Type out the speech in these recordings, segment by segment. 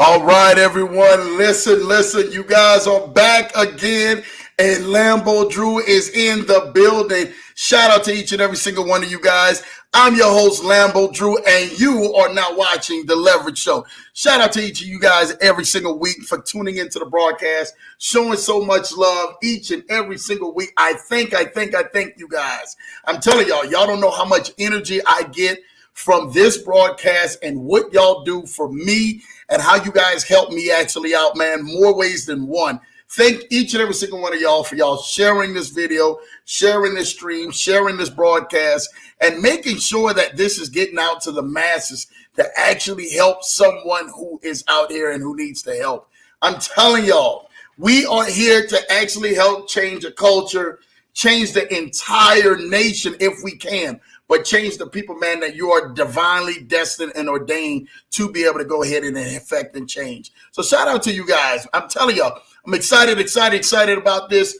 All right, everyone, listen. You guys are back again, and LamboDrew is in the building. Shout out to each and every single one of you guys. I'm your host, LamboDrew, and you are now watching The Leverage Show. Shout out to each of you guys every single week for tuning into the broadcast, showing so much love each and every single week. I thank you guys. I'm telling y'all don't know how much energy I get from this broadcast and what y'all do for me and how you guys help me actually out, man, more ways than one. Thank each and every single one of y'all for y'all sharing this video, sharing this stream, sharing this broadcast, and making sure that this is getting out to the masses to actually help someone who is out here and who needs the help. I'm telling y'all, we are here to actually help change a culture, change the entire nation if we can. But change the people, man, that you are divinely destined and ordained to be able to go ahead and affect and change. So shout out to you guys. I'm telling y'all, I'm excited about this.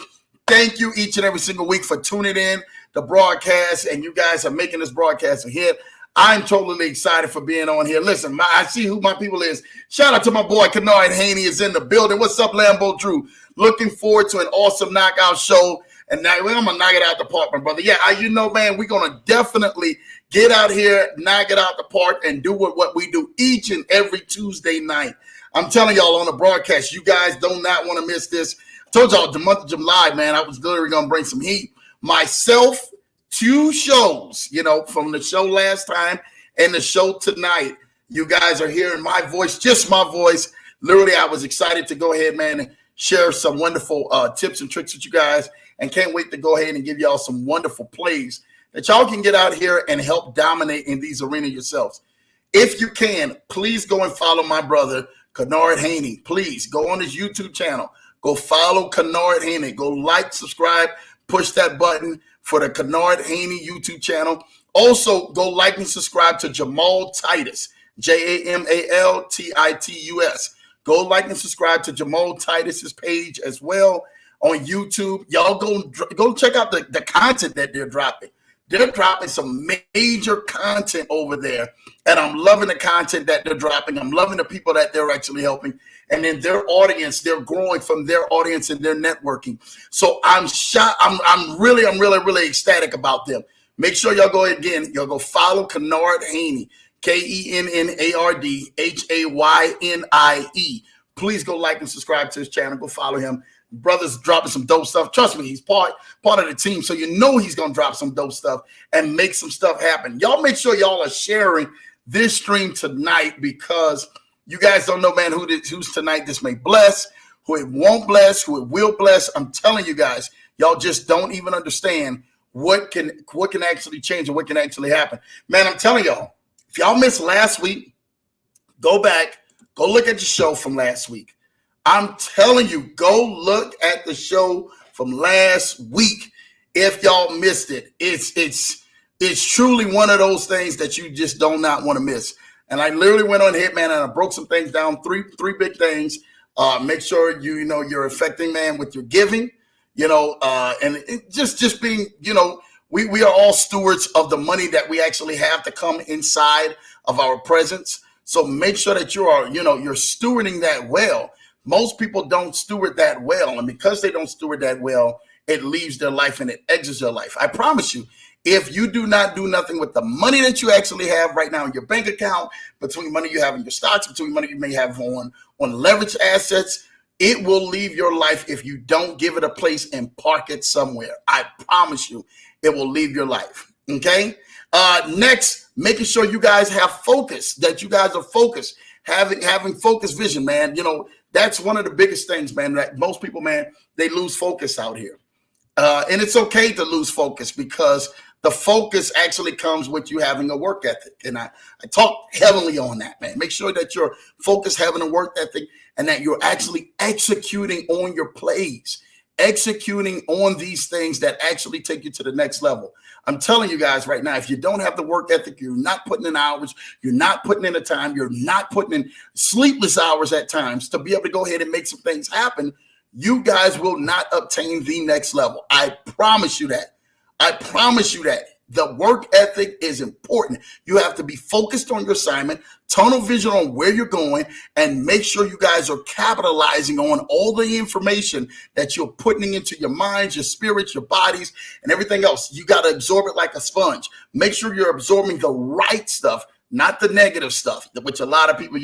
Thank you each and every single week for tuning in the broadcast, and you guys are making this broadcast a hit. I'm totally excited for being on here. Listen, I see who my people is. Shout out to my boy, Kennard Haney is in the building. What's up, LamboDrew? Looking forward to an awesome knockout show. And now I'm going to knock it out the park, my brother. Yeah, you know, man, we're going to definitely get out here, knock it out the park, and do what we do each and every Tuesday night. I'm telling y'all on the broadcast, you guys do not want to miss this. I told y'all the month of July, man, I was literally going to bring some heat. Myself, 2 shows, you know, from the show last time and the show tonight. You guys are hearing my voice, just my voice. Literally, I was excited to go ahead, man, and share some wonderful tips and tricks with you guys. And can't wait to go ahead and give y'all some wonderful plays that y'all can get out here and help dominate in these arenas yourselves. If you can, please go and follow my brother, Kennard Haney. Please go on his YouTube channel. Go follow Kennard Haney. Go like, subscribe, push that button for the Kennard Haney YouTube channel. Also, go like and subscribe to Jamal Titus, Jamaltitus. Go like and subscribe to Jamal Titus's page as well on YouTube. Y'all go check out the content that they're dropping. They're dropping some major content over there, and I'm loving the content that they're dropping. I'm loving the people that they're actually helping, and then their audience, they're growing from their audience and their networking. So I'm really ecstatic about them. Make sure y'all go again. Y'all go follow Kennard Haney, KENNARDHAYNIE. Please go like and subscribe to his channel. Go follow him. Brother's dropping some dope stuff. Trust me, he's part of the team, so you know he's going to drop some dope stuff and make some stuff happen. Y'all make sure y'all are sharing this stream tonight, because you guys don't know, man, who's tonight this may bless, who it won't bless, who it will bless. I'm telling you guys, y'all just don't even understand what can actually change and what can actually happen. Man, I'm telling y'all, if y'all missed last week, go back, go look at the show from last week. I'm telling you, go look at the show from last week. If y'all missed it, it's truly one of those things that you just do not want to miss. And I literally went on here, man, and I broke some things down, three big things. Make sure you're affecting, man, with your giving, and it just being, we are all stewards of the money that we actually have to come inside of our presence. So make sure that you are, you're stewarding that well. Most people don't steward that well, and because they don't steward that well, it leaves their life and it exits their life. I promise you, if you do not do nothing with the money that you actually have right now in your bank account, between money you have in your stocks, between money you may have on leveraged assets, it will leave your life if you don't give it a place and park it somewhere. I promise you, it will leave your life. Okay? Next, making sure you guys have focus, that you guys are focused, having focused vision, man. That's one of the biggest things, man, that most people, man, they lose focus out here. And it's okay to lose focus, because the focus actually comes with you having a work ethic. And I talk heavily on that, man. Make sure that you're focused, having a work ethic, and that you're actually executing on your plays, executing on these things that actually take you to the next level. I'm telling you guys right now, if you don't have the work ethic, you're not putting in hours, you're not putting in the time, you're not putting in sleepless hours at times to be able to go ahead and make some things happen, you guys will not obtain the next level. I promise you that. I promise you that. The work ethic is important. You have to be focused on your assignment, tunnel vision on where you're going, and make sure you guys are capitalizing on all the information that you're putting into your minds, your spirits, your bodies, and everything else. You got to absorb it like a sponge. Make sure you're absorbing the right stuff, not the negative stuff, which a lot of people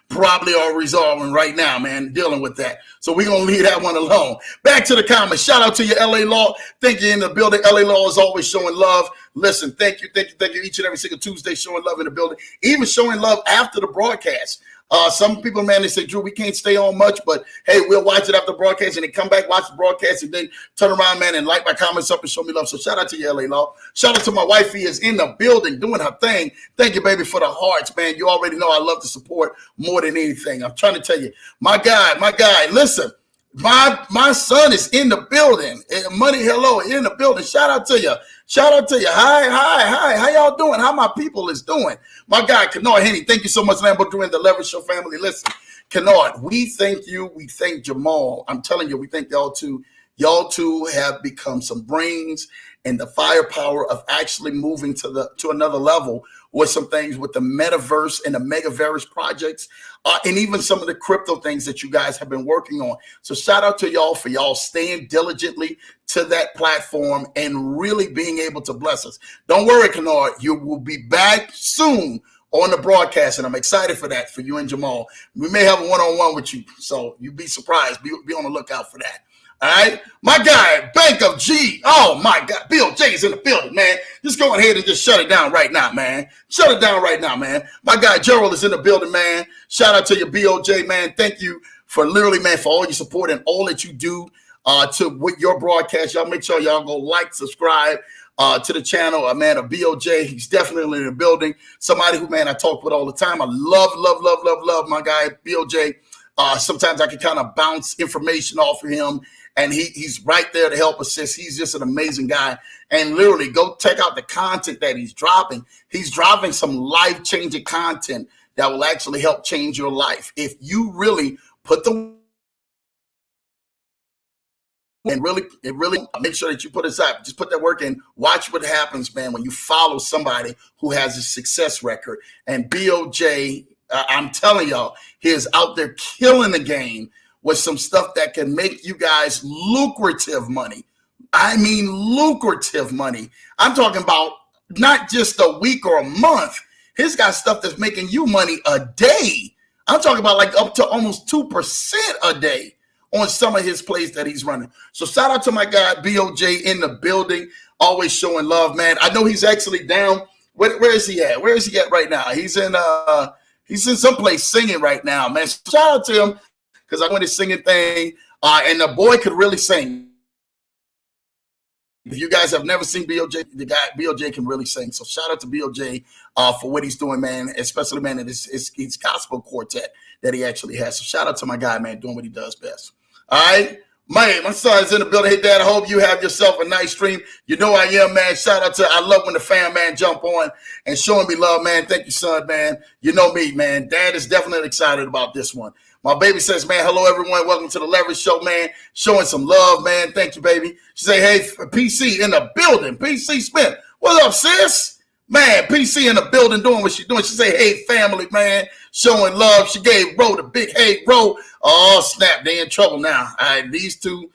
probably are resolving right now, man, dealing with that. So we're going to leave that one alone. Back to the comments. Shout out to you, LA Law. Thank you in the building. LA Law is always showing love. Listen, thank you each and every single Tuesday, showing love in the building, even showing love after the broadcast. Some people, man, they say, Drew, we can't stay on much, but hey, we'll watch it after the broadcast, and then come back, watch the broadcast, and then turn around, man, and like my comments up and show me love. So shout out to you, LA Law. Shout out to my wifey is in the building doing her thing. Thank you, baby, for the hearts, man. You already know I love the support more than anything. I'm trying to tell you, my guy, listen. My son is in the building. Money, hello, in the building. Shout out to you. Hi. How y'all doing? How my people is doing? My guy, Kennard Henny, thank you so much, LamboDrew and the Leverage Show family. Listen, Kennard, we thank you. We thank Jamal. I'm telling you, we thank y'all too. Y'all two have become some brains and the firepower of actually moving to another level with some things with the metaverse and the megaverse projects, and even some of the crypto things that you guys have been working on. So shout out to y'all for y'all staying diligently to that platform and really being able to bless us. Don't worry, Kennard, you will be back soon on the broadcast, and I'm excited for that, for you and Jamal. We may have a one-on-one with you, so you'd be surprised. Be on the lookout for that. All right, my guy, Bank of G. Oh my God, Bill J is in the building, man. Just go ahead and just shut it down right now, man. Shut it down right now, man. My guy Gerald is in the building, man. Shout out to you, BOJ, man. Thank you for literally, man, for all your support and all that you do with your broadcast. Y'all make sure y'all go like, subscribe to the channel, man, of BOJ. He's definitely in the building. Somebody who, man, I talk with all the time. I love my guy, BOJ. Sometimes I can kind of bounce information off of him, and he's right there to help assist. He's just an amazing guy. And literally, go check out the content that he's dropping. He's dropping some life-changing content that will actually help change your life. If you really put the and really make sure that you put aside, just put that work in. Watch what happens, man, when you follow somebody who has a success record. And BOJ, I'm telling y'all, he is out there killing the game with some stuff that can make you guys lucrative money. I mean, lucrative money. I'm talking about not just a week or a month. He's got stuff that's making you money a day. I'm talking about like up to almost 2% a day on some of his plays that he's running. So shout out to my guy, BOJ, in the building, always showing love, man. I know he's actually down. Where is he at? Where is he at right now? He's in someplace singing right now, man. So shout out to him, because I went his singing thing, and the boy could really sing. If you guys have never seen BOJ, the guy BOJ can really sing. So shout out to BOJ for what he's doing, man, especially, man, in his gospel quartet that he actually has. So shout out to my guy, man, doing what he does best. All right. Man, my son's in the building. Hey, Dad, I hope you have yourself a nice stream. You know I am, man. Shout out to, I love when the fan, man, jump on and showing me love, man. Thank you, son, man. You know me, man. Dad is definitely excited about this one. My baby says, man, hello, everyone. Welcome to the Leverage Show, man. Showing some love, man. Thank you, baby. She say, hey, PC in the building. PC Smith. What up, sis? Man, PC in the building doing what she's doing. She say, hey, family, man. Showing love. She gave Ro the big hey, Ro. Oh, snap. They in trouble now. All right, these two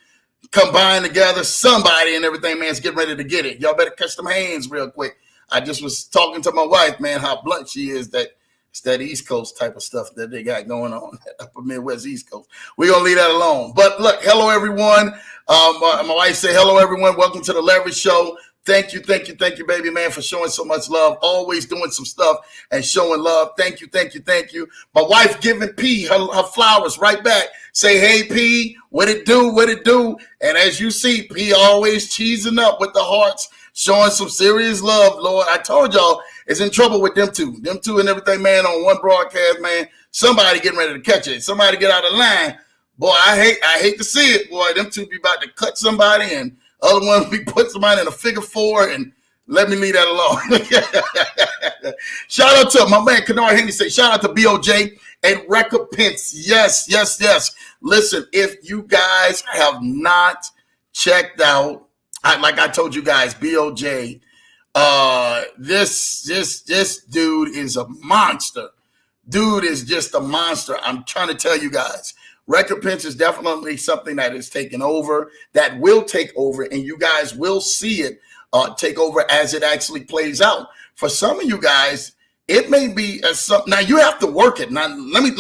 combined together. Somebody and everything, man's getting ready to get it. Y'all better catch them hands real quick. I just was talking to my wife, man, how blunt she is, that it's that East Coast type of stuff that they got going on, upper Midwest East Coast. We're going to leave that alone. But look, hello, everyone. My wife said, hello, everyone. Welcome to the Leverage Show. Thank you, baby, man, for showing so much love. Always doing some stuff and showing love. Thank you. My wife giving P her flowers right back. Say, hey, P, what it do? And as you see, P always cheesing up with the hearts, showing some serious love, Lord. I told y'all, it's in trouble with them two. Them two and everything, man, on one broadcast, man. Somebody getting ready to catch it. Somebody get out of line. Boy, I hate to see it, boy. Them two be about to cut somebody, and other one be put somebody in a figure four, and let me leave that alone. Shout out to my man, Kennard Henry. Say, shout out to BOJ and Recompense. Yes. Listen, if you guys have not checked out, like I told you guys, BOJ, This dude is a monster. Dude is just a monster. I'm trying to tell you guys. Recompense is definitely something that is taking over, that will take over, and you guys will see it take over as it actually plays out. For some of you guys, it may be something. Now you have to work it. Now let me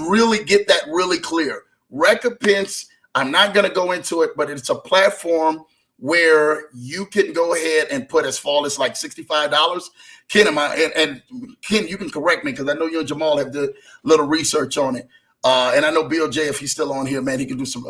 really get that really clear. Recompense. I'm not going to go into it, but it's a platform where you can go ahead and put as far as like $65. Ken, and Ken, you can correct me because I know you and Jamal have did a little research on it. And I know Bill J, if he's still on here, man, he can do some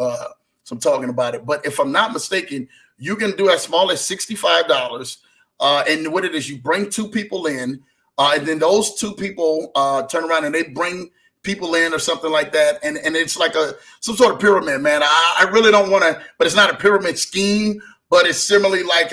talking about it. But if I'm not mistaken, you can do as small as $65. And what it is, you bring two people in, and then those two people turn around and they bring people in or something like that. And it's like some sort of pyramid, man. I really don't want to, but it's not a pyramid scheme, but it's similarly like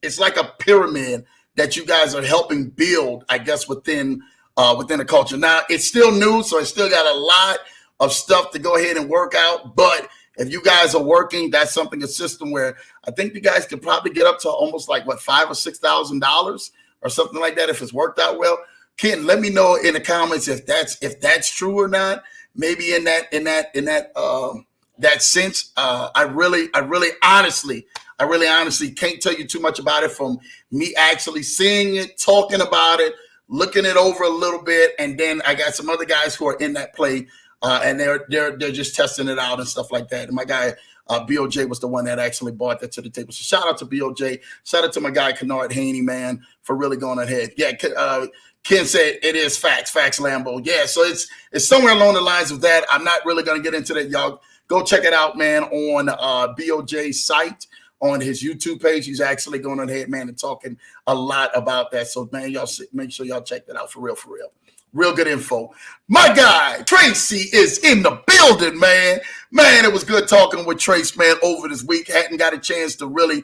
it's like a pyramid that you guys are helping build, I guess, within the culture. Now, it's still new, so it's still got a lot of stuff to go ahead and work out. But if you guys are working, that's something, a system where I think you guys could probably get up to almost like what, $5,000 or $6,000 or something like that if it's worked out well. Ken, let me know in the comments if that's true or not. Maybe in that sense. I really honestly can't tell you too much about it from me actually seeing it, talking about it, looking it over a little bit, and then I got some other guys who are in that play, and they're just testing it out and stuff like that. And my guy BOJ was the one that actually brought that to the table. So shout out to BOJ. Shout out to my guy Kennard Haney, man, for really going ahead. Yeah, Ken said it is facts, Lambo. Yeah, so it's somewhere along the lines of that. I'm not really going to get into that. Y'all go check it out, man, on BOJ's site. On his YouTube page, he's actually going ahead, man, and talking a lot about that. So, man, y'all make sure y'all check that out for real. Real good info. My guy, Tracy, is in the building, man. Man, it was good talking with Trace, man, over this week. Hadn't got a chance to really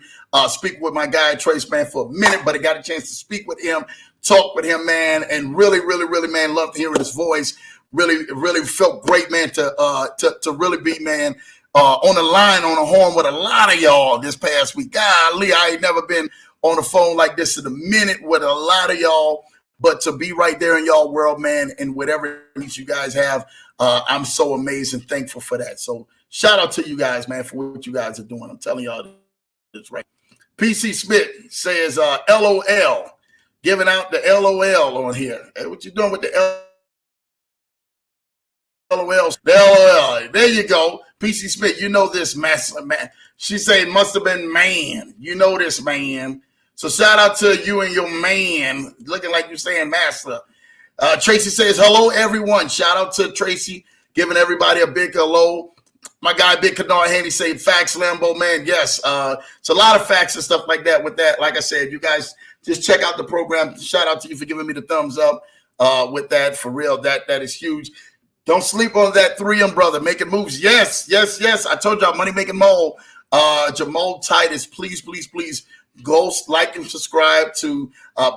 speak with my guy, Trace, man, for a minute, but I got a chance to speak with him, talk with him, man, and really, man, loved hearing his voice. Really felt great, man, to really be, man, on the line, on the horn with a lot of y'all this past week. Golly, I ain't never been on the phone like this in a minute with a lot of y'all, but to be right there in y'all world, man, and whatever needs you guys have, I'm so amazing, thankful for that. So shout out to you guys, man, for what you guys are doing. I'm telling y'all this right. PC Smith says, LOL, giving out the LOL on here. Hey, what you doing with the LOL? The LOL. There you go. PC Smith, you know this, man. She said must have been man. You know this, man. So shout out to you and your man. Looking like you're saying master. Tracy says, hello, everyone. Shout out to Tracy, giving everybody a big hello. My guy, Big Kennard Handy, say facts, Lambo, man. Yes. It's a lot of facts and stuff like that. With that, like I said, you guys just check out the program. Shout out to you for giving me the thumbs up with that. For real, that is huge. Don't sleep on that 3M brother making moves. Yes. I told y'all, Money Making Mole, Jamal Titus. Please go like and subscribe to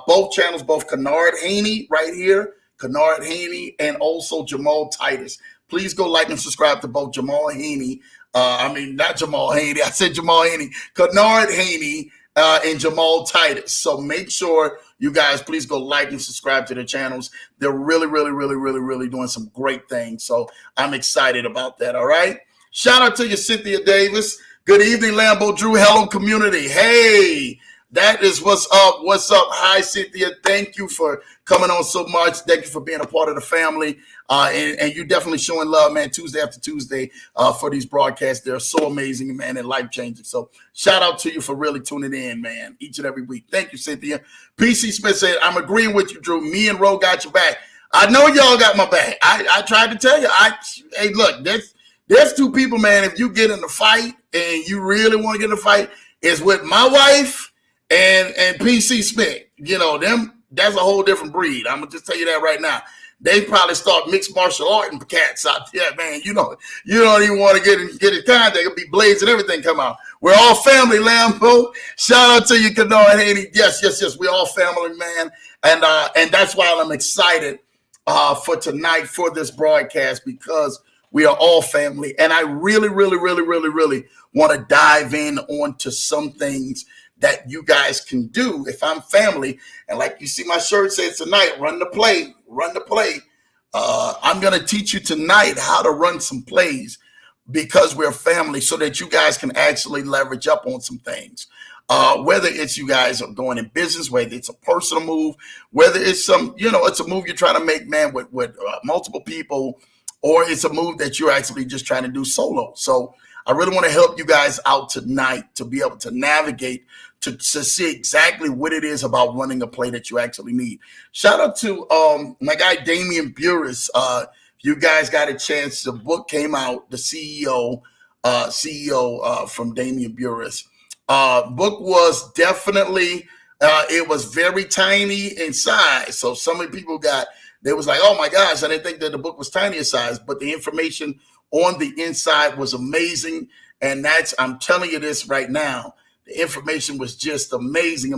both channels, both Kennard Haney right here, Kennard Haney, and also Jamal Titus. Please go like and subscribe to both Jamal Haney. Not Jamal Haney. I said Jamal Haney. Kennard Haney and Jamal Titus. So make sure you guys please go like and subscribe to the channels. They're really doing some great things. So I'm excited about that. All right. Shout out to you, Cynthia Davis. Good evening, LamboDrew. Hello, community. Hey, that is what's up. What's up? Hi, Cynthia. Thank you for coming on so much. Thank you for being a part of the family. And you definitely showing love, man, Tuesday after Tuesday for these broadcasts. They're so amazing, man, and life-changing. So shout out to you for really tuning in, man, each and every week. Thank you, Cynthia. PC Smith said, I'm agreeing with you, Drew. Me and Ro got your back. I know y'all got my back. I tried to tell you. Hey, look, there's two people, man, if you get in a fight and you really want to get in a fight, it's with my wife and PC Smith. You know, them, that's a whole different breed. I'm going to just tell you that right now. They probably start mixed martial art and cats out there, man. You don't even want to get in contact. It'll be blades and everything come out. We're all family, Lambo. Shout out to you, Kennard Haney. Yes. We're all family, man. And that's why I'm excited for tonight for this broadcast, because we are all family. And I really want to dive in onto some things that you guys can do if I'm family. And like you see my shirt says tonight, run the play, run the play. I'm going to teach you tonight how to run some plays because we're family so that you guys can actually leverage up on some things. Whether it's you guys are going in business, whether it's a personal move, whether it's some, it's a move you're trying to make, man, with multiple people, or it's a move that you're actually just trying to do solo. So I really want to help you guys out tonight to be able to navigate, to see exactly what it is about running a play that you actually need. Shout out to my guy, Damian Burris. You guys got a chance. The book came out, the CEO from Damian Burris. Book was definitely, it was very tiny in size. So some of the people they was like, oh my gosh, I didn't think that the book was tiny in size, but the information on the inside was amazing. And I'm telling you this right now, the information was just amazing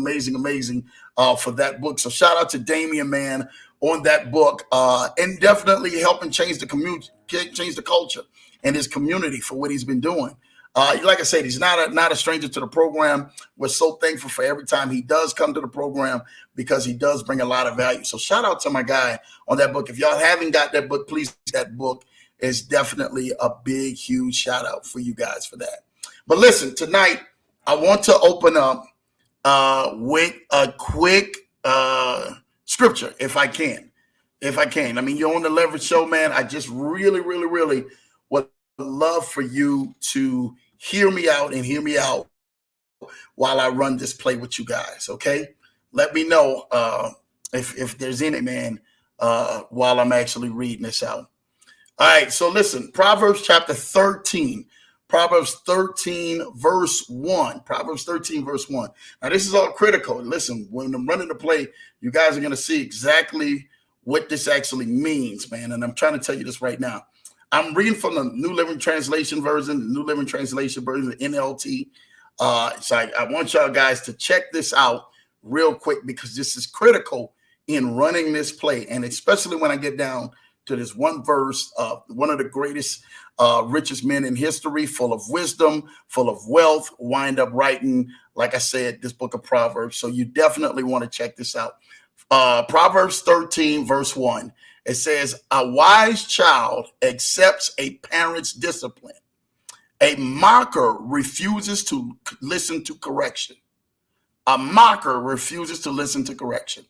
for that book. So shout out to Damian, man, on that book, and definitely helping change the community, change the culture and his community for what he's been doing. Like I said, he's not a stranger to the program. We're so thankful for every time he does come to the program because he does bring a lot of value. So shout out to my guy on that book. If y'all haven't got that book, please, that book is definitely a big, huge shout out for you guys for that. But listen, tonight I want to open up with a quick scripture, if I can. I mean, you're on the Leverage Show, man. I just really would love for you to hear me out while I run this play with you guys. Okay, let me know if there's any, man, while I'm actually reading this out. All right, so listen, Proverbs chapter 13, Proverbs 13 verse 1. Proverbs 13 verse 1. Now this is all critical. Listen, when I'm running the play, you guys are going to see exactly what this actually means, man. And I'm trying to tell you this right now. I'm reading from the New Living Translation version, the New Living Translation version, the NLT. So I want y'all guys to check this out real quick because this is critical in running this play. And especially when I get down to this one verse of one of the greatest, richest men in history, full of wisdom, full of wealth, wind up writing, like I said, this book of Proverbs. So you definitely want to check this out. Proverbs 13 verse 1. It says, a wise child accepts a parent's discipline. A mocker refuses to listen to correction. A mocker refuses to listen to correction.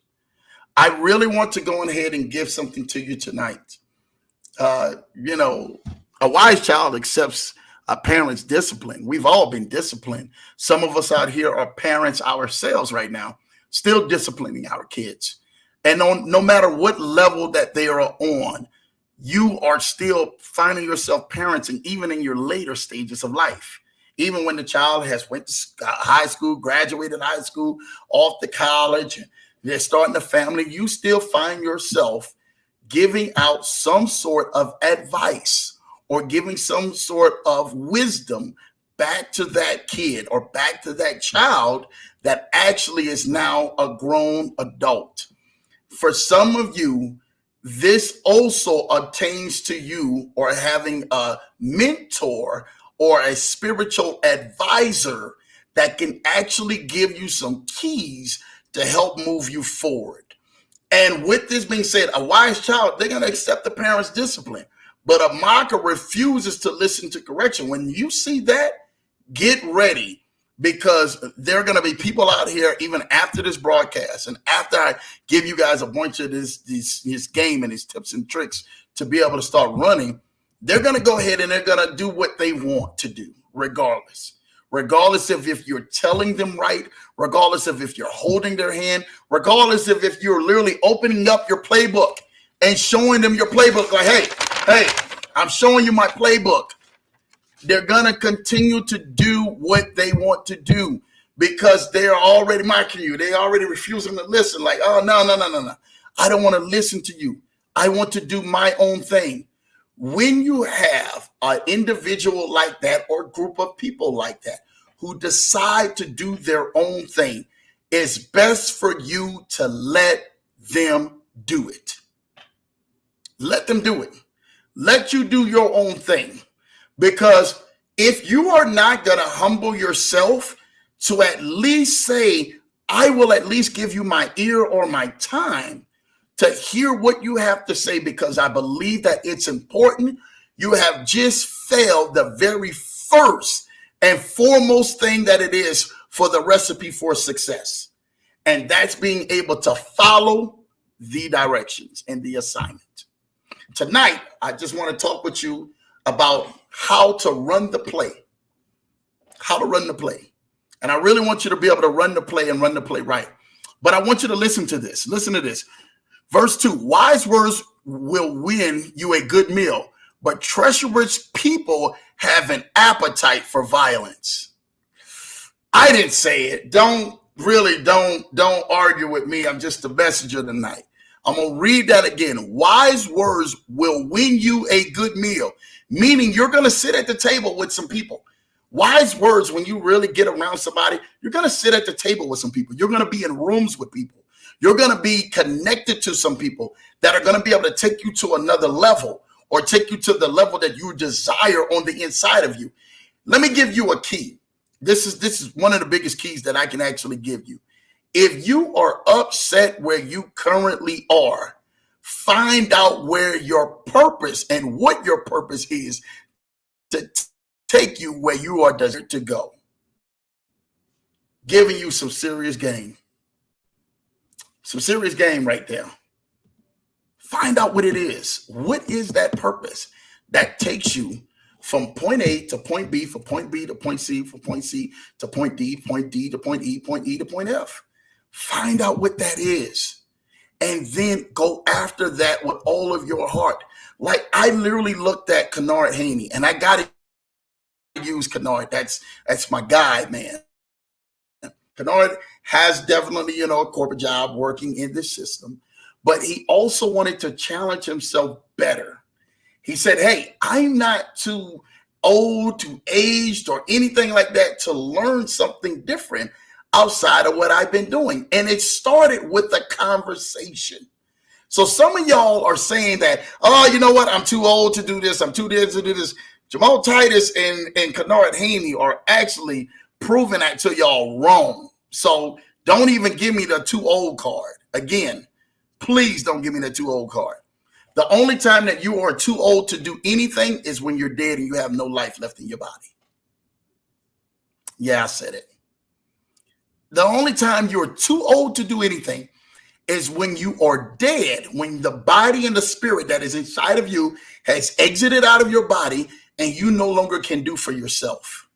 I really want to go ahead and give something to you tonight. A wise child accepts a parent's discipline. We've all been disciplined. Some of us out here are parents ourselves right now, still disciplining our kids. And no matter what level that they are on, you are still finding yourself parenting, even in your later stages of life. Even when the child has went to high school, graduated high school, off to college, and they're starting a family, you still find yourself giving out some sort of advice or giving some sort of wisdom back to that kid or back to that child that actually is now a grown adult. For some of you, this also obtains to you or having a mentor or a spiritual advisor that can actually give you some keys to help move you forward. And with this being said, a wise child, they're going to accept the parent's discipline, but a mocker refuses to listen to correction. When you see that, get ready, because there are going to be people out here, even after this broadcast and after I give you guys a bunch of this game and these tips and tricks to be able to start running, they're going to go ahead and they're going to do what they want to do, regardless of if you're telling them right, regardless of if you're holding their hand, regardless of if you're literally opening up your playbook and showing them your playbook like, hey, I'm showing you my playbook. They're going to continue to do what they want to do because they're already mocking you. They already refusing to listen. Like, oh, no. I don't want to listen to you. I want to do my own thing. When you have an individual like that or group of people like that who decide to do their own thing, it's best for you to let them do it. Let them do it. Let you do your own thing. Because if you are not going to humble yourself to at least say, I will at least give you my ear or my time to hear what you have to say, because I believe that it's important. You have just failed the very first and foremost thing that it is for the recipe for success. And that's being able to follow the directions and the assignment. Tonight, I just want to talk with you about how to run the play. How to run the play. And I really want you to be able to run the play and run the play right. But I want you to listen to this. Listen to this. Verse 2, wise words will win you a good meal, but treacherous people have an appetite for violence. I didn't say it. Don't argue with me. I'm just a messenger tonight. I'm going to read that again. Wise words will win you a good meal, meaning you're going to sit at the table with some people. Wise words, when you really get around somebody, you're going to sit at the table with some people. You're going to be in rooms with people. You're going to be connected to some people that are going to be able to take you to another level, or take you to the level that you desire on the inside of you. Let me give you a key. This is one of the biggest keys that I can actually give you. If you are upset where you currently are, find out where your purpose and what your purpose is to take you where you are destined to go. Giving you some serious game. Some serious game right there. Find out what it is. What is that purpose that takes you from point A to point B, from point B to point C, from point C to point D to point E, point E to point F. Find out what that is. And then go after that with all of your heart. Like, I literally looked at Kennard Haney, and I got to use Kennard. That's my guy, man. Kennard has definitely, a corporate job working in this system, but he also wanted to challenge himself better. He said, hey, I'm not too old, too aged, or anything like that to learn something different outside of what I've been doing. And it started with a conversation. So some of y'all are saying that, oh, you know what? I'm too old to do this. I'm too dead to do this. Jamal Titus and Kennard Haney are actually proving that to y'all wrong. So don't even give me the too old card. Again, please don't give me the too old card. The only time that you are too old to do anything is when you're dead and you have no life left in your body. Yeah, I said it. The only time you're too old to do anything is when you are dead, when the body and the spirit that is inside of you has exited out of your body and you no longer can do for yourself.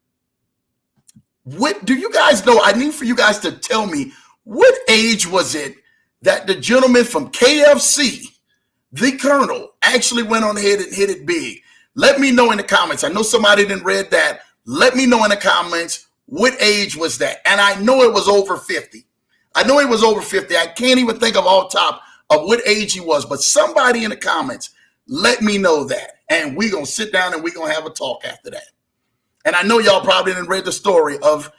What do you guys know? I need for you guys to tell me, what age was it that the gentleman from KFC, the Colonel, actually went on ahead and hit it big? Let me know in the comments. I know somebody didn't read that. Let me know in the comments, what age was that? And I know it was over 50. I know it was over 50. I can't even think of off top of what age he was, but somebody in the comments, let me know that. And we're going to sit down and we're going to have a talk after that. And I know y'all probably didn't read the story of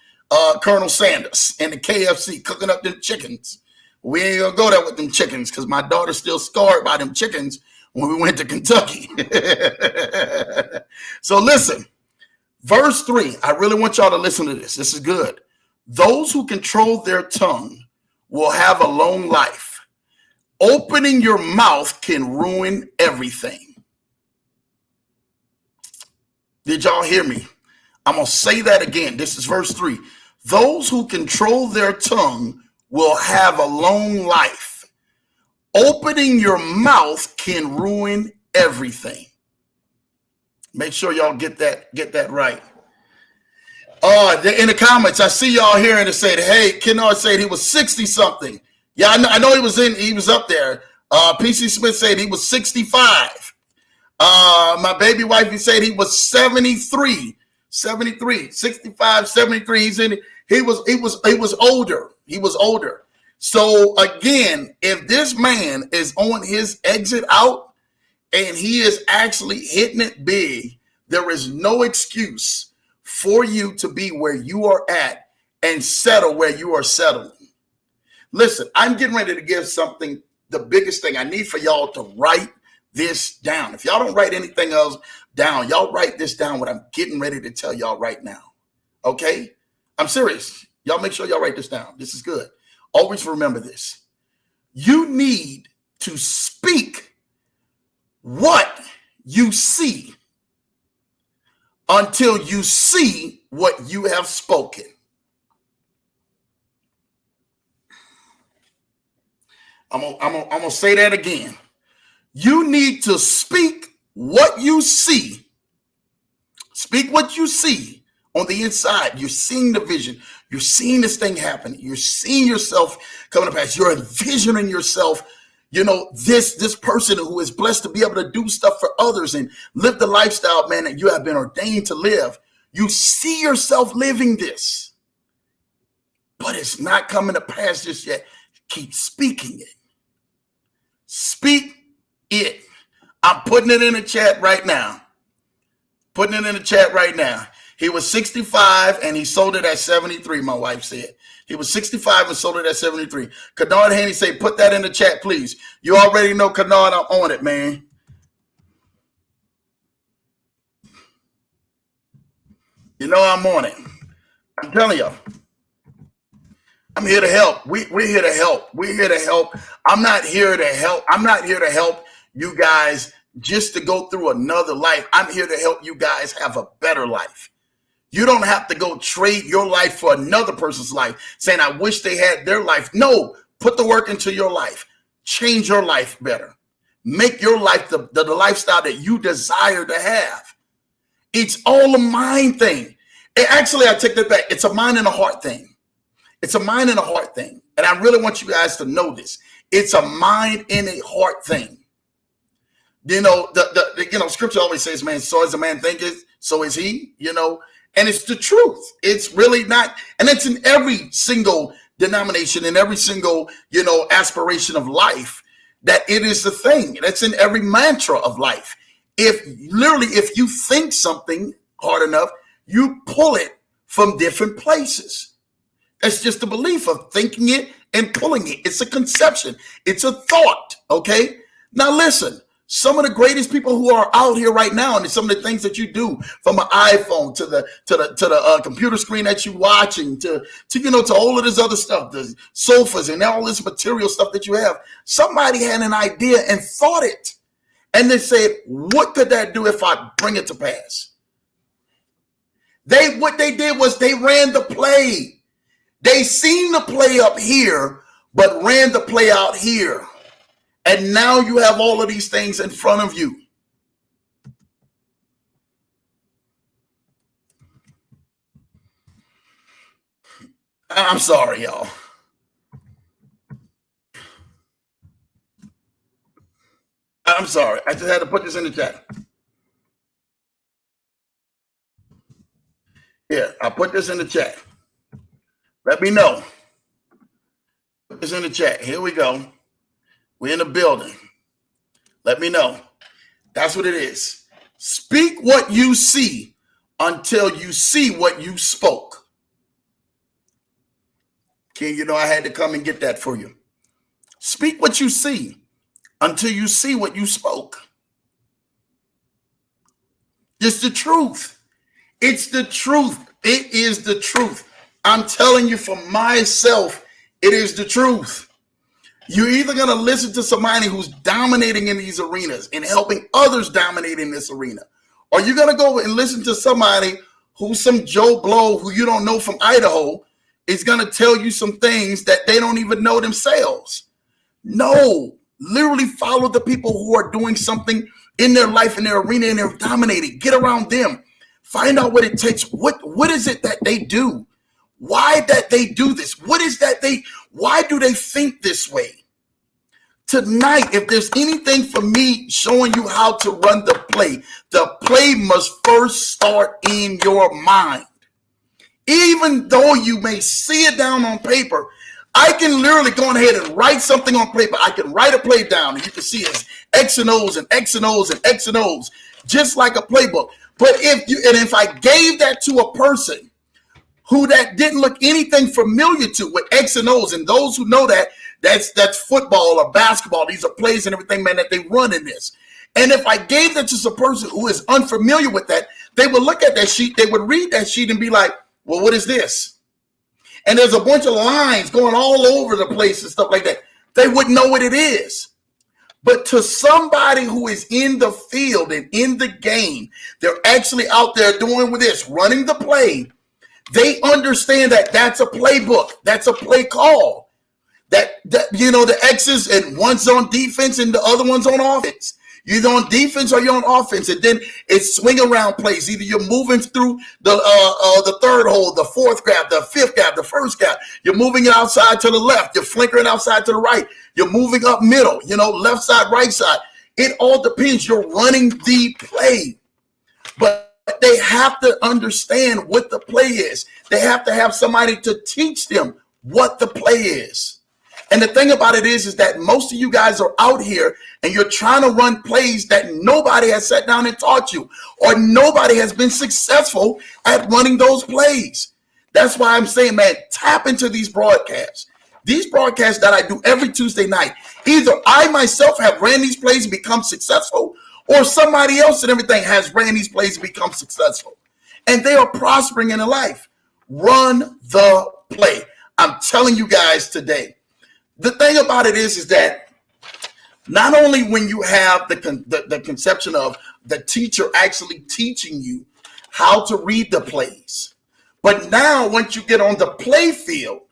Colonel Sanders and the KFC cooking up them chickens. We ain't going to go there with them chickens because my daughter's still scarred by them chickens when we went to Kentucky. So listen, verse 3, I really want y'all to listen to this. This is good. Those who control their tongue will have a long life. Opening your mouth can ruin everything. Did y'all hear me? I'm going to say that again. This is verse 3. Those who control their tongue will have a long life. Opening your mouth can ruin everything. Make sure y'all get that right. In the comments, I see y'all here and it said, hey, Kennard said he was 60 something. Yeah, I know he was up there. PC Smith said he was 65. My baby wife, he said he was 73. 65, 73. He was older. He was older. So again, if this man is on his exit out and he is actually hitting it big, there is no excuse for you to be where you are at and settle where you are settling. Listen, I'm getting ready to give something, the biggest thing I need for y'all to write this down. If y'all don't write anything else down, y'all write this down, what I'm getting ready to tell y'all right now. Okay? I'm serious. Y'all make sure y'all write this down. This is good. Always remember this. You need to speak what you see until you see what you have spoken. I'm gonna say that again. You need to speak what you see. Speak what you see on the inside. You're seeing the vision. You're seeing this thing happen. You're seeing yourself coming to pass. You're envisioning yourself, this person who is blessed to be able to do stuff for others and live the lifestyle, man, that you have been ordained to live. You see yourself living this, but it's not coming to pass just yet. Keep speaking it. Speak it. I'm putting it in the chat right now. He was 65 and he sold it at 73, my wife said. He was 65 and sold it at 73. Kennard Haney say, put that in the chat, please. You already know, Kennard, I'm on it, man. You know I'm on it. I'm telling you. I'm here to help. We're here to help. We're here to help. I'm not here to help you guys just to go through another life. I'm here to help you guys have a better life. You don't have to go trade your life for another person's life, saying, I wish they had their life. No, put the work into your life. Change your life better. Make your life the lifestyle that you desire to have. It's all a mind thing. Actually, I take that back. It's a mind and a heart thing. It's a mind and a heart thing. And I really want you guys to know this. It's a mind and a heart thing. The scripture always says, man, so as a man thinketh, so is he, and it's the truth. It's really not. And it's in every single denomination, in every single, aspiration of life, that it is the thing. That's in every mantra of life. If you think something hard enough, you pull it from different places. That's just the belief of thinking it and pulling it. It's a conception. It's a thought. Okay. Now listen, some of the greatest people who are out here right now, and some of the things that you do, from an iPhone to the computer screen that you're watching, to all of this other stuff, the sofas and all this material stuff that you have. Somebody had an idea and thought it, and they said, "What could that do if I bring it to pass?" What they did was they ran the play. They seen the play up here, but ran the play out here. And now you have all of these things in front of you. I'm sorry, y'all. I'm sorry. I just had to put this in the chat. Yeah, I put this in the chat. Let me know. Put this in the chat. Here we go. We're in the building. Let me know. That's what it is. Speak what you see until you see what you spoke. Ken, I had to come and get that for you. Speak what you see until you see what you spoke. It's the truth. It's the truth. It is the truth. I'm telling you for myself, it is the truth. You're either going to listen to somebody who's dominating in these arenas and helping others dominate in this arena, or you're going to go and listen to somebody who's some Joe Blow who you don't know from Idaho is going to tell you some things that they don't even know themselves. No, literally follow the people who are doing something in their life, in their arena, and they're dominating. Get around them. Find out what it takes. What is it that they do? Why that they do this? What is that why do they think this way? Tonight, if there's anything for me showing you how to run the play must first start in your mind. Even though you may see it down on paper, I can literally go ahead and write something on paper. I can write a play down and you can see it's X and O's and X and O's and X and O's, just like a playbook. But if I gave that to a person who that didn't look anything familiar to with X and O's, and those who know that's football or basketball, these are plays and everything, man, that they run in this. And if I gave that to some person who is unfamiliar with that, they would look at that sheet, they would read that sheet and be like, well, what is this? and there's a bunch of lines going all over the place and stuff like that, they wouldn't know what it is. But to somebody who is in the field and in the game, they're actually out there doing with this, running the play. They understand that that's a playbook. That's a play call. That the X's, and one's on defense and the other one's on offense. You're either on defense or you're on offense, and then it's swing around plays. Either you're moving through the third hole, the fourth gap, the fifth gap, the first gap. You're moving it outside to the left. You're flickering outside to the right. You're moving up middle, left side, right side. It all depends. You're running the play. But they have to understand what the play is. They have to have somebody to teach them what the play is. And the thing about it is that most of you guys are out here and you're trying to run plays that nobody has sat down and taught you, or nobody has been successful at running those plays. That's why I'm saying, man, tap into these broadcasts. These broadcasts that I do every Tuesday night, either I myself have ran these plays and become successful, or somebody else and everything has ran these plays and become successful. And they are prospering in their life. Run the play. I'm telling you guys today. The thing about it is that not only when you have the conception of the teacher actually teaching you how to read the plays, but now once you get on the play field,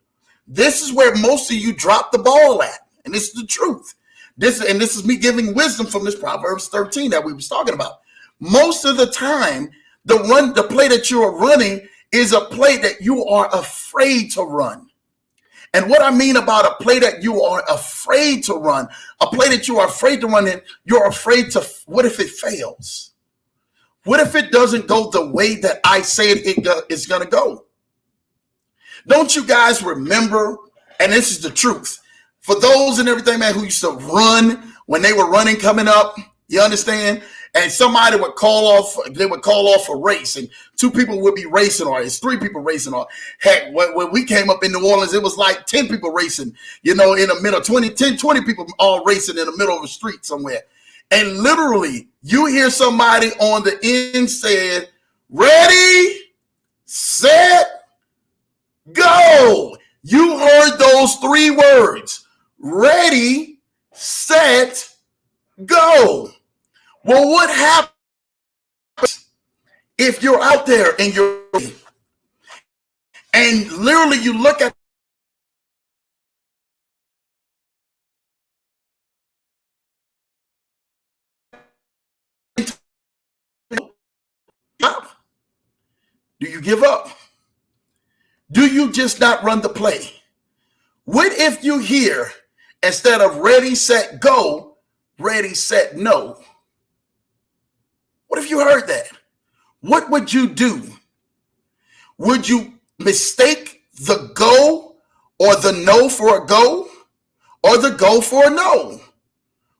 this is where most of you drop the ball at. And this is the truth. This is me giving wisdom from this Proverbs 13 that we was talking about. Most of the time, the play that you are running is a play that you are afraid to run. And what I mean about a play that you are afraid to run, a play that you are afraid to run in, you're afraid to, what if it fails? What if it doesn't go the way that I said it is going to go? Don't you guys remember, and this is the truth, for those and everything, man, who used to run when they were running coming up, you understand? And somebody would call off a race, and two people would be racing, or it's three people racing. Or heck, when we came up in New Orleans, it was like 10 people racing, in the middle, 20 people all racing in the middle of the street somewhere. And literally, you hear somebody on the end said, "Ready, set, go." You heard those three words, ready, set, go. Well, what happens if you're out there and you're ready, and literally you look at do you give up? Do you just not run the play? What if you hear, instead of ready, set, go, ready, set, no? What if you heard that? What would you do? Would you mistake the go or the no for a go, or the go for a no?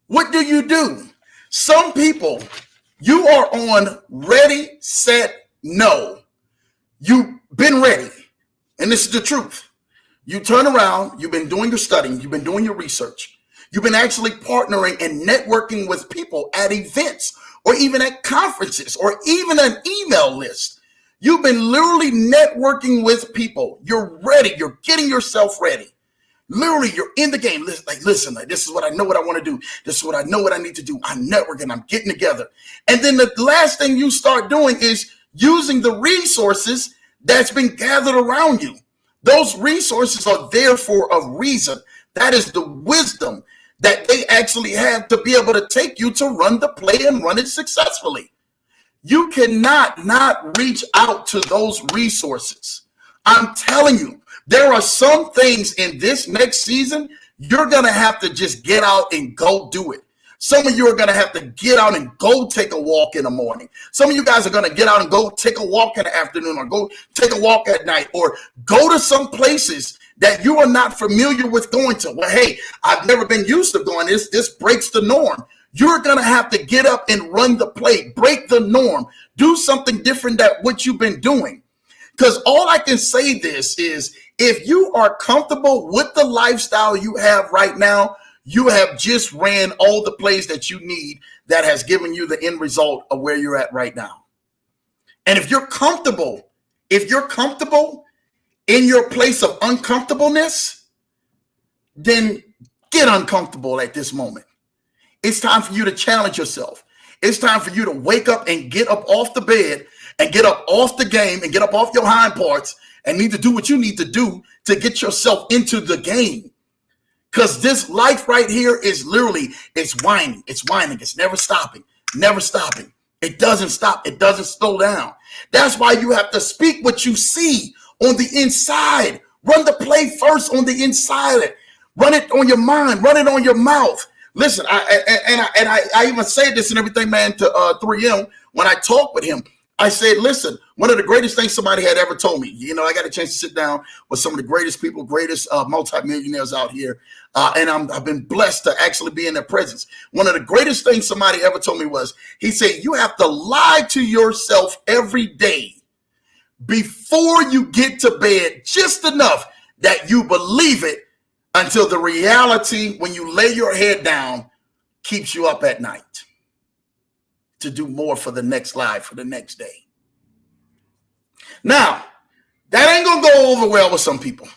What do you do? Some people, you are on ready, set, no. You've been ready. And this is the truth. You turn around, you've been doing your studying, you've been doing your research. You've been actually partnering and networking with people at events, or even at conferences, or even an email list. You've been literally networking with people. You're ready. You're getting yourself ready. Literally, you're in the game. Listen, this is what I know what I want to do. This is what I know what I need to do. I'm networking. I'm getting together. And then the last thing you start doing is using the resources that's been gathered around you. Those resources are there for a reason. That is the wisdom that they actually have to be able to take you to run the play and run it successfully. You cannot not reach out to those resources. I'm telling you, there are some things in this next season you're going to have to just get out and go do it. Some of you are going to have to get out and go take a walk in the morning. Some of you guys are going to get out and go take a walk in the afternoon, or go take a walk at night, or go to some places that you are not familiar with going to. Well, hey, I've never been used to going this. This breaks the norm. You're going to have to get up and run the play, break the norm, do something different than what you've been doing. Because all I can say this is, if you are comfortable with the lifestyle you have right now, you have just ran all the plays that you need that has given you the end result of where you're at right now. And if you're comfortable, if in your place of uncomfortableness, then get uncomfortable at this moment. It's time for you to challenge yourself. It's time for you to wake up and get up off the bed and get up off the game and get up off your hind parts and need to do what you need to do to get yourself into the game. Because this life right here is literally, it's whining. It's whining. It's never stopping. Never stopping. It doesn't stop. It doesn't slow down. That's why you have to speak what you see on the inside. Run the play first on the inside. Run it on your mind. Run it on your mouth. Listen, I even said this and everything, man, to 3M when I talked with him. I said, listen, one of the greatest things somebody had ever told me, you know, I got a chance to sit down with some of the greatest people, greatest multimillionaires out here. And I've been blessed to actually be in their presence. One of the greatest things somebody ever told me was, he said, you have to lie to yourself every day before you get to bed, just enough that you believe it, until the reality, when you lay your head down, keeps you up at night to do more for the next life, for the next day. Now, that ain't going to go over well with some people.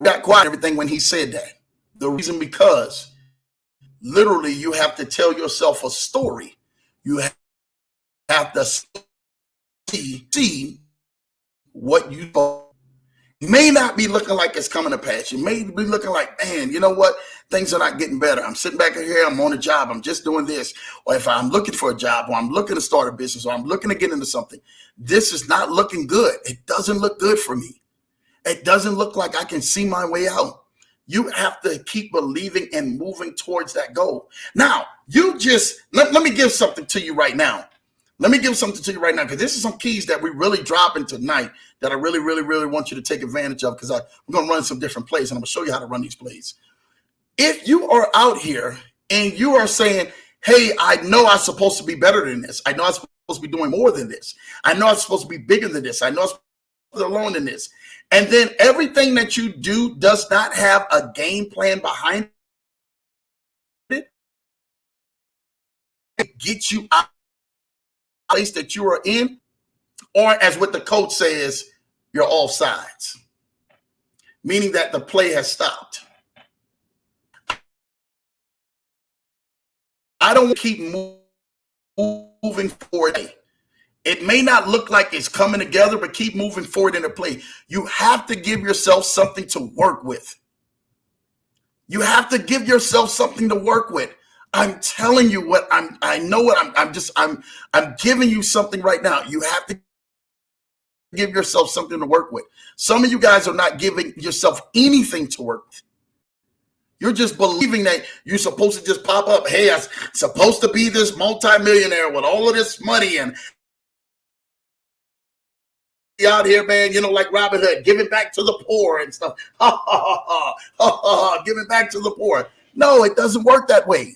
Got quiet and everything when he said that. The reason because literally you have to tell yourself a story. You have to see what you thought. May not be looking like it's coming to pass. You may be looking like, man, you know what? Things are not getting better. I'm sitting back here. I'm on a job. I'm just doing this. Or if I'm looking for a job, or I'm looking to start a business, or I'm looking to get into something, this is not looking good. It doesn't look good for me. It doesn't look like I can see my way out. You have to keep believing and moving towards that goal. Now, you just, let me give something to you right now. Let me give something to you right now, because this is some keys that we really dropping tonight that I really, really, really want you to take advantage of, because we're going to run some different plays, and I'm going to show you how to run these plays. If you are out here and you are saying, hey, I know I'm supposed to be better than this. I know I'm supposed to be doing more than this. I know I'm supposed to be bigger than this. I know I'm supposed to be alone than this. And then everything that you do does not have a game plan behind it. It gets you out of the place that you are in, or as what the coach says, you're offsides, meaning that the play has stopped. I don't keep moving forward. It may not look like it's coming together, but keep moving forward in the play. You have to give yourself something to work with. You have to give yourself something to work with. I'm telling you what I'm giving you something right now. You have to give yourself something to work with. Some of you guys are not giving yourself anything to work with. You're just believing that you're supposed to just pop up. Hey, I'm supposed to be this multimillionaire with all of this money and out here, man, you know, like Robin Hood, giving back to the poor and stuff. Giving back to the poor. No, it doesn't work that way.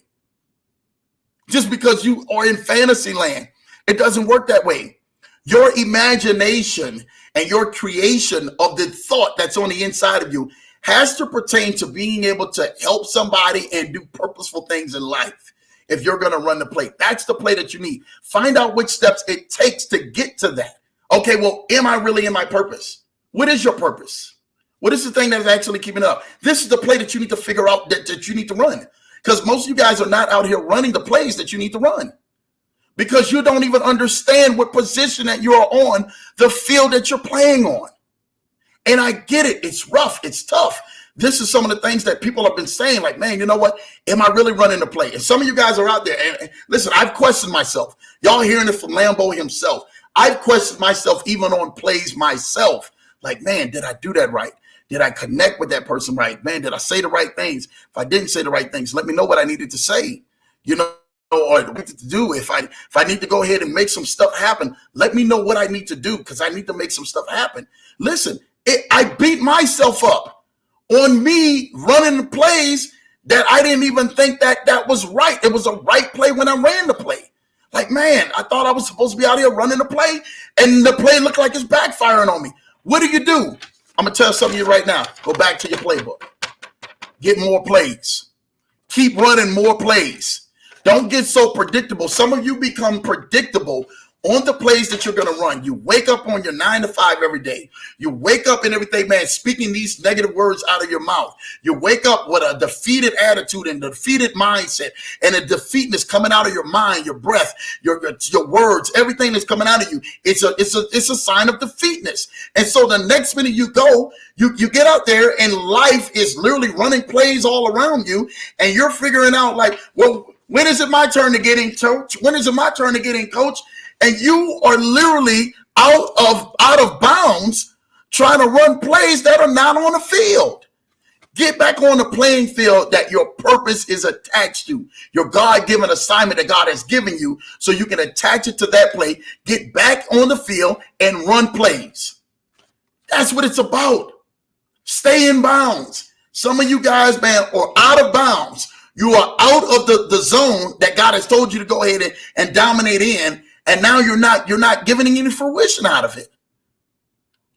Just because you are in fantasy land, it doesn't work that way. Your imagination and your creation of the thought that's on the inside of you has to pertain to being able to help somebody and do purposeful things in life. If you're going to run the play, that's the play that you need. Find out which steps it takes to get to that. Okay, well, am I really in my purpose? What is your purpose? What is the thing that is actually keeping up? This is the play that you need to figure out that you need to run. Because most of you guys are not out here running the plays that you need to run. Because you don't even understand what position that you are on the field that you're playing on. And I get it. It's rough. It's tough. This is some of the things that people have been saying, like, man, you know what? Am I really running the play? And some of you guys are out there. And listen, I've questioned myself. Y'all hearing it from Lambo himself. I've questioned myself even on plays myself. Like, man, did I do that right? Did I connect with that person right? Man, did I say the right things? If I didn't say the right things, let me know what I needed to say, you know, or what to do. If I need to go ahead and make some stuff happen, let me know what I need to do, because I need to make some stuff happen. Listen, I beat myself up on me running the plays that I didn't even think that was right. It was a right play when I ran the play. Like, man, I thought I was supposed to be out here running the play, and the play looked like it's backfiring on me. What do? I'm going to tell some of you right now. Go back to your playbook. Get more plays. Keep running more plays. Don't get so predictable. Some of you become predictable on the plays that you're going to run. You wake up on your 9 to 5 every day. You wake up and everything, man, speaking these negative words out of your mouth. You wake up with a defeated attitude and a defeated mindset, and a defeatness coming out of your mind, your breath, your words, everything that's coming out of you. It's a sign of defeatness. And so the next minute you go, you get out there and life is literally running plays all around you, and you're figuring out like, well, when is it my turn to get in, coach? When is it my turn to get in, coach? And you are literally out of bounds trying to run plays that are not on the field. Get back on the playing field that your purpose is attached to, your God-given assignment that God has given you, so you can attach it to that play. Get back on the field and run plays. That's what it's about. Stay in bounds. Some of you guys, man, are out of bounds. You are out of the zone that God has told you to go ahead and dominate in. And now you're not giving any fruition out of it.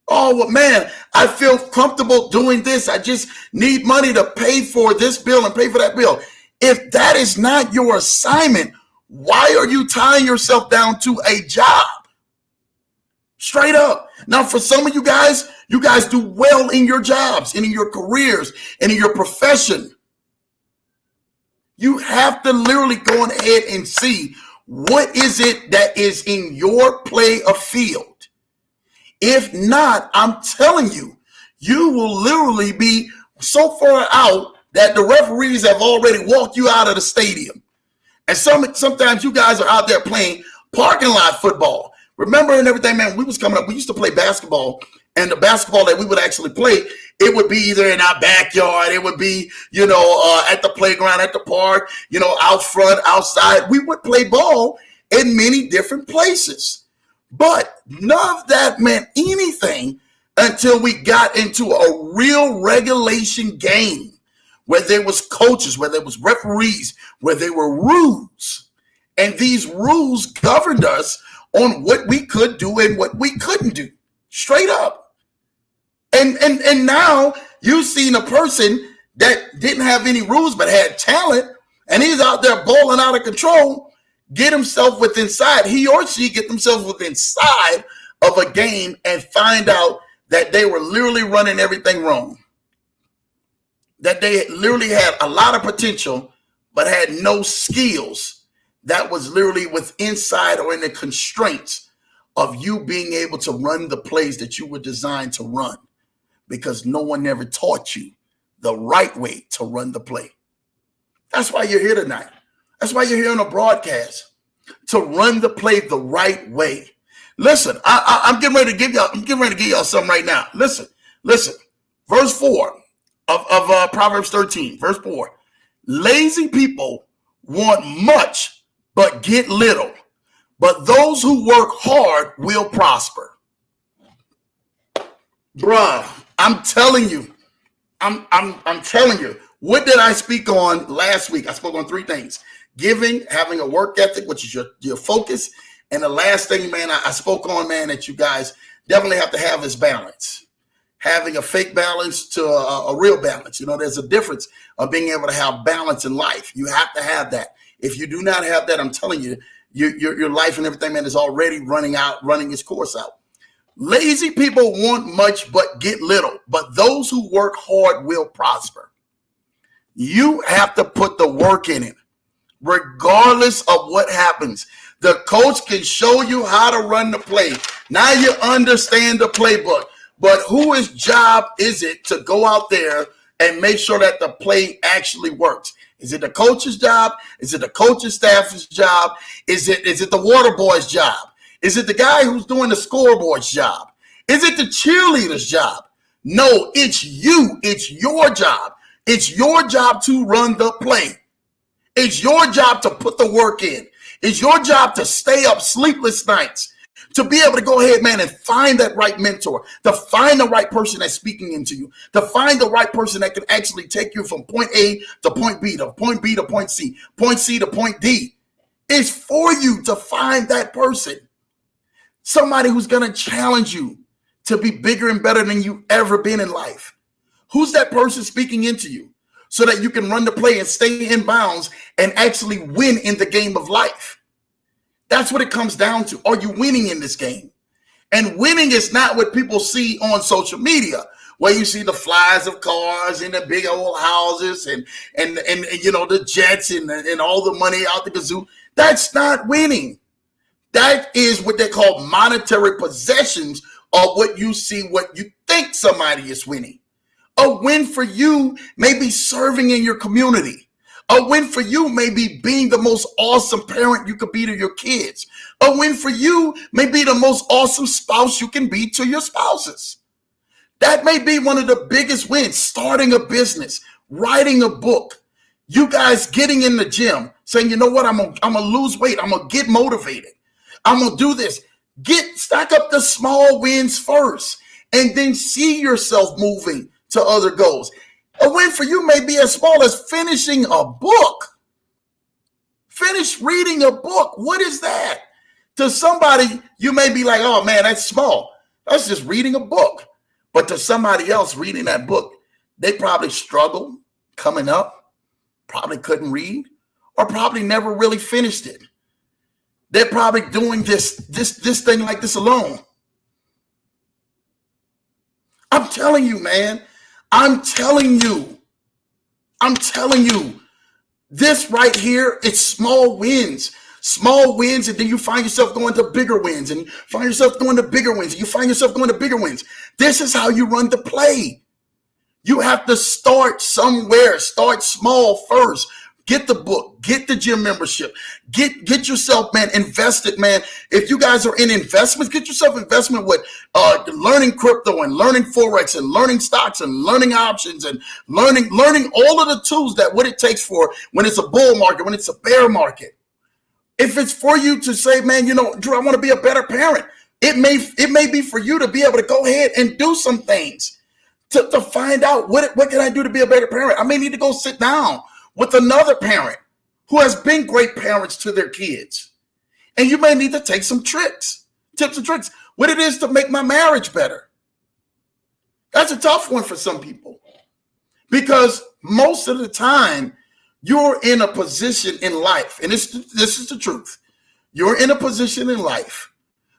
Oh, well, man, I feel comfortable doing this. I just need money to pay for this bill and pay for that bill. If that is not your assignment, why are you tying yourself down to a job? Straight up. Now, for some of you guys do well in your jobs and in your careers and in your profession. You have to literally go ahead and see, what is it that is in your play of field? If not, I'm telling you, you will literally be so far out that the referees have already walked you out of the stadium. And sometimes you guys are out there playing parking lot football. Remember and everything, man, we was coming up, we used to play basketball, and the basketball that we would actually play, it would be either in our backyard, it would be, at the playground, at the park, out front, outside. We would play ball in many different places. But none of that meant anything until we got into a real regulation game where there was coaches, where there was referees, where there were rules. And these rules governed us on what we could do and what we couldn't do. Straight up. And now you've seen a person that didn't have any rules but had talent, and he's out there balling out of control, get himself within inside. He or she get themselves within inside of a game and find out that they were literally running everything wrong. That they literally had a lot of potential but had no skills that was literally within inside or in the constraints of you being able to run the plays that you were designed to run, because no one ever taught you the right way to run the play. That's why you're here tonight. That's why you're here on a broadcast, to run the play the right way. Listen, I'm getting ready to give y'all something right now. Listen. Verse 4 of Proverbs 13, verse 4. Lazy people want much but get little, but those who work hard will prosper. Bruh, I'm telling you. I'm telling you. What did I speak on last week? I spoke on 3 things. Giving, having a work ethic, which is your focus. And the last thing, man, I spoke on, man, that you guys definitely have to have is balance. Having a fake balance to a real balance. There's a difference of being able to have balance in life. You have to have that. If you do not have that, I'm telling you, your life and everything, man, is already running its course out. Lazy people want much but get little, but those who work hard will prosper. You have to put the work in it, regardless of what happens. The coach can show you how to run the play. Now you understand the playbook, but whose job is it to go out there and make sure that the play actually works? Is it the coach's job? Is it the coach's staff's job? Is it the water boy's job? Is it the guy who's doing the scoreboard's job? Is it the cheerleader's job? No, it's you. It's your job. It's your job to run the play. It's your job to put the work in. It's your job to stay up sleepless nights, to be able to go ahead, man, and find that right mentor, to find the right person that's speaking into you, to find the right person that can actually take you from point A to point B, to point B to point C to point D. It's for you to find that person. Somebody who's going to challenge you to be bigger and better than you've ever been in life. Who's that person speaking into you so that you can run the play and stay in bounds and actually win in the game of life? That's what it comes down to. Are you winning in this game? And winning is not what people see on social media, where you see the flies of cars and the big old houses and the jets and all the money out the kazoo. That's not winning. That is what they call monetary possessions of what you see, what you think somebody is winning. A win for you may be serving in your community. A win for you may be being the most awesome parent you could be to your kids. A win for you may be the most awesome spouse you can be to your spouses. That may be one of the biggest wins, starting a business, writing a book, you guys getting in the gym, saying, you know what, I'm gonna lose weight, I'm gonna get motivated, I'm gonna do this. Stack up the small wins first, and then see yourself moving to other goals. A win for you may be as small as finishing a book. Finish reading a book. What is that? To somebody, you may be like, oh man, that's small. That's just reading a book. But to somebody else reading that book, they probably struggled coming up, probably couldn't read, or probably never really finished it. They're probably doing this thing like this alone. I'm telling you, man. I'm telling you, this right here, it's small wins, and then you find yourself going to bigger wins, and you find yourself going to bigger wins, and you find yourself going to bigger wins. This is how you run the play. You have to start somewhere, start small first. Get the book, get the gym membership, get yourself, man, invested, man. If you guys are in investments, get yourself investment with learning crypto and learning Forex and learning stocks and learning options and learning all of the tools that what it takes for when it's a bull market, when it's a bear market. If it's for you to say, man, Drew, I want to be a better parent. It may be for you to be able to go ahead and do some things to find out what can I do to be a better parent. I may need to go sit down with another parent who has been great parents to their kids. And you may need to take some tips and tricks, what it is to make my marriage better. That's a tough one for some people because most of the time you're in a position in life, and this is the truth. You're in a position in life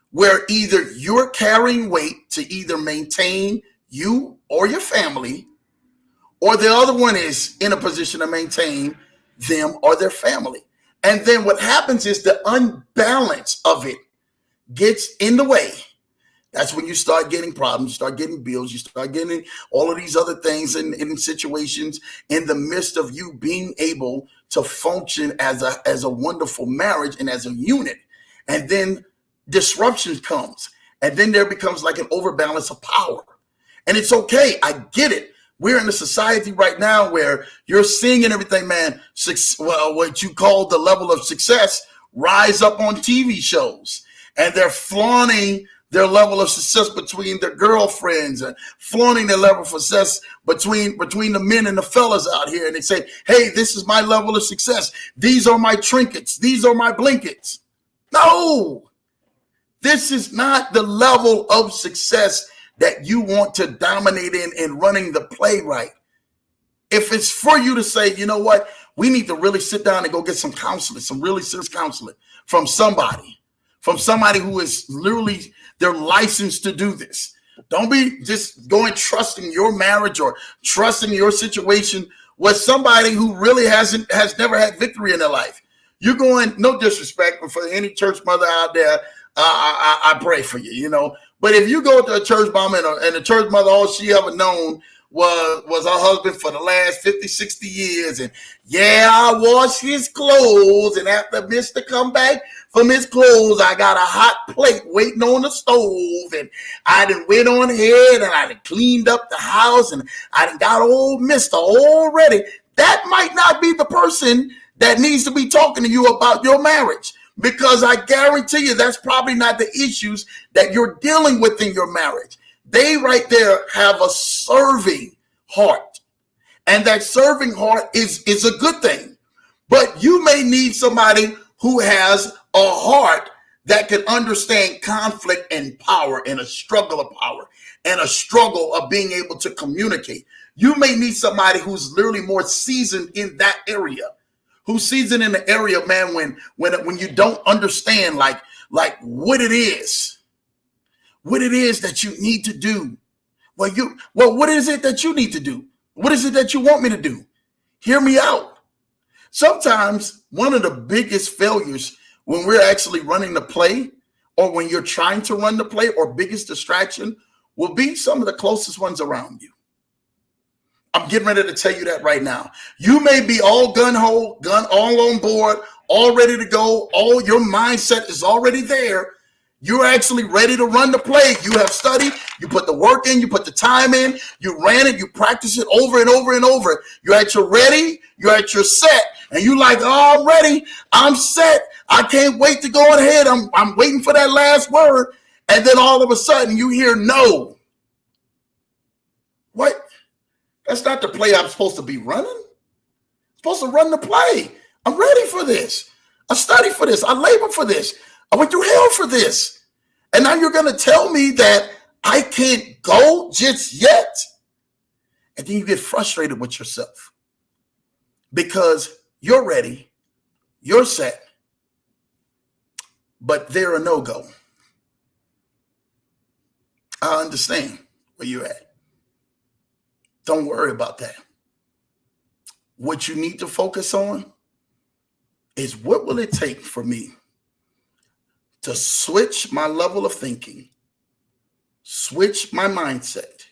where either you're carrying weight to either maintain you or your family, or the other one is in a position to maintain them or their family. And then what happens is the unbalance of it gets in the way. That's when you start getting problems, you start getting bills, you start getting all of these other things in situations in the midst of you being able to function as a wonderful marriage and as a unit. And then disruption comes, and then there becomes like an overbalance of power. And it's okay, I get it. We're in a society right now where you're seeing and everything, man, what you call the level of success rise up on TV shows. And they're flaunting their level of success between their girlfriends and flaunting their level of success between the men and the fellas out here. And they say, hey, this is my level of success. These are my trinkets. These are my blankets. No, this is not the level of success that you want to dominate in running the play right. If it's for you to say, you know what, we need to really sit down and go get some counseling, some really serious counseling from somebody who is literally, they're licensed to do this. Don't be just going trusting your marriage or trusting your situation with somebody who really has never had victory in their life. You're going, no disrespect, but for any church mother out there, I pray for you, But if you go to a church mom and a church mother, all she ever known was her husband for the last 50, 60 years. And yeah, I wash his clothes. And after Mr. come back from his clothes, I got a hot plate waiting on the stove. And I done went on ahead and I done cleaned up the house. And I done got old Mr. already. That might not be the person that needs to be talking to you about your marriage. Because I guarantee you that's probably not the issues that you're dealing with in your marriage. They right there have a serving heart. And that serving heart is a good thing. But you may need somebody who has a heart that can understand conflict and power and a struggle of power and a struggle of being able to communicate. You may need somebody who's literally more seasoned in that area, Who's seasoned in the area, man, when you don't understand like what it is that you need to do. What is it that you need to do? What is it that you want me to do? Hear me out. Sometimes one of the biggest failures when we're actually running the play, or when you're trying to run the play, or biggest distraction will be some of the closest ones around you. I'm getting ready to tell you that right now. You may be all gun-ho, all on board, all ready to go. All your mindset is already there. You're actually ready to run the play. You have studied, you put the work in, you put the time in, you ran it, you practice it over and over and over. You're at your ready, you're at your set, and you like, oh, I'm ready, I'm set. I can't wait to go ahead. I'm waiting for that last word. And then all of a sudden you hear no. What? That's not the play I'm supposed to be running. I'm supposed to run the play. I'm ready for this. I studied for this. I labored for this. I went through hell for this. And now you're going to tell me that I can't go just yet? And then you get frustrated with yourself because you're ready, you're set, but they're a no-go. I understand where you're at. Don't worry about that. What you need to focus on is what will it take for me to switch my level of thinking, switch my mindset,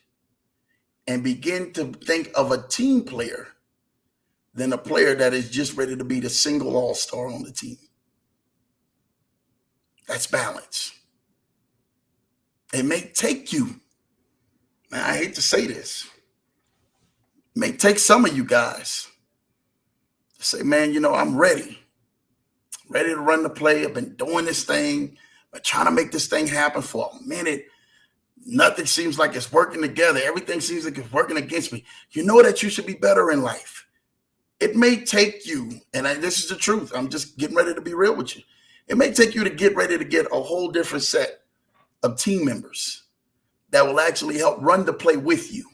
and begin to think of a team player than a player that is just ready to be the single all-star on the team. That's balance. It may take you, man, I hate to say this, it may take some of you guys to say, man, I'm ready to run the play. I've been doing this thing, but trying to make this thing happen for a minute. Nothing seems like it's working together. Everything seems like it's working against me. You know that you should be better in life. It may take you, and this is the truth, I'm just getting ready to be real with you. It may take you to get ready to get a whole different set of team members that will actually help run the play with you.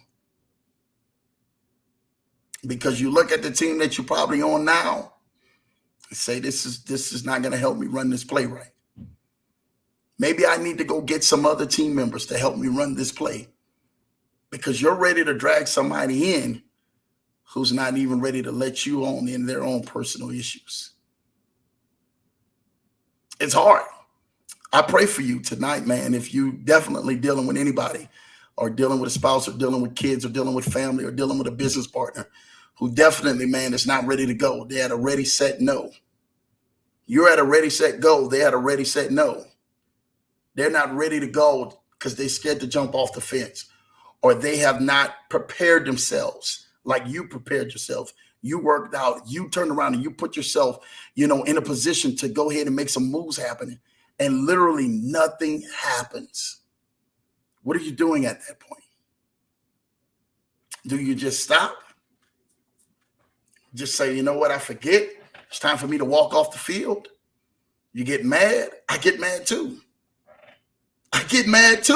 Because you look at the team that you're probably on now and say, this is not going to help me run this play right. Maybe I need to go get some other team members to help me run this play, because you're ready to drag somebody in who's not even ready to let you on in their own personal issues. It's hard. I pray for you tonight, man. If you definitely dealing with anybody, or dealing with a spouse, or dealing with kids, or dealing with family, or dealing with a business partner who definitely, man, is not ready to go. They had a ready, set, no. You're at a ready, set, go. They had a ready, set, no. They're not ready to go because they're scared to jump off the fence, or they have not prepared themselves like you prepared yourself. You worked out, you turned around and you put yourself, in a position to go ahead and make some moves happen, and literally nothing happens. What are you doing at that point? Do you just stop? Just say, you know what, I forget. It's time for me to walk off the field. You get mad. I get mad too. I get mad.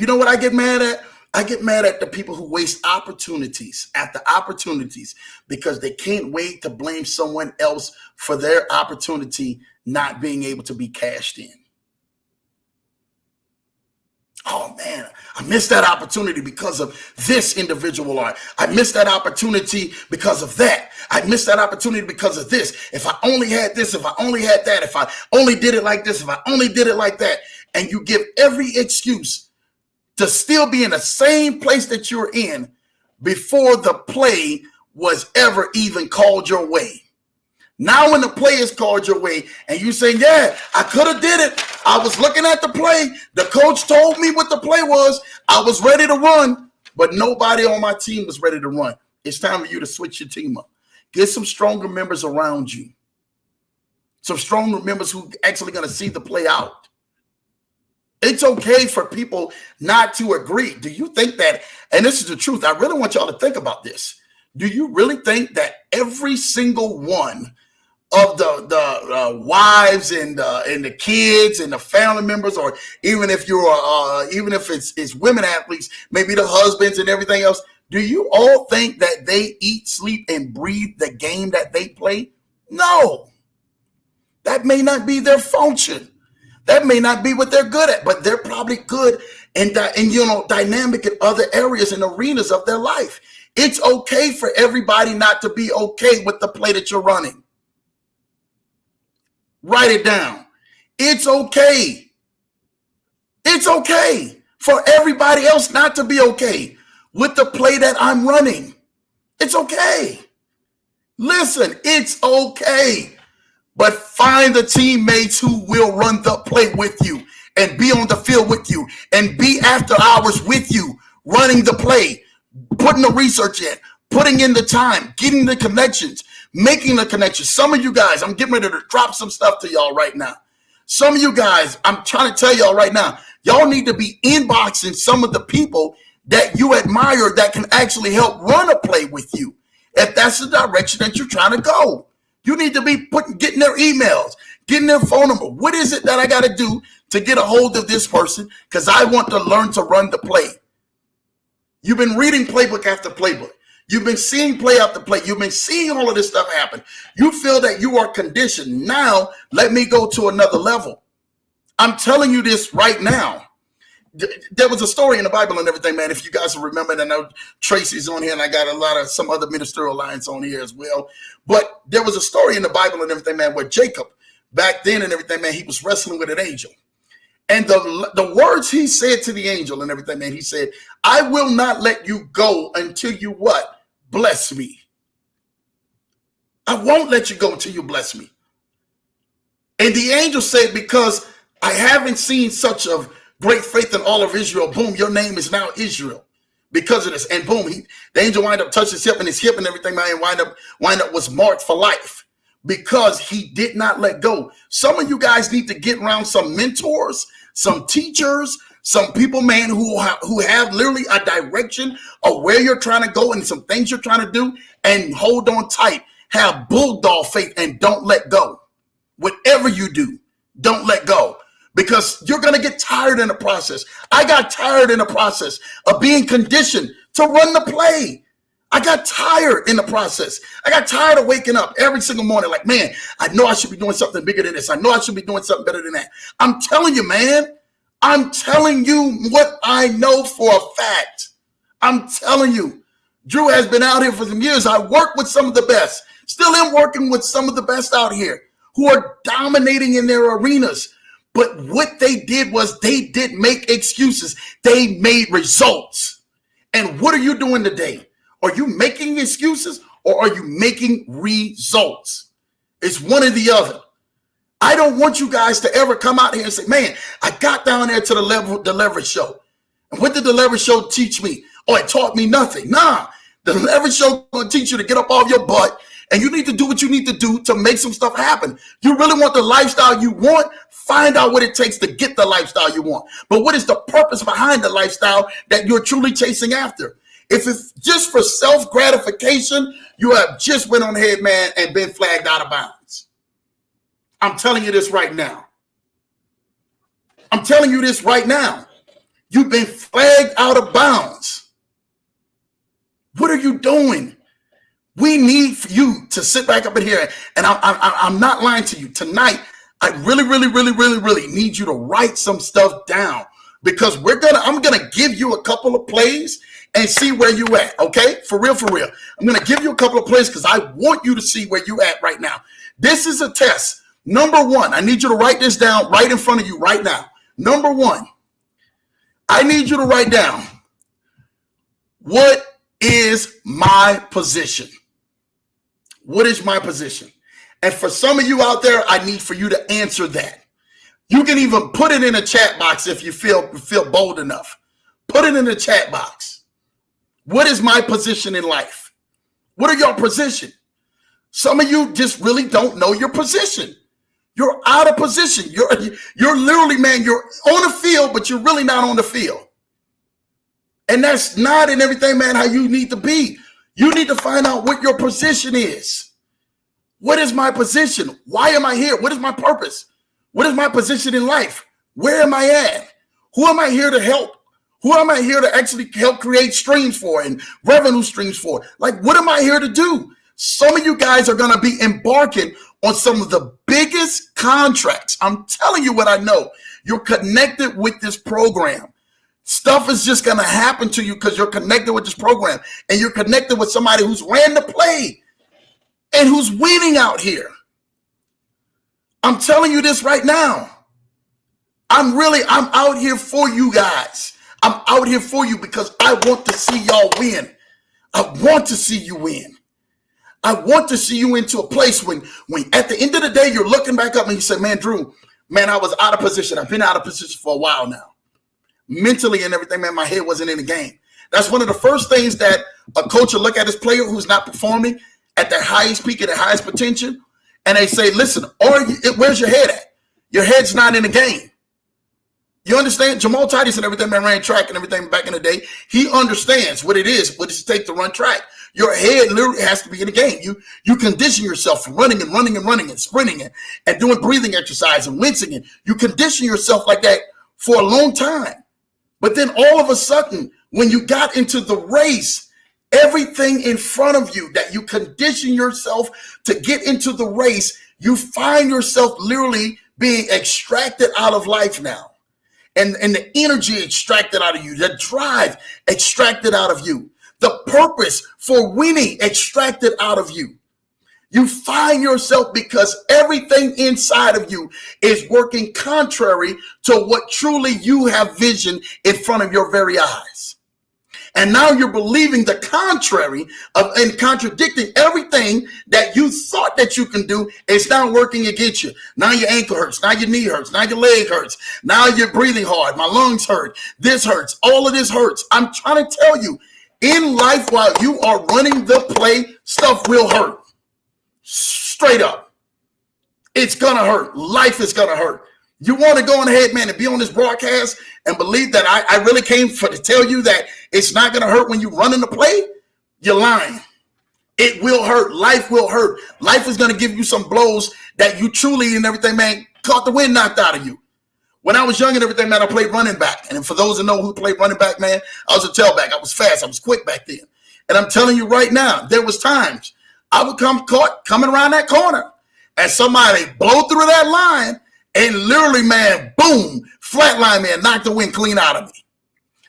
You know what I get mad at? I get mad at the people who waste opportunities after opportunities because they can't wait to blame someone else for their opportunity not being able to be cashed in. Oh, man, I missed that opportunity because of this individual, or I missed that opportunity because of that. I missed that opportunity because of this. If I only had this, if I only had that, if I only did it like this, if I only did it like that. And you give every excuse to still be in the same place that you're in before the play was ever even called your way. Now when the play is called your way and you say, yeah, I could have did it. I was looking at the play. The coach told me what the play was. I was ready to run, but nobody on my team was ready to run. It's time for you to switch your team up. Get some stronger members around you. Some stronger members who actually going to see the play out. It's okay for people not to agree. Do you think that, and this is the truth, I really want y'all to think about this. Do you really think that every single one of the wives and the kids and the family members, or even if you're even if it's women athletes, maybe the husbands and everything else, Do you all think that they eat, sleep, and breathe the game that they play? No. That may not be their function. That may not be what they're good at, but they're probably good and dynamic in other areas and arenas of their life. It's okay for everybody not to be okay with the play that you're running. Write it down. It's okay. It's okay for everybody else not to be okay with the play that I'm running. It's okay. Listen, it's okay. But find the teammates who will run the play with you and be on the field with you and be after hours with you, running the play, putting the research in, putting in the time, getting the connections, making the connections. Some of you guys, I'm getting ready to drop some stuff to y'all right now. Some of you guys, I'm trying to tell y'all right now, y'all need to be inboxing some of the people that you admire that can actually help run a play with you. If that's the direction that you're trying to go, you need to be getting their emails, getting their phone number. What is it that I got to do to get a hold of this person? Because I want to learn to run the play. You've been reading playbook after playbook. You've been seeing play after play. You've been seeing all of this stuff happen. You feel that you are conditioned. Now, let me go to another level. I'm telling you this right now. There was a story in the Bible and everything, man. If you guys remember, and I know Tracy's on here, and I got a lot of some other ministerial lines on here as well. But there was a story in the Bible and everything, man, where Jacob, back then and everything, man, he was wrestling with an angel. And the words he said to the angel and everything, man, he said, I will not let you go until you what? Bless me. I won't let you go until you bless me. And the angel said, because I haven't seen such a great faith in all of Israel. Boom, your name is now Israel because of this. And boom, the angel wind up touched his hip, and his hip and everything, man, wind up was marked for life because he did not let go. Some of you guys need to get around some mentors, some teachers, some people, man, who have literally a direction of where you're trying to go and some things you're trying to do, and hold on tight. Have bulldog faith and don't let go. Whatever you do, don't let go. Because you're going to get tired in the process. I got tired in the process of being conditioned to run the play. I got tired in the process. I got tired of waking up every single morning like, man, I know I should be doing something bigger than this. I know I should be doing something better than that. I'm telling you, man. I'm telling you what I know for a fact. I'm telling you. Drew has been out here for some years. I work with some of the best. Still am working with some of the best out here who are dominating in their arenas. But what they did was they didn't make excuses. They made results. And what are you doing today? Are you making excuses or are you making results? It's one or the other. I don't want you guys to ever come out here and say, man, I got down there to the leverage show. And what did the leverage show teach me? Oh, it taught me nothing. Nah, the leverage show will teach you to get up off your butt. And you need to do what you need to do to make some stuff happen. You really want the lifestyle you want? Find out what it takes to get the lifestyle you want. But what is the purpose behind the lifestyle that you're truly chasing after? If it's just for self-gratification, you have just went on ahead, man, and been flagged out of bounds. I'm telling you this right now. I'm telling you this right now. You've been flagged out of bounds. What are you doing? We need for you to sit back up in here, and I'm not lying to you. Tonight, I really need you to write some stuff down because I'm gonna give you a couple of plays and see where you at. Okay, for real. I'm gonna give you a couple of plays because I want you to see where you at right now. This is a test. Number one, I need you to write this down right in front of you right now. Number one, I need you to write down, what is my position? What is my position? And for some of you out there, I need for you to answer that. You can even put it in a chat box if you feel bold enough. Put it in the chat box. What is my position in life? What are your position? Some of you just really don't know your position. You're out of position. You're literally, man, you're on the field, but you're really not on the field. And that's not in everything, man, how you need to be. You need to find out what your position is. What is my position? Why am I here? What is my purpose? What is my position in life? Where am I at? Who am I here to help? Who am I here to actually help create streams for and revenue streams for? Like, what am I here to do? Some of you guys are going to be embarking on some of the biggest contracts. I'm telling you what I know. You're connected with this program. Stuff is just going to happen to you because you're connected with this program, and you're connected with somebody who's ran the play and who's winning out here. I'm telling you this right now. I'm out here for you guys. I'm out here for you because I want to see y'all win. I want to see you win. I want to see you into a place when at the end of the day, you're looking back up and you say, man, Drew, man, I was out of position. I've been out of position for a while now. Mentally and everything, man, my head wasn't in the game. That's one of the first things that a coach will look at his player who's not performing at their highest peak, at their highest potential. And they say, listen, where's your head at? Your head's not in the game. You understand? Jamal Titus and everything, man, ran track and everything back in the day. He understands what it takes to run track. Your head literally has to be in the game. You condition yourself from running and sprinting and doing breathing exercise and wincing. And you condition yourself like that for a long time. But then all of a sudden, when you got into the race, everything in front of you that you condition yourself to get into the race, you find yourself literally being extracted out of life now. And the energy extracted out of you, the drive extracted out of you, the purpose for winning extracted out of you. You find yourself because everything inside of you is working contrary to what truly you have vision in front of your very eyes. And now you're believing the contrary of and contradicting everything that you thought that you can do is now working against you. Now your ankle hurts. Now your knee hurts. Now your leg hurts. Now you're breathing hard. My lungs hurt. This hurts. All of this hurts. I'm trying to tell you, in life, while you are running the play, stuff will hurt. Straight up. It's going to hurt. Life is going to hurt. You want to go on ahead, man, and be on this broadcast and believe that I really came to tell you that it's not going to hurt when you run in the play? You're lying. It will hurt. Life will hurt. Life is going to give you some blows that you truly and everything, man, caught the wind knocked out of you. When I was young and everything, man, I played running back. And for those that know who played running back, man, I was a tailback. I was fast. I was quick back then. And I'm telling you right now, there was times I would come caught coming around that corner and somebody blow through that line and literally, man, boom, flatline, man, knocked the wind clean out of me.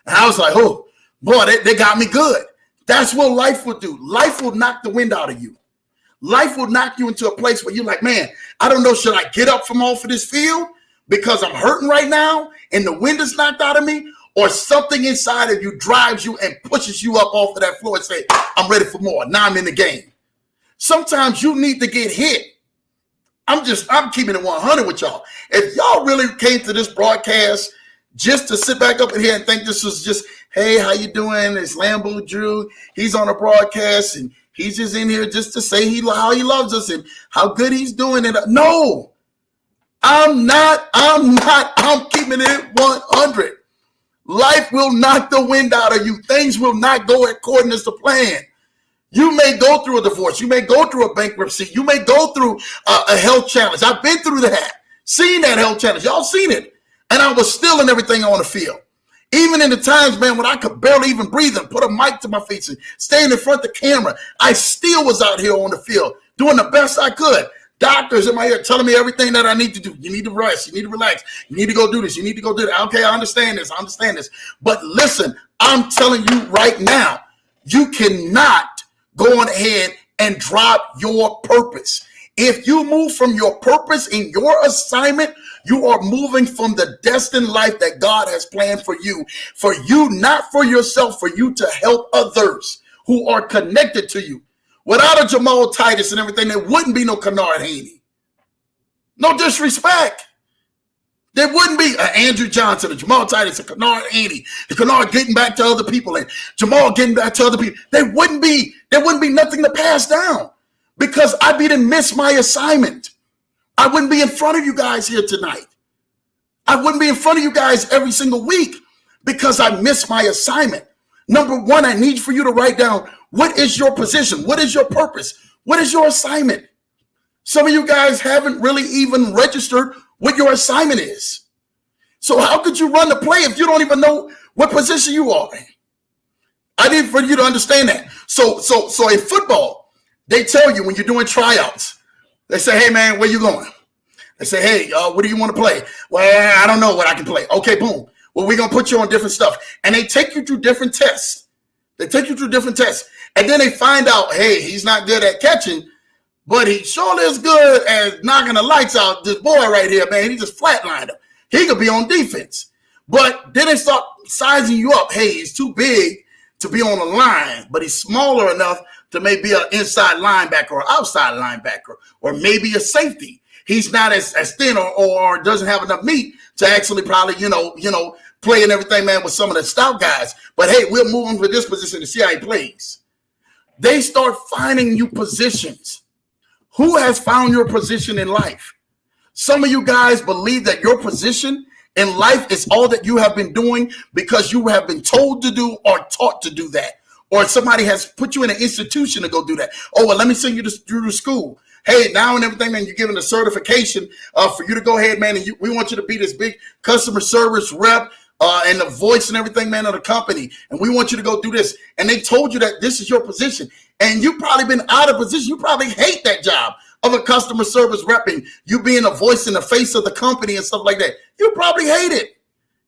And I was like, oh, boy, they got me good. That's what life will do. Life will knock the wind out of you. Life will knock you into a place where you're like, man, I don't know, should I get up from off of this field because I'm hurting right now and the wind is knocked out of me? Or something inside of you drives you and pushes you up off of that floor and say, I'm ready for more. Now I'm in the game. Sometimes you need to get hit. I'm keeping it 100 with y'all. If y'all really came to this broadcast just to sit back up in here and think this was just, hey, how you doing? It's LamboDrew. He's on a broadcast and he's just in here just to say how he loves us and how good he's doing it. No, I'm not. I'm keeping it 100. Life will knock the wind out of you. Things will not go according to plan. You may go through a divorce. You may go through a bankruptcy. You may go through a health challenge. I've been through that. Seen that health challenge. Y'all seen it. And I was still in everything on the field. Even in the times, man, when I could barely even breathe and put a mic to my face and stand in front of the camera, I still was out here on the field doing the best I could. Doctors in my ear telling me everything that I need to do. You need to rest. You need to relax. You need to go do this. You need to go do that. Okay, I understand this. But listen, I'm telling you right now, you cannot go on ahead and drop your purpose. If you move from your purpose in your assignment, you are moving from the destined life that God has planned for you, not for yourself, for you to help others who are connected to you. Without a Jamal Titus and everything, there wouldn't be no Kennard Haney. No disrespect. There wouldn't be an Andrew Johnson, a Jamal Titus, a Kennard Haney, the Kennard getting back to other people, and Jamal getting back to other people. There wouldn't be nothing to pass down because I didn't miss my assignment. I wouldn't be in front of you guys here tonight. I wouldn't be in front of you guys every single week because I missed my assignment. Number one, I need for you to write down, what is your position? What is your purpose? What is your assignment? Some of you guys haven't really even registered what your assignment is. So how could you run the play if you don't even know what position you are in? I need for you to understand that. So in football, they tell you when you're doing tryouts, they say, hey, man, where you going? They say, hey, what do you want to play? Well, I don't know what I can play. Okay, boom. Well, we're going to put you on different stuff. And they take you through different tests. And then they find out, hey, he's not good at catching, but he sure is good at knocking the lights out. This boy right here, man, he just flatlined him. He could be on defense. But then they start sizing you up. Hey, he's too big to be on the line, but he's smaller enough to maybe an inside linebacker or outside linebacker, or maybe a safety. He's not as thin or doesn't have enough meat to actually probably, play and everything, man, with some of the stout guys. But hey, we'll move him to this position to see how he plays. They start finding you positions. Who has found your position in life? Some of you guys believe that your position in life is all that you have been doing because you have been told to do or taught to do that. Or somebody has put you in an institution to go do that. Oh, well, let me send you to school. Hey, now and everything, man, you're given a certification for you to go ahead, man, and we want you to be this big customer service rep and the voice and everything, man, of the company. And we want you to go do this. And they told you that this is your position. And you've probably been out of position. You probably hate that job of a customer service rep and you being a voice in the face of the company and stuff like that. You probably hate it.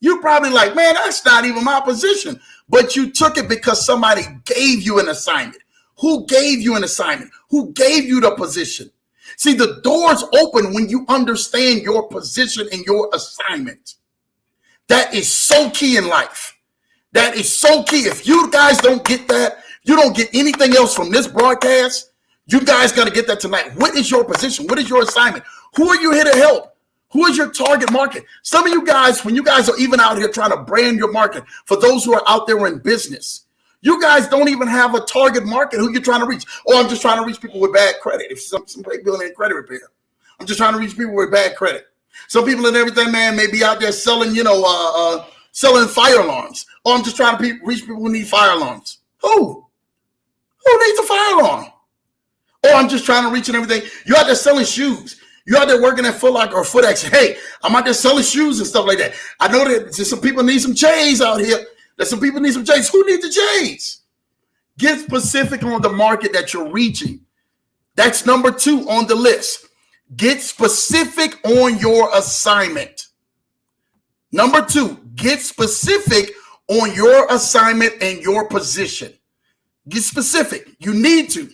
You probably like, man, that's not even my position. But you took it because somebody gave you an assignment. Who gave you an assignment? Who gave you the position? See, the doors open when you understand your position and your assignment. That is so key in life. That is so key. If you guys don't get that, you don't get anything else from this broadcast. You guys got to get that tonight. What is your position? What is your assignment? Who are you here to help? Who is your target market? Some of you guys, when you guys are even out here trying to brand your market, for those who are out there in business, you guys don't even have a target market who you're trying to reach. Oh, I'm just trying to reach people with bad credit. If somebody building credit repair, I'm just trying to reach people with bad credit. Some people and everything, man, may be out there selling, selling fire alarms. Oh, I'm just trying to reach people who need fire alarms. Who needs a fire alarm? Oh, I'm just trying to reach and everything. You're out there selling shoes. You're out there working at Foot Locker or Foot Action. Hey, I'm out there selling shoes and stuff like that. I know that some people need some J's out here. That some people need some J's. Who needs the J's? Get specific on the market that you're reaching. That's number 2 on the list. Get specific on your assignment. Number 2, get specific on your assignment and your position. Get specific. You need to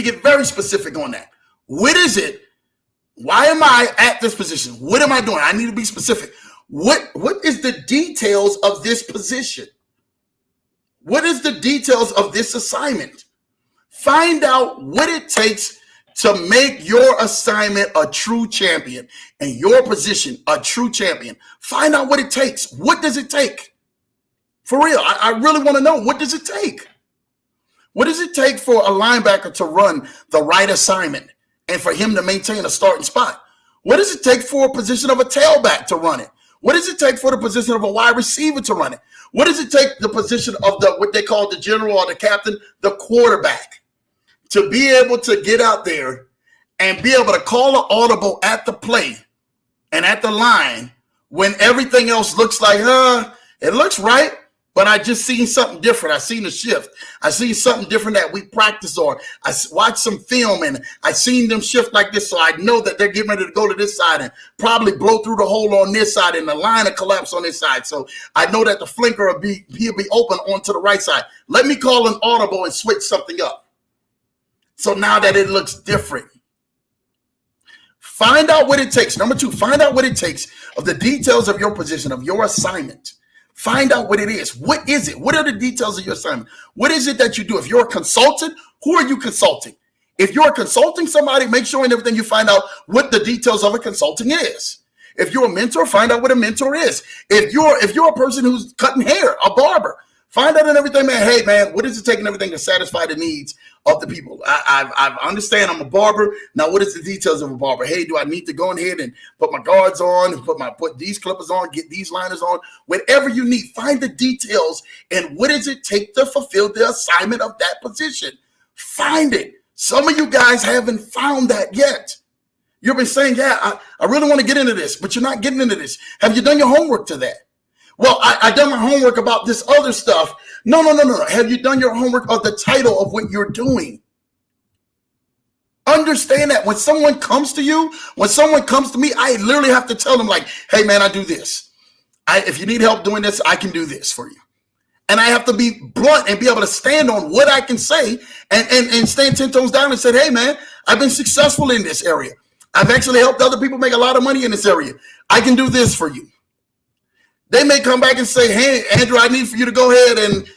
get very specific on that. What is it? Why am I at this position? What am I doing? I need to be specific. What is the details of this position? What is the details of this assignment? Find out what it takes to make your assignment a true champion and your position a true champion. Find out what it takes. What does it take? For real, I really want to know, what does it take? What does it take for a linebacker to run the right assignment and for him to maintain a starting spot? What does it take for a position of a tailback to run it? What does it take for the position of a wide receiver to run it? What does it take the position of what they call the general or the captain, the quarterback, to be able to get out there and be able to call an audible at the play and at the line when everything else looks like, it looks right, but I just seen something different. I seen a shift. I seen something different that we practice on. I watched some film and I seen them shift like this, so I know that they're getting ready to go to this side and probably blow through the hole on this side and the line will collapse on this side. So I know that the flanker will be open onto the right side. Let me call an audible and switch something up. So now that it looks different. Find out what it takes. Number 2, find out what it takes of the details of your position, of your assignment. Find out what it is. What is it? What are the details of your assignment? What is it that you do? If you're a consultant, who are you consulting? If you're consulting somebody, make sure in everything you find out what the details of a consulting is. If you're a mentor, find out what a mentor is. If you're a person who's cutting hair, a barber, find out in everything, man. Hey, man, what is it taking everything to satisfy the needs of the people? I understand I'm a barber. Now, what is the details of a barber? Hey, do I need to go ahead and put my guards on, put these clippers on, get these liners on? Whatever you need, find the details and what does it take to fulfill the assignment of that position? Find it. Some of you guys haven't found that yet. You've been saying, yeah, I really want to get into this, but you're not getting into this. Have you done your homework to that? Well, I done my homework about this other stuff. No. Have you done your homework of the title of what you're doing? Understand that when someone comes to you, when someone comes to me, I literally have to tell them like, hey man, I do this. If you need help doing this, I can do this for you. And I have to be blunt and be able to stand on what I can say and stand 10 toes down and say, hey man, I've been successful in this area. I've actually helped other people make a lot of money in this area. I can do this for you. They may come back and say, hey, Andrew, I need for you to go ahead and,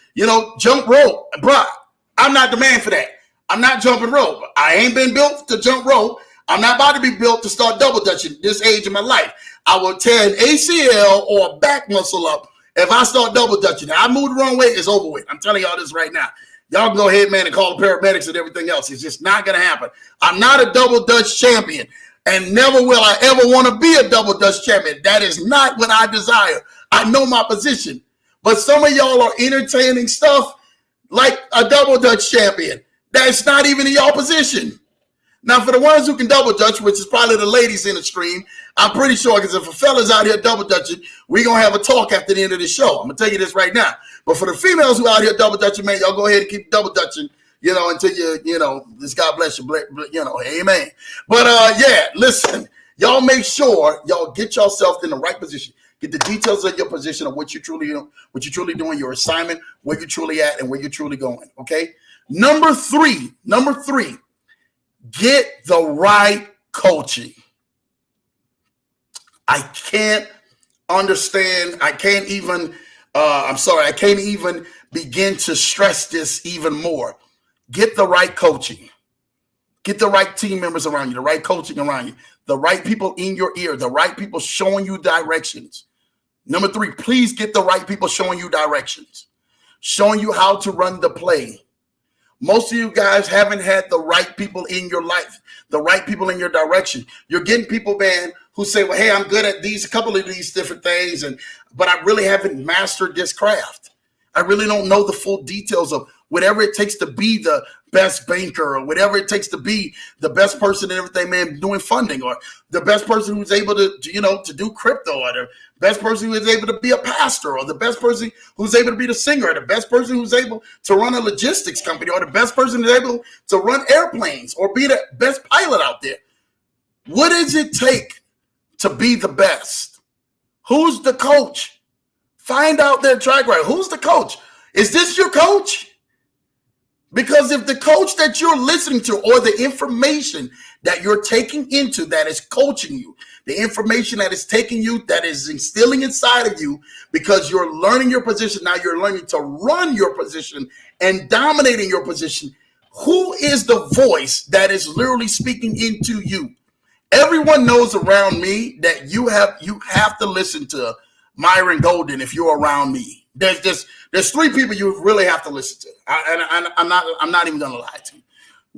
jump rope. Bruh, I'm not the man for that. I'm not jumping rope. I ain't been built to jump rope. I'm not about to be built to start double dutching this age of my life. I will tear an ACL or a back muscle up if I start double dutching. I move the wrong way, it's over with. I'm telling y'all this right now. Y'all can go ahead, man, and call the paramedics and everything else. It's just not going to happen. I'm not a double dutch champion, and never will I ever want to be a double dutch champion. That is not what I desire. I know my position. But some of y'all are entertaining stuff like a double dutch champion. That's not even in y'all position. Now, for the ones who can double dutch, which is probably the ladies in the stream, I'm pretty sure, because if a fella's out here double dutching, we're going to have a talk after the end of the show. I'm going to tell you this right now. But for the females who out here double dutching, man, y'all go ahead and keep double dutching, until this God bless you, amen. But yeah, listen, y'all make sure y'all get yourself in the right position. Get the details of your position of what you're truly doing, your assignment, where you're truly at, and where you're truly going. Okay. Number three, get the right coaching. I can't even begin to stress this even more. Get the right coaching. Get the right team members around you, the right coaching around you, the right people in your ear, the right people showing you directions. Number three, please get the right people showing you directions, showing you how to run the play. Most of you guys haven't had the right people in your life, the right people in your direction. You're getting people, man, who say, well, hey, I'm good at a couple of these different things, but I really haven't mastered this craft. I really don't know the full details of whatever it takes to be the best banker or whatever it takes to be the best person in everything, man, doing funding, or the best person who's able to do crypto, or the best person who is able to be a pastor, or the best person who's able to be the singer, or the best person who's able to run a logistics company, or the best person who's able to run airplanes or be the best pilot out there. What does it take to be the best? Who's the coach? Find out their track record. Who's the coach? Is this your coach? Because if the coach that you're listening to, or the information that you're taking into that is coaching you, the information that is taking you, that is instilling inside of you, because you're learning your position, now you're learning to run your position and dominating your position, who is the voice that is literally speaking into you? Everyone knows around me that you have to listen to Myron Golden if you're around me. There's three people you really have to listen to. I'm not even gonna lie to you.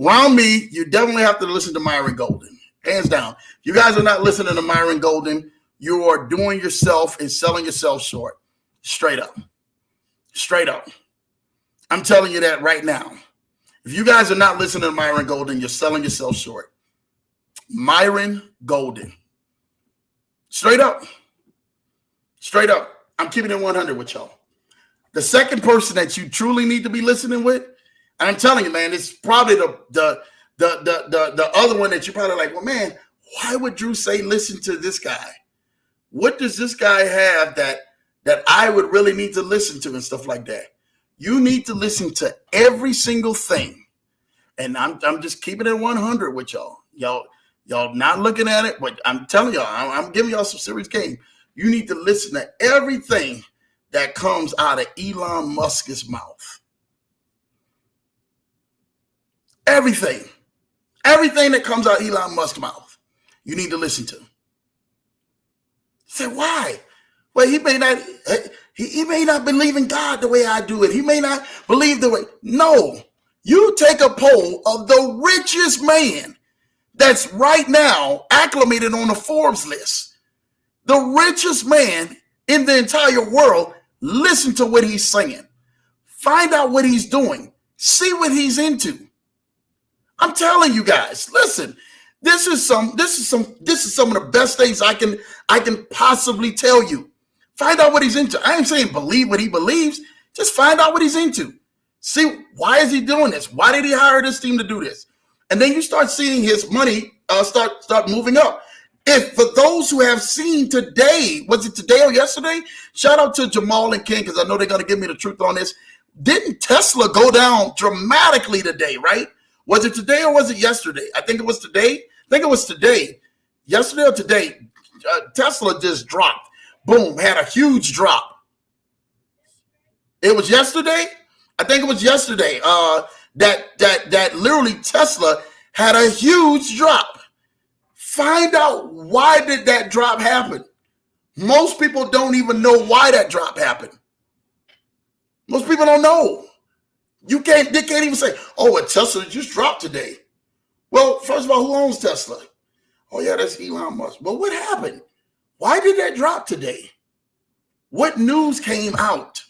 Around me, you definitely have to listen to Myron Golden, hands down. If you guys are not listening to Myron Golden, you are doing yourself and selling yourself short. Straight up. I'm telling you that right now. If you guys are not listening to Myron Golden, you're selling yourself short. Myron Golden. Straight up. I'm keeping it 100 with y'all. The second person that you truly need to be listening with, and I'm telling you, man, it's probably the other one that you're probably like, well, man, why would Drew say listen to this guy? What does this guy have that I would really need to listen to and stuff like that? You need to listen to every single thing. And I'm just keeping it 100 with y'all. Y'all not looking at it, but I'm telling y'all, I'm giving y'all some serious game. You need to listen to everything that comes out of Elon Musk's mouth. Everything that comes out of Elon Musk's mouth, you need to listen to. You say, why? Well, he may not believe in God the way I do it. He may not believe the way. No, you take a poll of the richest man that's right now acclimated on the Forbes list. The richest man in the entire world. Listen to what he's saying. Find out what he's doing. See what he's into. I'm telling you guys, listen, This is some of the best things I can possibly tell you. Find out what he's into. I ain't saying believe what he believes. Just find out what he's into. See, why is he doing this? Why did he hire this team to do this? And then you start seeing his money start moving up. If for those who have seen today, was it today or yesterday? Shout out to Jamal and Ken, because I know they're going to give me the truth on this. Didn't Tesla go down dramatically today, right? Was it today or was it yesterday? I think it was today. I think it was today. Yesterday or today, Tesla just dropped. Boom, had a huge drop. It was yesterday? I think it was yesterday. That literally Tesla had a huge drop. Find out why did that drop happen. Most people don't even know why that drop happened. Most people don't know. They can't even say, oh, well, Tesla just dropped today. Well, first of all, who owns Tesla? Oh, yeah, that's Elon Musk. Well, what happened? Why did that drop today? What news came out?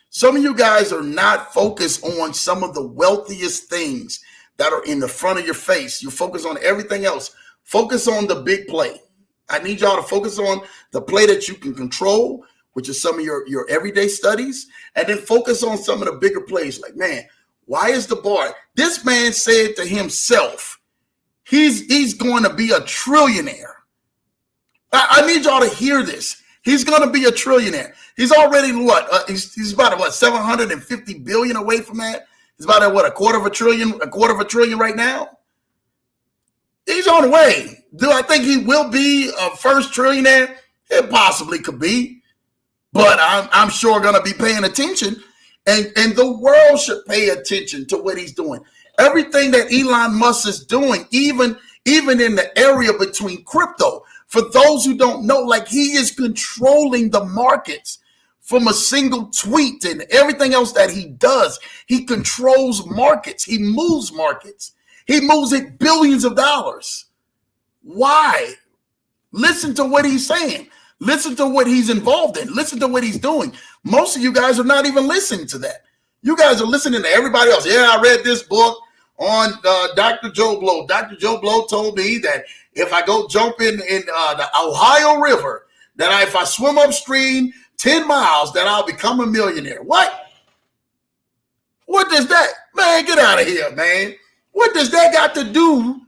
Some of you guys are not focused on some of the wealthiest things that are in the front of your face. You focus on everything else. Focus on the big play. I need y'all to focus on the play that you can control, which is some of your everyday studies, and then focus on some of the bigger plays. Like, man, why is the bar? This man said to himself, he's going to be a trillionaire. I need y'all to hear this. He's going to be a trillionaire. He's already he's about 750 billion away from that. He's about a quarter of a trillion right now. He's on the way. Do I think he will be a first trillionaire? It possibly could be, but I'm sure going to be paying attention, and the world should pay attention to what he's doing. Everything that Elon Musk is doing, even in the area between crypto. For those who don't know, like, he is controlling the markets from a single tweet and everything else that he does. He controls markets. He moves markets. He moves it billions of dollars. Why? Listen to what he's saying. Listen to what he's involved in. Listen to what he's doing. Most of you guys are not even listening to that. You guys are listening to everybody else. Yeah, I read this book on Dr. Joe Blow. Dr. Joe Blow told me that if I go jump in the Ohio River, that if I swim upstream 10 miles, that I'll become a millionaire. What? What does that? Man, get out of here, man. What does that got to do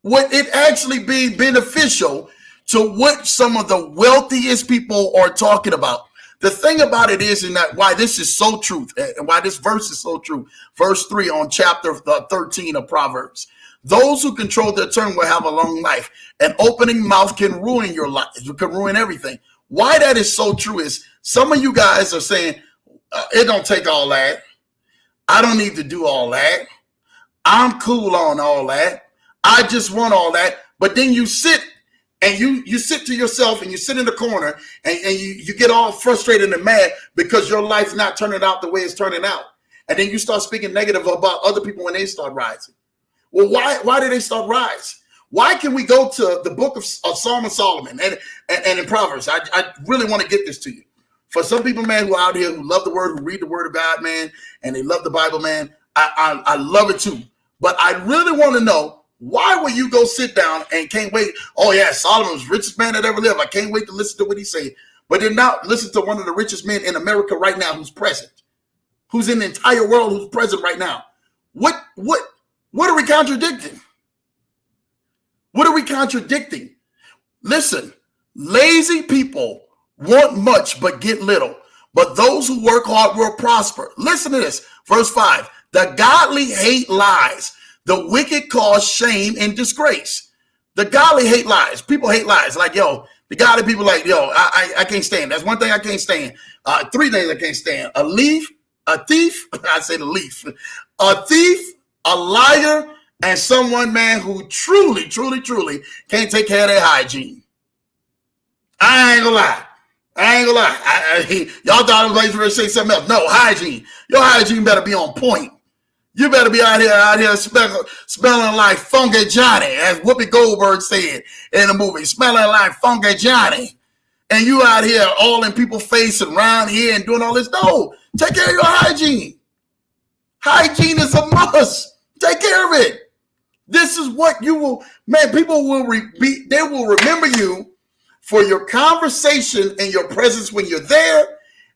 with it actually being beneficial to what some of the wealthiest people are talking about? The thing about it is, and that why this is so true, and why this verse is so true. Verse 3 on chapter 13 of Proverbs. Those who control their tongue will have a long life. An opening mouth can ruin your life. It can ruin everything. Why that is so true is some of you guys are saying, it don't take all that. I don't need to do all that. I'm cool on all that. I just want all that. But then you sit and you sit to yourself and you sit in the corner and you get all frustrated and mad because your life's not turning out the way it's turning out. And then you start speaking negative about other people when they start rising. Well, why did they start rise? Why can we go to the book of Psalm of Solomon and in Proverbs? I really want to get this to you. For some people, man, who are out here who love the word, who read the word of God, man, and they love the Bible, man, I love it too. But I really want to know, why will you go sit down and can't wait? Oh, yeah, Solomon was the richest man that ever lived. I can't wait to listen to what he said. But then now listen to one of the richest men in America right now who's present, who's in the entire world, who's present right now. What are we contradicting? What are we contradicting? Listen, lazy people want much but get little, but those who work hard will prosper. Listen to this, verse 5. The godly hate lies. The wicked cause shame and disgrace. The godly hate lies. People hate lies. Like, yo, the godly people like, yo, I can't stand. That's one thing I can't stand. 3 things I can't stand. A thief, I say the leaf. A thief, a liar, and someone, man, who truly can't take care of their hygiene. I ain't gonna lie. Y'all thought I was going to say something else. No, hygiene. Your hygiene better be on point. You better be out here smelling like Funky Johnny, as Whoopi Goldberg said in the movie, smelling like Funky Johnny. And you out here all in people's face and around here and doing all this. No, take care of your hygiene. Hygiene is a must. Take care of it. This is what you will, man, people will they will remember you for your conversation and your presence when you're there,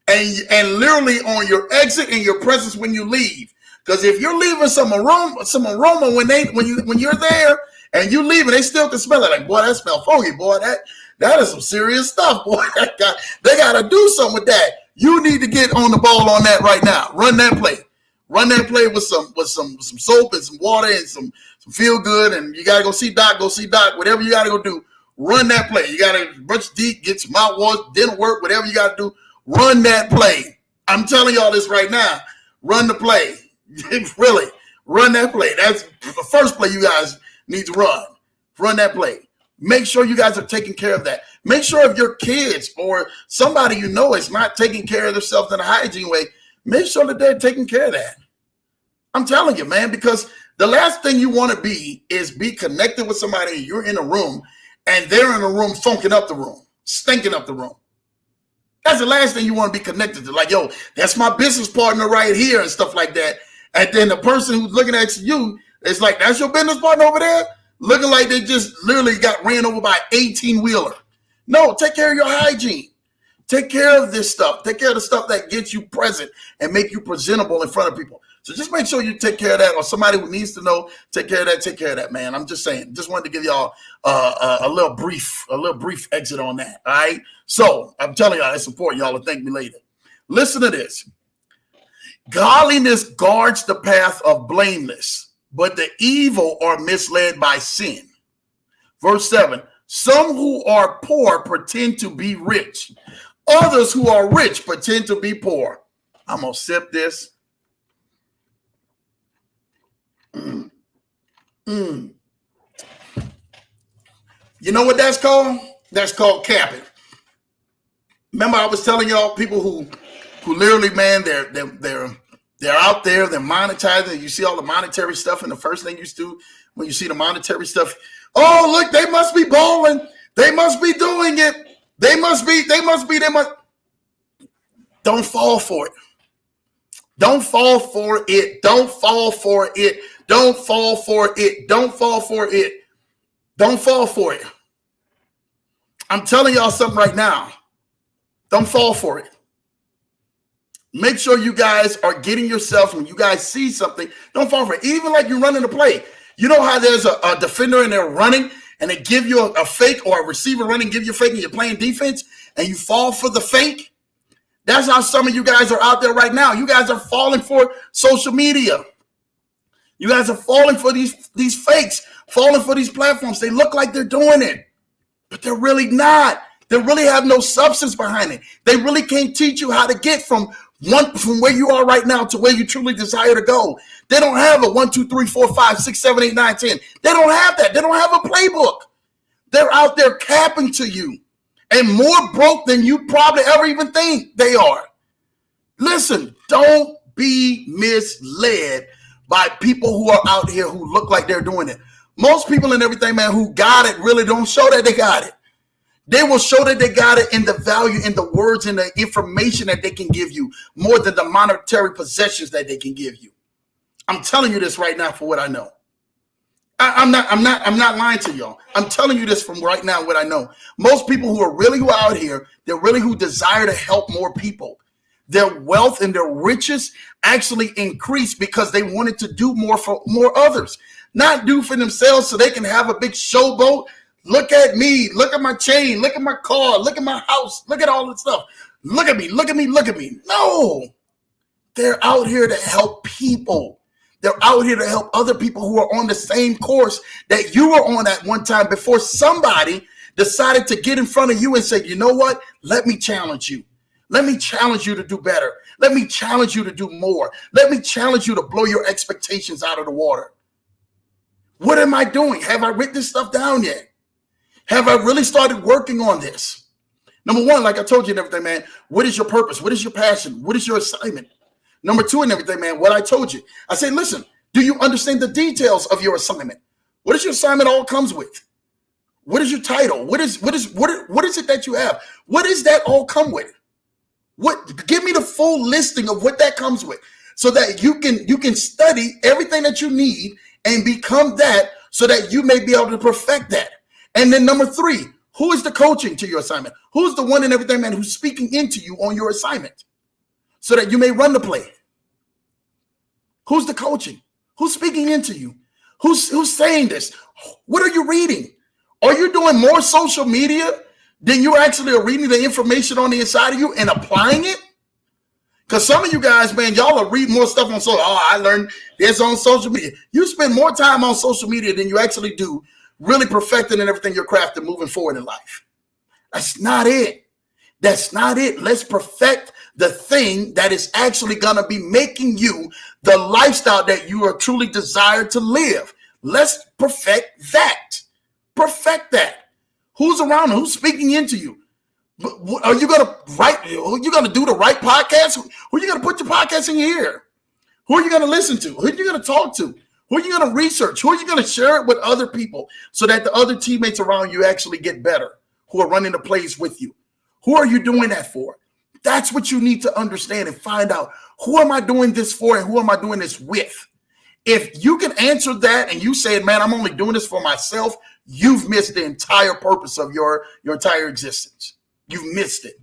and literally on your exit and your presence when you leave. Because if you're leaving some aroma when you're there and you leave and they still can smell it, like, boy, that smells funky, boy, that is some serious stuff, boy. They gotta do something with that. You need to get on the ball on that right now. Run that play. Run that play with some soap and some water and some feel good. And you gotta go see Doc. Whatever you gotta go do, run that play. You gotta brush deep, get some mouthwash, dinner work, whatever you gotta do. Run that play. I'm telling y'all this right now. Run the play. Really, run that play. That's the first play you guys need to run. Run that play. Make sure you guys are taking care of that. Make sure if your kids or somebody you know is not taking care of themselves in a hygiene way, make sure that they're taking care of that. I'm telling you, man, because the last thing you want to be is be connected with somebody. You're in a room and they're in a room funking up the room, stinking up the room. That's the last thing you want to be connected to. Like, yo, that's my business partner right here and stuff like that. And then the person who's looking at you is like, that's your business partner over there? Looking like they just literally got ran over by an 18-wheeler. No, take care of your hygiene. Take care of this stuff. Take care of the stuff that gets you present and make you presentable in front of people. So just make sure you take care of that, or somebody who needs to know, take care of that, man. I'm just saying, just wanted to give y'all a little brief exit on that, all right? So I'm telling y'all, it's important. Y'all will thank me later. Listen to this. Godliness guards the path of blameless, but the evil are misled by sin. Verse 7, some who are poor pretend to be rich. Others who are rich pretend to be poor. I'm going to sip this. You know what that's called? That's called capping. Remember, I was telling y'all, people who literally, man, they're out there, they're monetizing. You see all the monetary stuff, and the first thing you do when you see the monetary stuff, oh, look, they must be balling. They must be doing it. They must. Don't fall for it. Don't fall for it. Don't fall for it. Don't fall for it. Don't fall for it. Don't fall for it. I'm telling y'all something right now. Don't fall for it. Make sure you guys are getting yourself, when you guys see something, don't fall for it. Even like you're running a play. You know how there's a defender and they're running and they give you a fake, or a receiver running, give you a fake, and you're playing defense and you fall for the fake? That's how some of you guys are out there right now. You guys are falling for social media. You guys are falling for these fakes, falling for these platforms. They look like they're doing it, but they're really not. They really have no substance behind it. They really can't teach you how to get from where you are right now to where you truly desire to go. They don't have a 1, 2, 3, 4, 5, 6, 7, 8, 9, 10. They don't have that. They don't have a playbook. They're out there capping to you, and more broke than you probably ever even think they are. Listen, don't be misled by people who are out here who look like they're doing it. Most people and everything, man, who got it really don't show that they got it. They will show that they got it in the value, in the words, and the information that they can give you, more than the monetary possessions that they can give you. I'm telling you this right now for what I know. I'm not lying to y'all. I'm telling you this from right now, what I know. Most people who are out here, they're really who desire to help more people. Their wealth and their riches actually increase because they wanted to do more for more others, not do for themselves so they can have a big showboat. Look at me. Look at my chain. Look at my car. Look at my house. Look at all this stuff. Look at me. Look at me. Look at me. No, they're out here to help people. They're out here to help other people who are on the same course that you were on at one time before somebody decided to get in front of you and say, you know what? Let me challenge you. Let me challenge you to do better. Let me challenge you to do more. Let me challenge you to blow your expectations out of the water. What am I doing? Have I written this stuff down yet? Have I really started working on this? Number one, like I told you and everything, man, what is your purpose? What is your passion? What is your assignment? Number two and everything, man, what I told you. I said, listen, do you understand the details of your assignment? What is your assignment all comes with? What is your title? What is it that you have? What does that all come with? Give me the full listing of what that comes with so that you can study everything that you need and become that, so that you may be able to perfect that. And then number 3, who is the coaching to your assignment? Who's the one and everything, man, who's speaking into you on your assignment so that you may run the play? Who's the coaching? Who's speaking into you? Who's saying this? What are you reading? Are you doing more social media than you actually are reading the information on the inside of you and applying it? Because some of you guys, man, y'all are reading more stuff on social. Oh, I learned this on social media. You spend more time on social media than you actually do really perfecting and everything you're crafting moving forward in life. That's not it. That's not it. Let's perfect the thing that is actually going to be making you the lifestyle that you are truly desired to live. Let's perfect that. Perfect that. Who's around? Who's speaking into you? Are you going to write? Are you going to do the right podcast? Who are you going to put your podcast in your ear? Who are you going to listen to? Who are you going to talk to? Who are you going to research? Who are you going to share it with other people so that the other teammates around you actually get better, who are running the plays with you? Who are you doing that for? That's what you need to understand and find out. Who am I doing this for and who am I doing this with? If you can answer that and you say, man, I'm only doing this for myself, you've missed the entire purpose of your entire existence. You've missed it.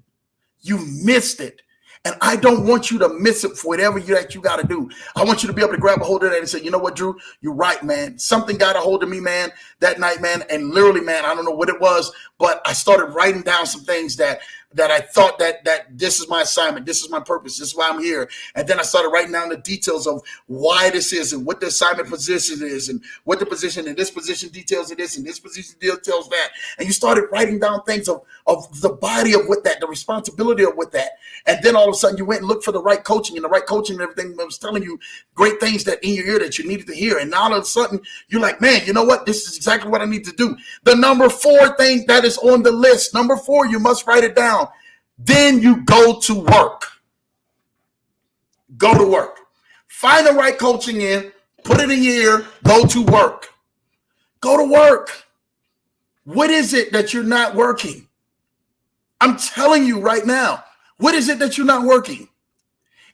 You missed it. And I don't want you to miss it for whatever that you got to do. I want you to be able to grab a hold of that and say, you know what, Drew, you're right, man. Something got a hold of me, man, that night, man. And literally, man, I don't know what it was, but I started writing down some things that I thought that this is my assignment. This is my purpose. This is why I'm here. And then I started writing down the details of why this is and what the assignment position is and what the position and this position details of this and this position details that. And you started writing down things of the body of what that, the responsibility of what that. And then all of a sudden you went and looked for the right coaching and the right coaching and everything that was telling you great things that in your ear that you needed to hear. And now all of a sudden you're like, man, you know what? This is exactly what I need to do. The number 4 thing that is on the list. Number 4, you must write it down. Then you go to work. Go to work. Find the right coaching in, put it in your ear, go to work. Go to work. What is it that you're not working? I'm telling you right now, what is it that you're not working?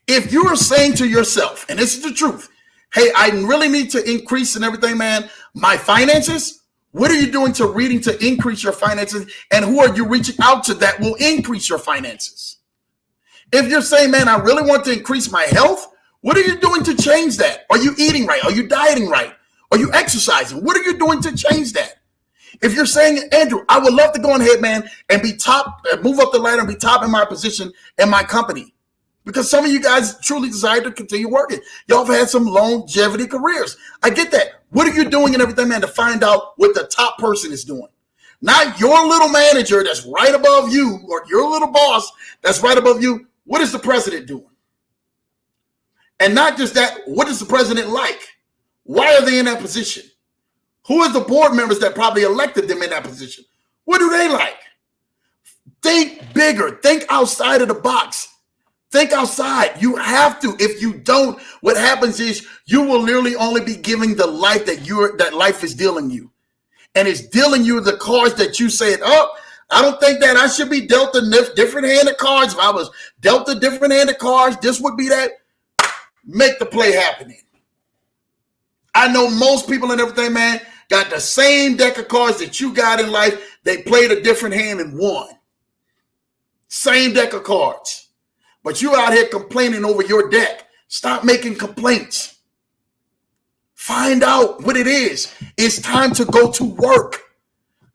If you are saying to yourself, and this is the truth, hey, I really need to increase and everything, man, my finances. What are you doing to reading to increase your finances? And who are you reaching out to that will increase your finances? If you're saying, man, I really want to increase my health, what are you doing to change that? Are you eating right? Are you dieting right? Are you exercising? What are you doing to change that? If you're saying, Andrew, I would love to go ahead, man, and be top, move up the ladder and be top in my position in my company. Because some of you guys truly desire to continue working. Y'all have had some longevity careers. I get that. What are you doing and everything, man, to find out what the top person is doing? Not your little manager that's right above you or your little boss that's right above you. What is the president doing? And not just that, what is the president like? Why are they in that position? Who are the board members that probably elected them in that position? What do they like? Think bigger. Think outside of the box. Think outside. You have to. If you don't, what happens is you will literally only be giving the life that life is dealing you. And it's dealing you the cards that you said, oh, I don't think that I should be dealt a different hand of cards. If I was dealt a different hand of cards, this would be that. Make the play happening. I know most people and everything, man, got the same deck of cards that you got in life. They played a different hand and won. Same deck of cards. But you out here complaining over your deck. Stop making complaints. Find out what it is. It's time to go to work.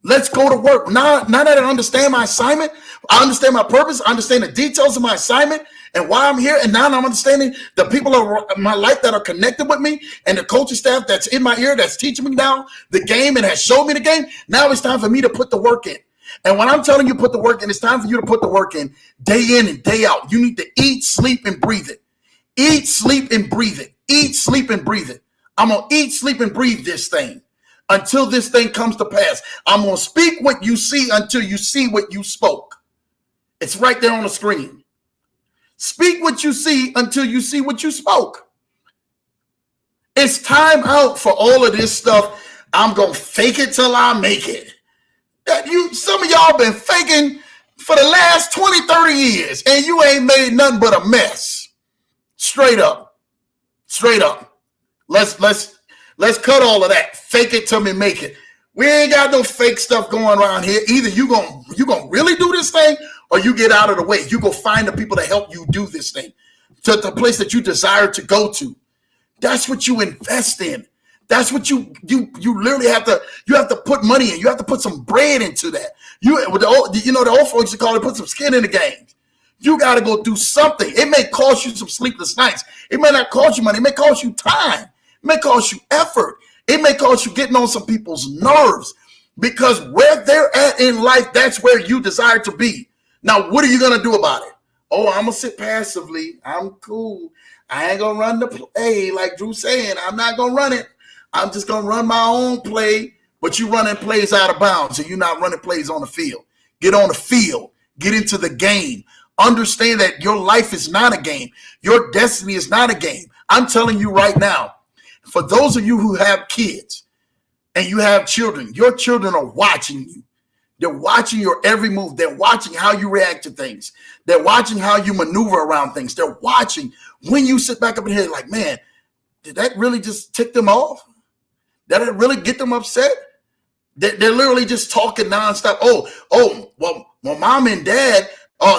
Let's go to work. Now that I understand my assignment, I understand my purpose, I understand the details of my assignment and why I'm here. And now I'm understanding the people in my life that are connected with me and the coaching staff that's in my ear, that's teaching me now the game and has showed me the game. Now it's time for me to put the work in. And when I'm telling you put the work in, it's time for you to put the work in day and day out. You need to eat, sleep, and breathe it. Eat, sleep, and breathe it. Eat, sleep, and breathe it. I'm going to eat, sleep, and breathe this thing until this thing comes to pass. I'm going to speak what you see until you see what you spoke. It's right there on the screen. Speak what you see until you see what you spoke. It's time out for all of this stuff. I'm going to fake it till I make it. Some of y'all been faking for the last 20, 30 years, and you ain't made nothing but a mess. Straight up. Straight up. Let's Let's cut all of that. Fake it till me make it. We ain't got no fake stuff going around here. Either you gonna really do this thing, or you get out of the way. You go find the people to help you do this thing to the place that you desire to go to. That's what you invest in. That's what you literally have to put money in. You have to put some bread into that. The old folks used to call it put some skin in the game. You got to go do something. It may cost you some sleepless nights. It may not cost you money. It may cost you time. It may cost you effort. It may cost you getting on some people's nerves, because where they're at in life, that's where you desire to be. Now, what are you going to do about it? Oh, I'm going to sit passively. I'm cool. I ain't going to run the play like Drew saying. I'm not going to run it. I'm just going to run my own play. But you running plays out of bounds, and you're not running plays on the field. Get on the field. Get into the game. Understand that your life is not a game. Your destiny is not a game. I'm telling you right now, for those of you who have kids and you have children, your children are watching you. They're watching your every move. They're watching how you react to things. They're watching how you maneuver around things. They're watching when you sit back up in here like, man, did that really just tick them off? Did it really get them upset? They're literally just talking nonstop. Well, mom and dad,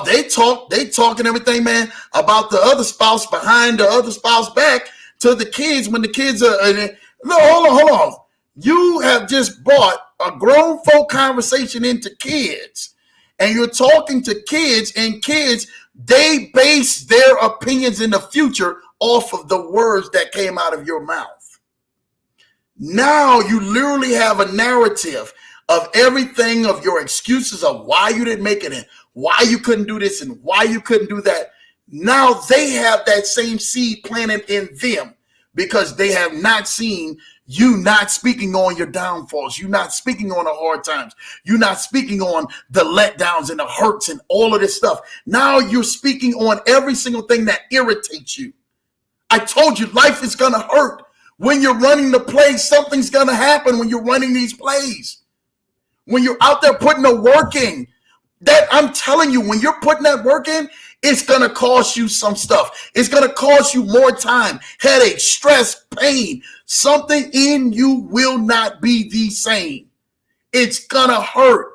they talk and everything, man, about the other spouse behind the other spouse back to the kids when the kids are. No, hold on. You have just brought a grown folk conversation into kids, and you're talking to kids, and kids, they base their opinions in the future off of the words that came out of your mouth. Now you literally have a narrative of everything, of your excuses of why you didn't make it and why you couldn't do this and why you couldn't do that. Now they have that same seed planted in them because they have not seen you not speaking on your downfalls. You not speaking on the hard times. You not speaking on the letdowns and the hurts and all of this stuff. Now you're speaking on every single thing that irritates you. I told you life is going to hurt. When you're running the play, something's going to happen when you're running these plays. When you're out there putting the work in, that I'm telling you, when you're putting that work in, it's going to cost you some stuff. It's going to cost you more time, headache, stress, pain. Something in you will not be the same. It's going to hurt.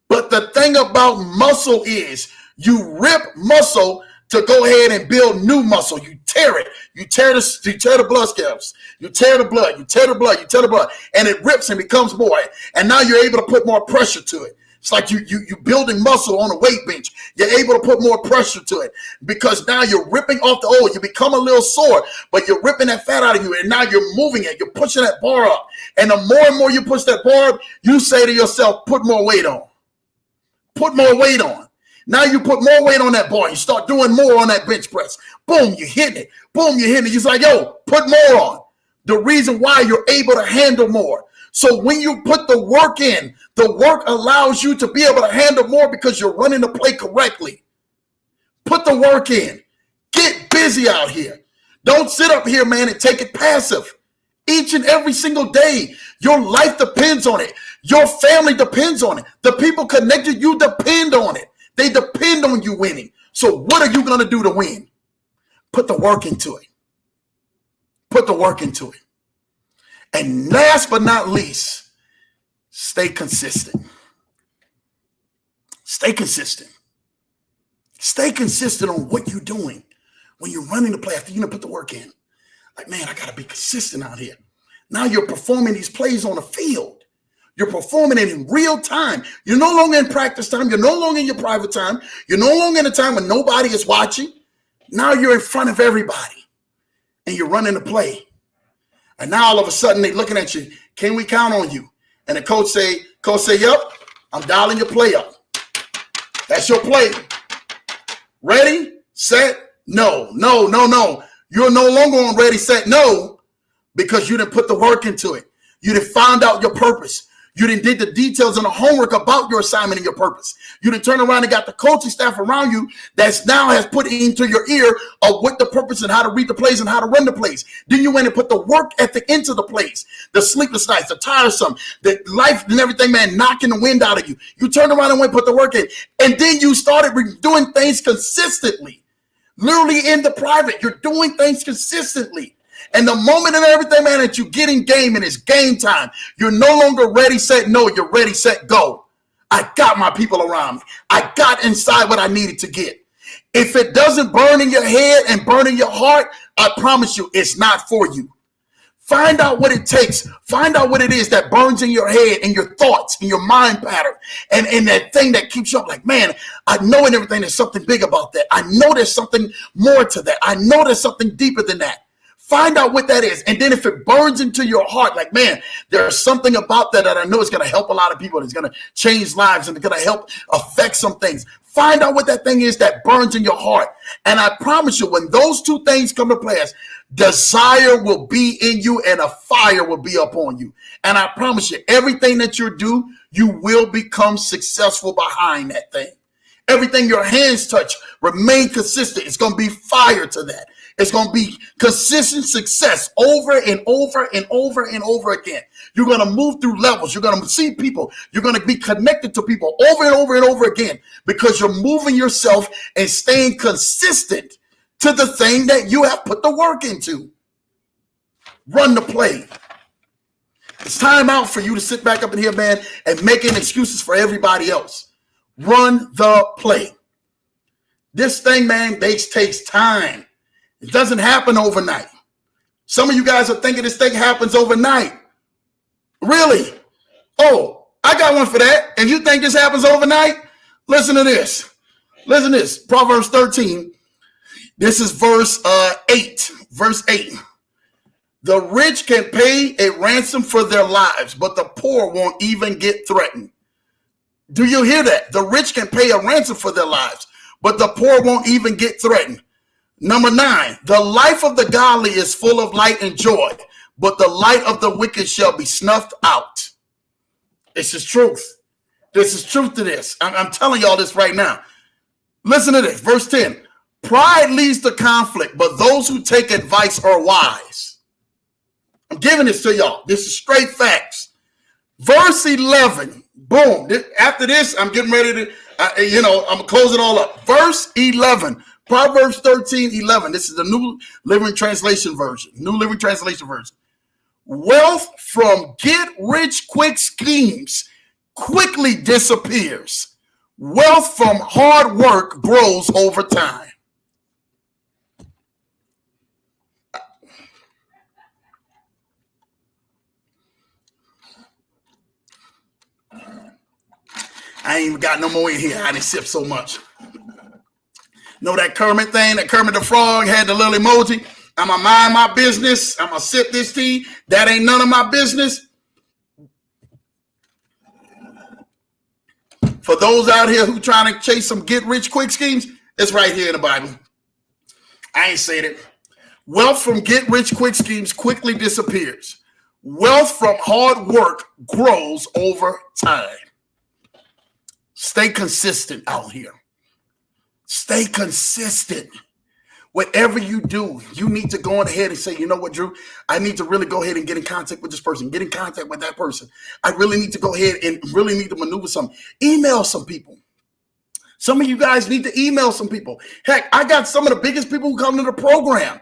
But the thing about muscle is you rip muscle to go ahead and build new muscle. You tear it. You tear the blood scales. You tear the blood. You tear the blood. You tear the blood. And it rips and becomes more. And now you're able to put more pressure to it. It's like you building muscle on a weight bench. You're able to put more pressure to it because now you're ripping off the old. You become a little sore, but you're ripping that fat out of you, and now you're moving it. You're pushing that bar up. And the more and more you push that bar up, you say to yourself, put more weight on. Put more weight on. Now you put more weight on that bar. You start doing more on that bench press. Boom, you're hitting it. Boom, you're hitting it. You're like, yo, put more on. The reason why you're able to handle more. So when you put the work in, the work allows you to be able to handle more because you're running the play correctly. Put the work in. Get busy out here. Don't sit up here, man, and take it passive. Each and every single day, your life depends on it. Your family depends on it. The people connected you depend on it. They depend on you winning. So what are you going to do to win? Put the work into it. Put the work into it. And last but not least, stay consistent. Stay consistent. Stay consistent on what you're doing when you're running the play after you put the work in. Like, man, I got to be consistent out here. Now you're performing these plays on the field. You're performing it in real time. You're no longer in practice time. You're no longer in your private time. You're no longer in a time when nobody is watching. Now you're in front of everybody and you're running the play. And now all of a sudden they're looking at you. Can we count on you? And the coach say, yep, I'm dialing your play up. That's your play. Ready, set, no. You're no longer on ready, set, no, because you didn't put the work into it. You didn't find out your purpose. You didn't did the details and the homework about your assignment and your purpose. You didn't turn around and got the coaching staff around you that's now has put into your ear of what the purpose and how to read the plays and how to run the plays. Then you went and put the work ethic into the plays, the sleepless nights, the tiresome, the life and everything, man, knocking the wind out of you. You turned around and went and put the work in. And then you started doing things consistently. Literally in the private, you're doing things consistently. And the moment and everything, man, that you get in game and it's game time, you're no longer ready, set, no, you're ready, set, go. I got my people around me. I got inside what I needed to get. If it doesn't burn in your head and burn in your heart, I promise you it's not for you. Find out what it takes. Find out what it is that burns in your head and your thoughts and your mind pattern and that thing that keeps you up like, man, I know in everything there's something big about that. I know there's something more to that. I know there's something deeper than that. Find out what that is. And then if it burns into your heart, like, man, there's something about that I know is going to help a lot of people. It's going to change lives and it's going to help affect some things. Find out what that thing is that burns in your heart. And I promise you, when those two things come to pass, desire will be in you and a fire will be upon you. And I promise you, everything that you do, you will become successful behind that thing. Everything your hands touch, remain consistent. It's going to be fire to that. It's going to be consistent success over and over and over and over again. You're going to move through levels. You're going to see people. You're going to be connected to people over and over and over again because you're moving yourself and staying consistent to the thing that you have put the work into. Run the play. It's time out for you to sit back up in here, man, and making excuses for everybody else. Run the play. This thing, man, takes time. It doesn't happen overnight. Some of you guys are thinking this thing happens overnight. Really? Oh, I got one for that. And you think this happens overnight? Listen to this. Listen to this. Proverbs 13. This is verse 8. Verse 8. The rich can pay a ransom for their lives, but the poor won't even get threatened. Do you hear that? The rich can pay a ransom for their lives, but the poor won't even get threatened. Number 9, the life of the godly is full of light and joy, but the light of the wicked shall be snuffed out. This is truth. This is truth to this. I'm telling y'all this right now. Listen to this. Verse 10. Pride leads to conflict, but those who take advice are wise. I'm giving this to y'all. This is straight facts. Verse 11. Boom. After this, I'm getting ready to, I'm going to close it all up. Verse 11. Proverbs 13:11. This is the New Living Translation version. New Living Translation version. Wealth from get-rich-quick schemes quickly disappears. Wealth from hard work grows over time. I ain't even got no more in here. I didn't sip so much. Know that Kermit thing? That Kermit the Frog had the little emoji. I'm going to mind my business. I'm going to sip this tea. That ain't none of my business. For those out here who trying to chase some get-rich-quick schemes, it's right here in the Bible. I ain't said it. Wealth from get-rich-quick schemes quickly disappears. Wealth from hard work grows over time. Stay consistent out here. Stay consistent. Whatever you do, you need to go on ahead and say, you know what, Drew? I need to really go ahead and get in contact with this person, get in contact with that person. I really need to go ahead and really need to maneuver something. Email some people. Some of you guys need to email some people. Heck, I got some of the biggest people who come to the program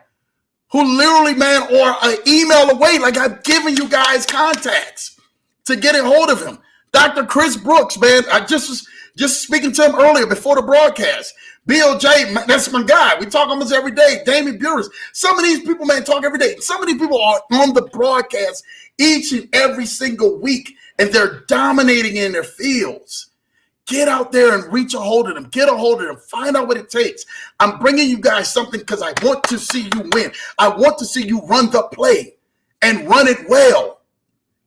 who literally, man, are an email away. Like I've given you guys contacts to get a hold of him. Dr. Chris Brooks, man, I just was speaking to him earlier before the broadcast. BOJ, that's my guy. We talk almost every day. Damien Burris. Some of these people, man, talk every day. Some of these people are on the broadcast each and every single week, and they're dominating in their fields. Get out there and reach a hold of them. Get a hold of them. Find out what it takes. I'm bringing you guys something because I want to see you win. I want to see you run the play and run it well.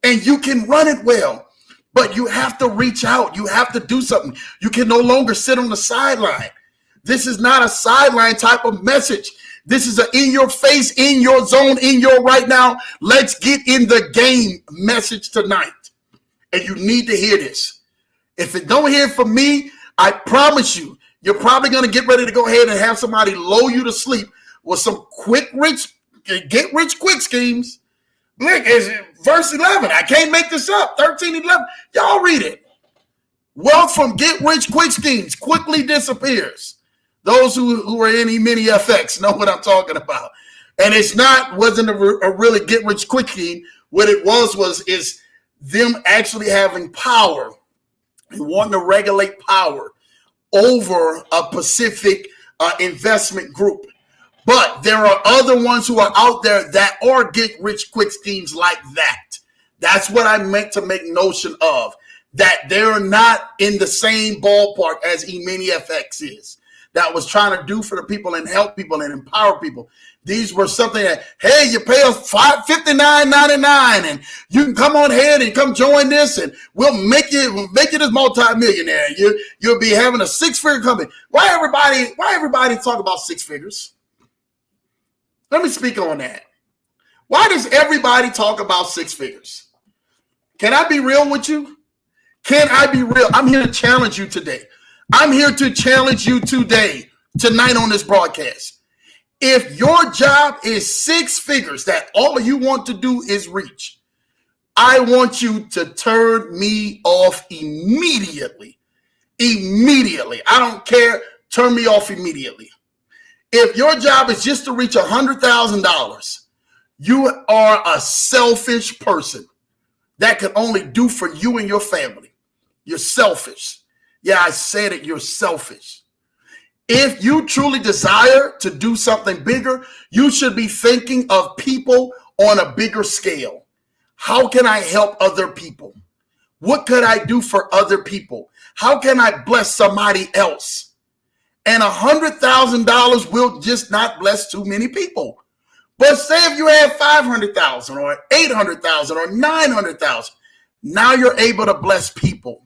And you can run it well. But you have to reach out. You have to do something. You can no longer sit on the sideline. This is not a sideline type of message. This is an in your face, in your zone, in your right now. Let's get in the game message tonight. And you need to hear this. If it don't hear it from me, I promise you, you're probably going to get ready to go ahead and have somebody lull you to sleep with some get rich quick schemes. Look, it's verse 11. I can't make this up. 13:11. Y'all read it. Wealth from get rich quick schemes quickly disappears. Those who are in E-mini FX know what I'm talking about. And wasn't a really get rich quick scheme. What it is them actually having power and wanting to regulate power over a specific investment group. But there are other ones who are out there that are get rich quick schemes like that. That's what I meant to make notion of, that they're not in the same ballpark as E-Mini-FX is, that was trying to do for the people and help people and empower people. These were something that, hey, you pay us $59.99 and you can come on ahead and come join this and we'll make you this multimillionaire. You'll be having a 6-figure company. Why everybody talk about 6 figures? Let me speak on that. Why does everybody talk about 6 figures? Can I be real with you? Can I be real? I'm here to challenge you today. I'm here to challenge you tonight on this broadcast. If your job is 6 figures that all you want to do is reach, I want you to turn me off immediately. Immediately. I don't care. Turn me off immediately. If your job is just to reach $100,000, you are a selfish person that can only do for you and your family. You're selfish. Yeah, I said it. You're selfish. If you truly desire to do something bigger, you should be thinking of people on a bigger scale. How can I help other people? What could I do for other people? How can I bless somebody else? And $100,000 will just not bless too many people. But say if you have 500,000 or 800,000 or 900,000, now you're able to bless people.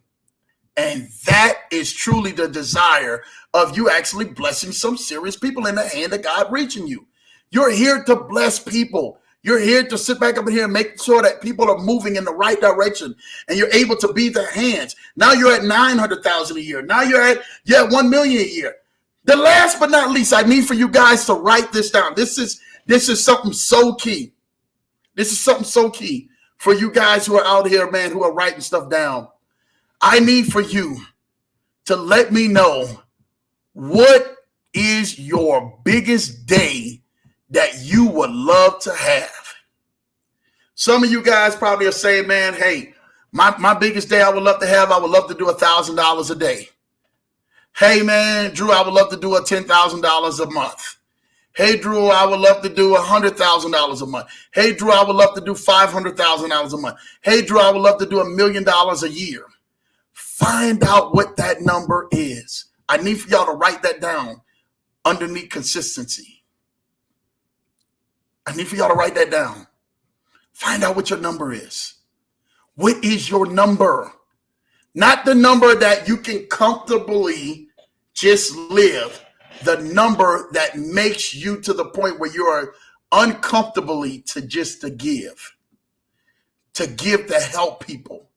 And that is truly the desire of you actually blessing some serious people in the hand of God reaching you. You're here to bless people. You're here to sit back up in here and make sure that people are moving in the right direction and you're able to be the hands. Now you're at 900,000 a year. Now you're at 1 million a year. The last but not least, I need for you guys to write this down. This is something so key. This is something so key for you guys who are out here, man, who are writing stuff down. I need for you to let me know, what is your biggest day that you would love to have? Some of you guys probably are saying, man, hey, my biggest day I would love to have, I would love to do $1,000 a day. Hey, man, Drew, I would love to do $10,000 a month. Hey, Drew, I would love to do $100,000 a month. Hey, Drew, I would love to do $500,000 a month. Hey, Drew, I would love to do $1 million a year. Find out what that number is. I need for y'all to write that down underneath consistency. I need for y'all to write that down. Find out what your number is. What is your number? Not the number that you can comfortably just live. The number that makes you to the point where you are uncomfortably to give. To give to help people.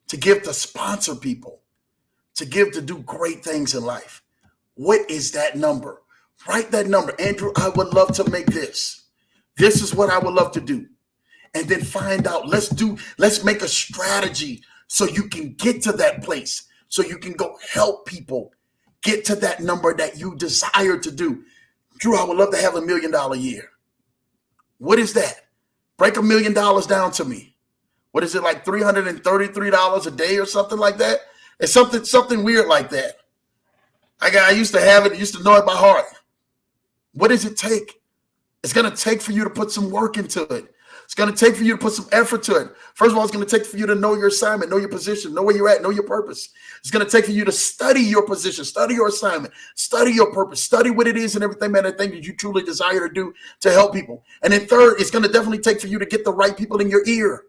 To give to sponsor people. To give to do great things in life. What is that number? Write that number. Andrew, I would love to make this. This is what I would love to do. And then find out. Let's make a strategy so you can get to that place. So you can go help people get to that number that you desire to do. Drew, I would love to have $1 million a year. What is that? Break $1 million down to me. What is it, like $333 a day or something like that? It's something weird like that. I used to have it, used to know it by heart. What does it take? It's going to take for you to put some work into it. It's going to take for you to put some effort to it. First of all, it's going to take for you to know your assignment, know your position, know where you're at, know your purpose. It's going to take for you to study your position, study your assignment, study your purpose, study what it is and everything, man, that thing that you truly desire to do to help people. And then third, it's going to definitely take for you to get the right people in your ear,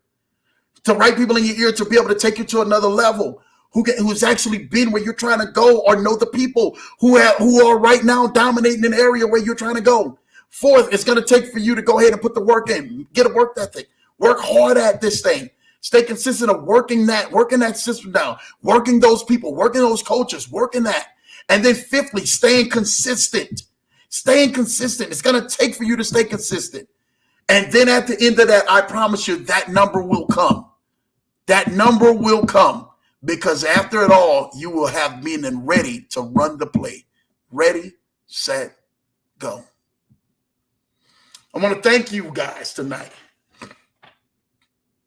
to right people in your ear to be able to take you to another level, who's actually been where you're trying to go, or know the people who are right now dominating an area where you're trying to go. Fourth, it's going to take for you to go ahead and put the work in, get a work ethic, work hard at this thing, stay consistent of working that system down, working those people, working those coaches, working that. And then fifthly, staying consistent. It's going to take for you to stay consistent. And then at the end of that, I promise you that number will come. That number will come, because after it all, you will have been ready to run the play. Ready, set, go. I want to thank you guys tonight.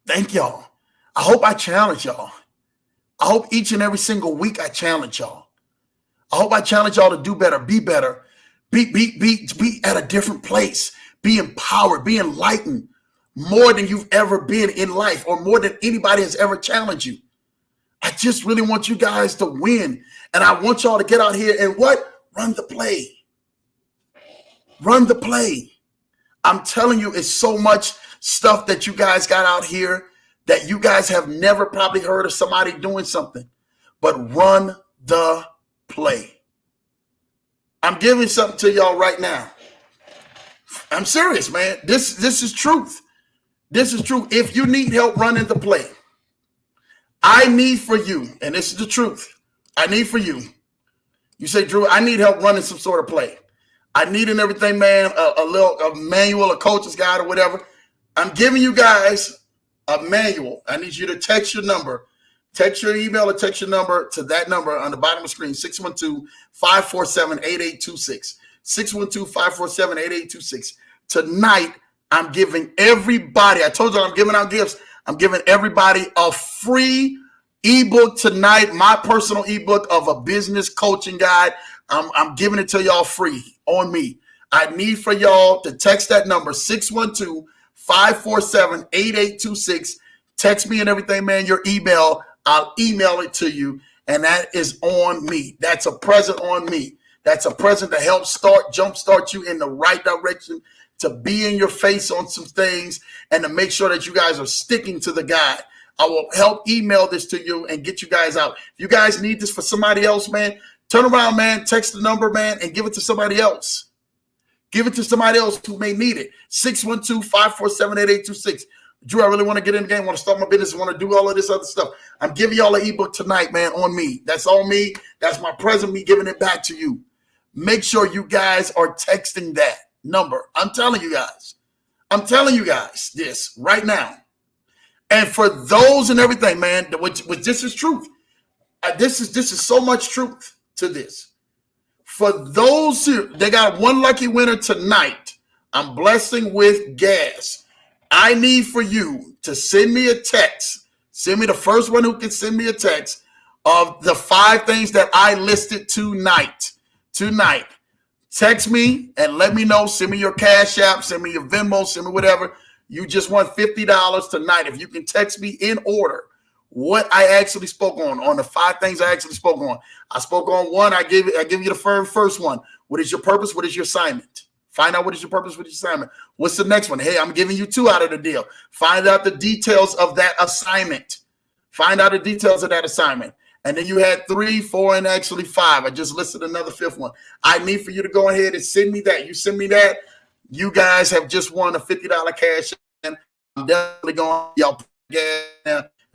Thank y'all. I hope I challenge y'all. I hope each and every single week I challenge y'all. I hope I challenge y'all to do better, be better, be at a different place, be empowered, be enlightened more than you've ever been in life or more than anybody has ever challenged you. I just really want you guys to win. And I want y'all to get out here and what? Run the play. Run the play. I'm telling you, it's so much stuff that you guys got out here that you guys have never probably heard of somebody doing something. But run the play. I'm giving something to y'all right now. I'm serious, man. This is truth. This is true. If you need help running the play, I need for you, and this is the truth. I need for you. You say, Drew, I need help running some sort of play. I need and everything, man, a manual, a coach's guide or whatever. I'm giving you guys a manual. I need you to text your number. Text your email or text your number to that number on the bottom of the screen, 612-547-8826. 612-547-8826. Tonight, I'm giving everybody, I told you I'm giving out gifts. I'm giving everybody a free ebook tonight, my personal ebook of a business coaching guide. I'm giving it to y'all free on me. I need for y'all to text that number, 612-547-8826. Text me and everything, man, your email. I'll email it to you, and that is on me. That's a present on me. That's a present to help jumpstart you in the right direction, to be in your face on some things, and to make sure that you guys are sticking to the guide. I will help email this to you and get you guys out. If you guys need this for somebody else, man, turn around, man, text the number, man, and give it to somebody else. Give it to somebody else who may need it. 612-547-8826. Drew, I really want to get in the game, want to start my business, want to do all of this other stuff. I'm giving y'all an ebook tonight, man, on me. That's on me. That's my present, me giving it back to you. Make sure you guys are texting that number. I'm telling you guys this right now. And for those and everything, man, which this is truth. This is so much truth to this. For those who, they got one lucky winner tonight. I'm blessing with gas. I need for you to send me a text. Send me the first one who can send me a text of the 5 things that I listed tonight. Text me and let me know. Send me your Cash App. Send me your Venmo. Send me whatever. You just want $50 tonight. If you can text me in order what I actually spoke on the 5 things I actually spoke on. I spoke on 1. I give you the first one. What is your purpose? What is your assignment? Find out what is your purpose, what is your assignment. What's the next one? Hey, I'm giving you 2 out of the deal. Find out the details of that assignment. And then you had 3, 4, and actually 5. I just listed another 5th one. I need for you to go ahead and send me that. You send me that. You guys have just won a $50 cash. And I'm definitely going to y'all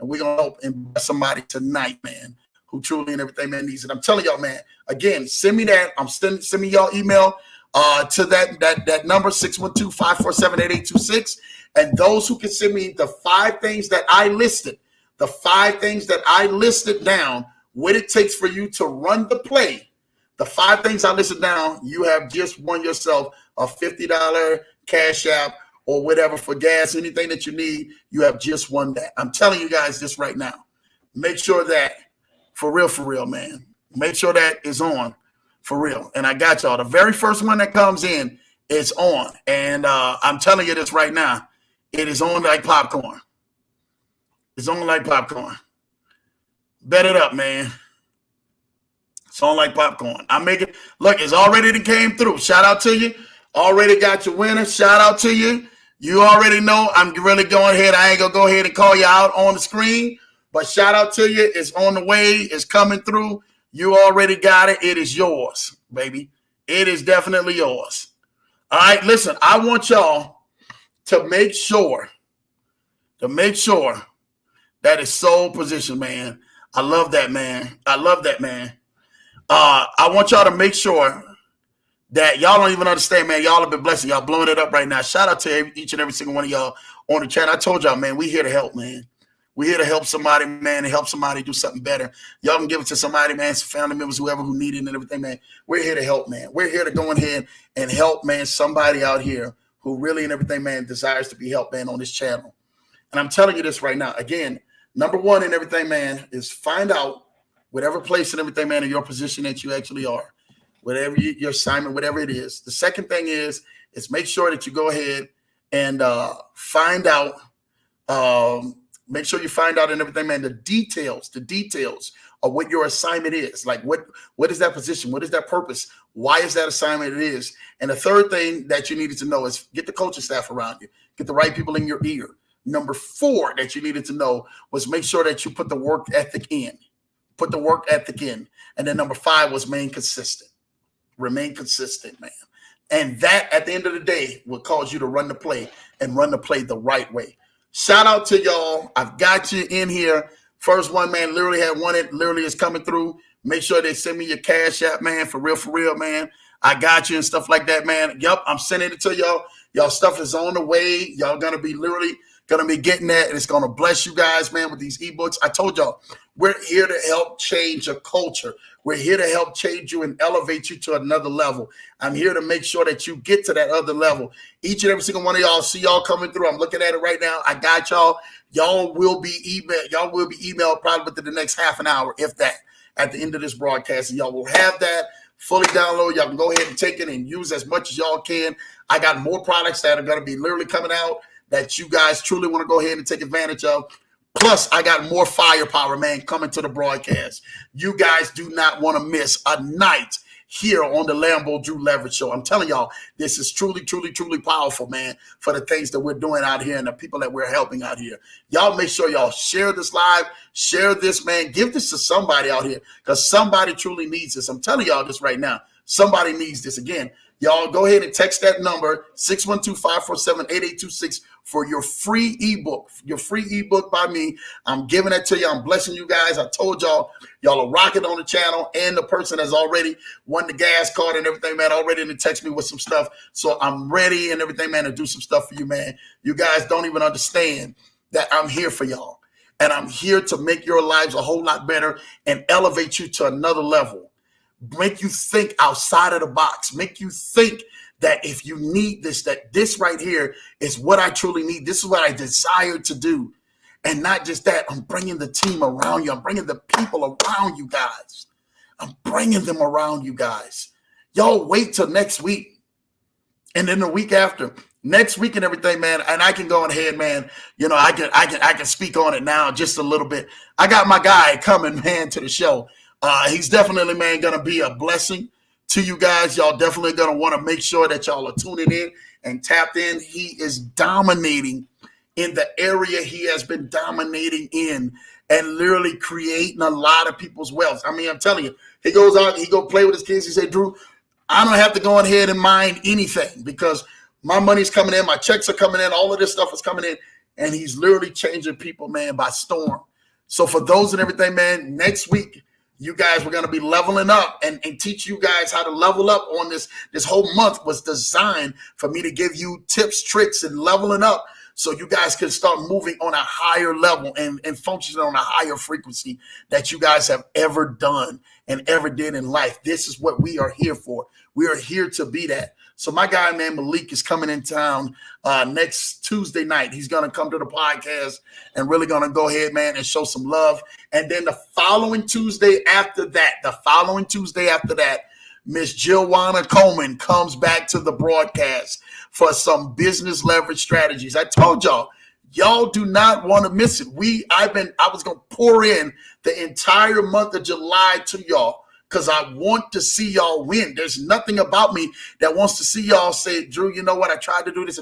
and we're going to help invest somebody tonight, man, who truly and everything, man, needs it. I'm telling y'all, man, again, send me that. Send me y'all email to that number, 612-547-8826. And those who can send me the 5 things that I listed, down, what it takes for you to run the play, the 5 things I listed down, you have just won yourself a $50 Cash App or whatever for gas, anything that you need, you have just won that. I'm telling you guys this right now. Make sure that, for real, man, make sure that is on. For real. And I got y'all. The very first one that comes in is on. And I'm telling you this right now. It is on like popcorn. It's on like popcorn. Bet it up, man. It's on like popcorn. I'm making, look, it's already came through. Shout out to you. Already got your winner. Shout out to you. You already know I'm really going ahead. I ain't going to go ahead and call you out on the screen. But shout out to you. It's on the way. It's coming through. You already got it. It is yours, baby. It is definitely yours. All right, listen, I want y'all to make sure that it's soul position, man. I love that, man. I want y'all to make sure that y'all don't even understand, man. Y'all have been blessed. Y'all blowing it up right now. Shout out to each and every single one of y'all on the chat. I told y'all, man, we here to help, man. We're here to help somebody, man, and help somebody do something better. Y'all can give it to somebody, man, some family members, whoever who need it and everything, man. We're here to help, man. We're here to go ahead and help, man, somebody out here who really and everything, man, desires to be helped, man, on this channel. And I'm telling you this right now. Again, number one in everything, man, is find out whatever place and everything, man, in your position that you actually are, whatever your assignment, whatever it is. The second thing is make sure that you go ahead and find out, make sure you find out and everything, man, the details of what your assignment is. Like what is that position? What is that purpose? Why is that assignment it is? And the third thing that you needed to know is get the coaching staff around you, get the right people in your ear. Number 4 that you needed to know was make sure that you put the work ethic in. Put the work ethic in. And then number 5 was remain consistent. Remain consistent, man. And that, at the end of the day, will cause you to run the play and run the play the right way. Shout out to y'all. I've got you in here. First one, man, literally had one. It literally is coming through. Make sure they send me your Cash App, man. For real, man. I got you and stuff like that, man. Yep, I'm sending it to y'all. Y'all stuff is on the way. Y'all going to be literally going to be getting that, and it's going to bless you guys, man, with these ebooks. I told y'all, we're here to help change a culture. We're here to help change you and elevate you to another level. I'm here to make sure that you get to that other level. Each and every single one of y'all, see y'all coming through. I'm looking at it right now. I got y'all. Y'all will be emailed probably within the next half an hour, if that, at the end of this broadcast. And y'all will have that fully downloaded. Y'all can go ahead and take it and use as much as y'all can. I got more products that are going to be literally coming out that you guys truly want to go ahead and take advantage of. Plus, I got more firepower, man, coming to the broadcast. You guys do not want to miss a night here on the LamboDrew Leverage Show. I'm telling y'all, this is truly, truly, truly powerful, man, for the things that we're doing out here and the people that we're helping out here. Y'all make sure y'all share this live, share this, man. Give this to somebody out here because somebody truly needs this. I'm telling y'all this right now. Somebody needs this. Again, y'all go ahead and text that number, 612-547-8826 for your free ebook. Your free ebook by me. I'm giving that to you. I'm blessing you guys. I told y'all are rocking on the channel, and the person has already won the gas card and everything, man, already to text me with some stuff. So I'm ready and everything, man, to do some stuff for you, man. You guys don't even understand that I'm here for y'all. And I'm here to make your lives a whole lot better and elevate you to another level. Make you think outside of the box. Make you think that if you need this, that this right here is what I truly need. This is what I desire to do. And not just that, I'm bringing the team around you. I'm bringing the people around you guys. I'm bringing them around you guys. Y'all wait till next week. And then the week after. Next week and everything, man. And I can go ahead, man. You know, I can speak on it now just a little bit. I got my guy coming, man, to the show. He's definitely, man, going to be a blessing to you guys. Y'all definitely going to want to make sure that y'all are tuning in and tapped in. He is dominating in the area he has been dominating in and literally creating a lot of people's wealth. I mean, I'm telling you, he goes out, he go play with his kids. He said, Drew, I don't have to go ahead and mind anything because my money's coming in, my checks are coming in, all of this stuff is coming in, and he's literally changing people, man, by storm. So for those and everything, man, next week, you guys were going to be leveling up and teach you guys how to level up on this. This whole month was designed for me to give you tips, tricks, and leveling up so you guys can start moving on a higher level and functioning on a higher frequency that you guys have ever done and ever did in life. This is what we are here for. We are here to be that. So my guy, man, Malik is coming in town next Tuesday night. He's going to come to the podcast and really going to go ahead, man, and show some love. And then the following Tuesday after that, Miss Jilwana Coleman comes back to the broadcast for some business leverage strategies. I told y'all do not want to miss it. I was going to pour in the entire month of July to y'all because I want to see y'all win. There's nothing about me that wants to see y'all say, Drew, you know what? I tried to do this.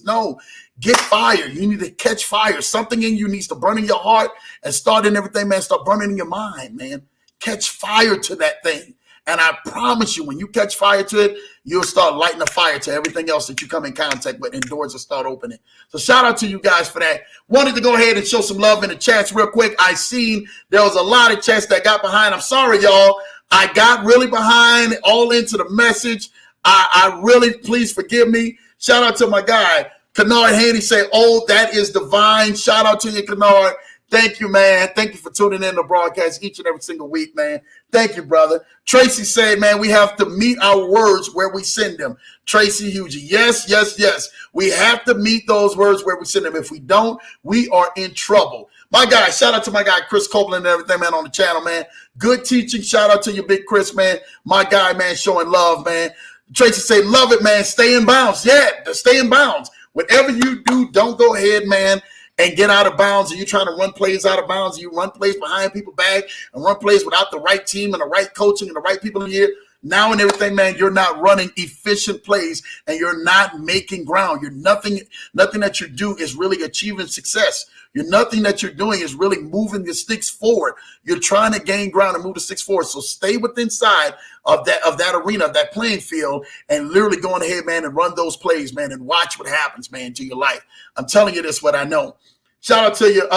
No, get fire. You need to catch fire. Something in you needs to burn in your heart and start in everything, man. Start burning in your mind, man. Catch fire to that thing. And I promise you, when you catch fire to it, you'll start lighting a fire to everything else that you come in contact with, and doors will start opening. So shout out to you guys for that. Wanted to go ahead and show some love in the chats real quick. I seen there was a lot of chats that got behind. I'm sorry, y'all. I got really behind all into the message. I really, please forgive me. Shout out to my guy, Kennard Haney, say, oh, that is divine. Shout out to you, Kennard. Thank you, man. Thank you for tuning in to broadcast each and every single week, man. Thank you, brother. Tracy said, man, we have to meet our words where we send them. Tracy Huge, yes, yes, yes. We have to meet those words where we send them. If we don't, we are in trouble. My guy, shout out to my guy, Chris Copeland and everything, man, on the channel, man. Good teaching. Shout out to you, big Chris, man. My guy, man, showing love, man. Tracy say, love it, man. Stay in bounds. Yeah, stay in bounds. Whatever you do, don't go ahead, man, and get out of bounds. And you're trying to run plays out of bounds. You run plays behind people back and run plays without the right team and the right coaching and the right people in here. Now and everything, man, you're not running efficient plays and you're not making ground. You're nothing that you do is really achieving success. Nothing that you're doing is really moving the sticks forward. You're trying to gain ground and move the sticks forward. So stay within side of that arena, of that playing field, and literally going ahead, man, and run those plays, man, and watch what happens, man, to your life. I'm telling you this, what I know. Shout out to you,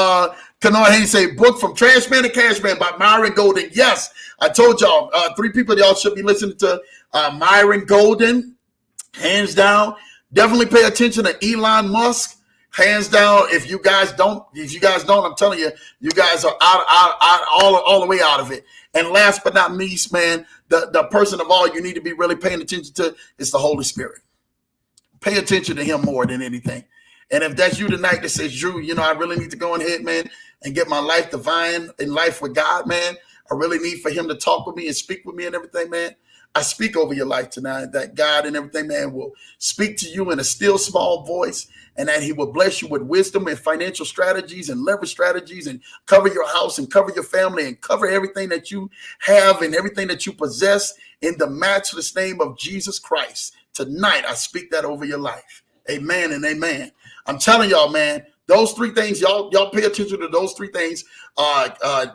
Kennard Haynes say, book from Trash Man to Cash Man by Myron Golden. Yes, I told y'all, 3 people y'all should be listening to Myron Golden, hands down. Definitely pay attention to Elon Musk. Hands down, if you guys don't, I'm telling you, you guys are all the way out of it. And last but not least, man, the person of all you need to be really paying attention to is the Holy Spirit. Pay attention to him more than anything. And if that's you tonight that says, Drew, I really need to go ahead, man, and get my life divine in life with God, man. I really need for him to talk with me and speak with me and everything, man. I speak over your life tonight that God and everything, man, will speak to you in a still small voice, and that he will bless you with wisdom and financial strategies and leverage strategies and cover your house and cover your family and cover everything that you have and everything that you possess in the matchless name of Jesus Christ. Tonight, I speak that over your life. Amen and amen. I'm telling y'all, man, those 3 things, y'all pay attention to those 3 things.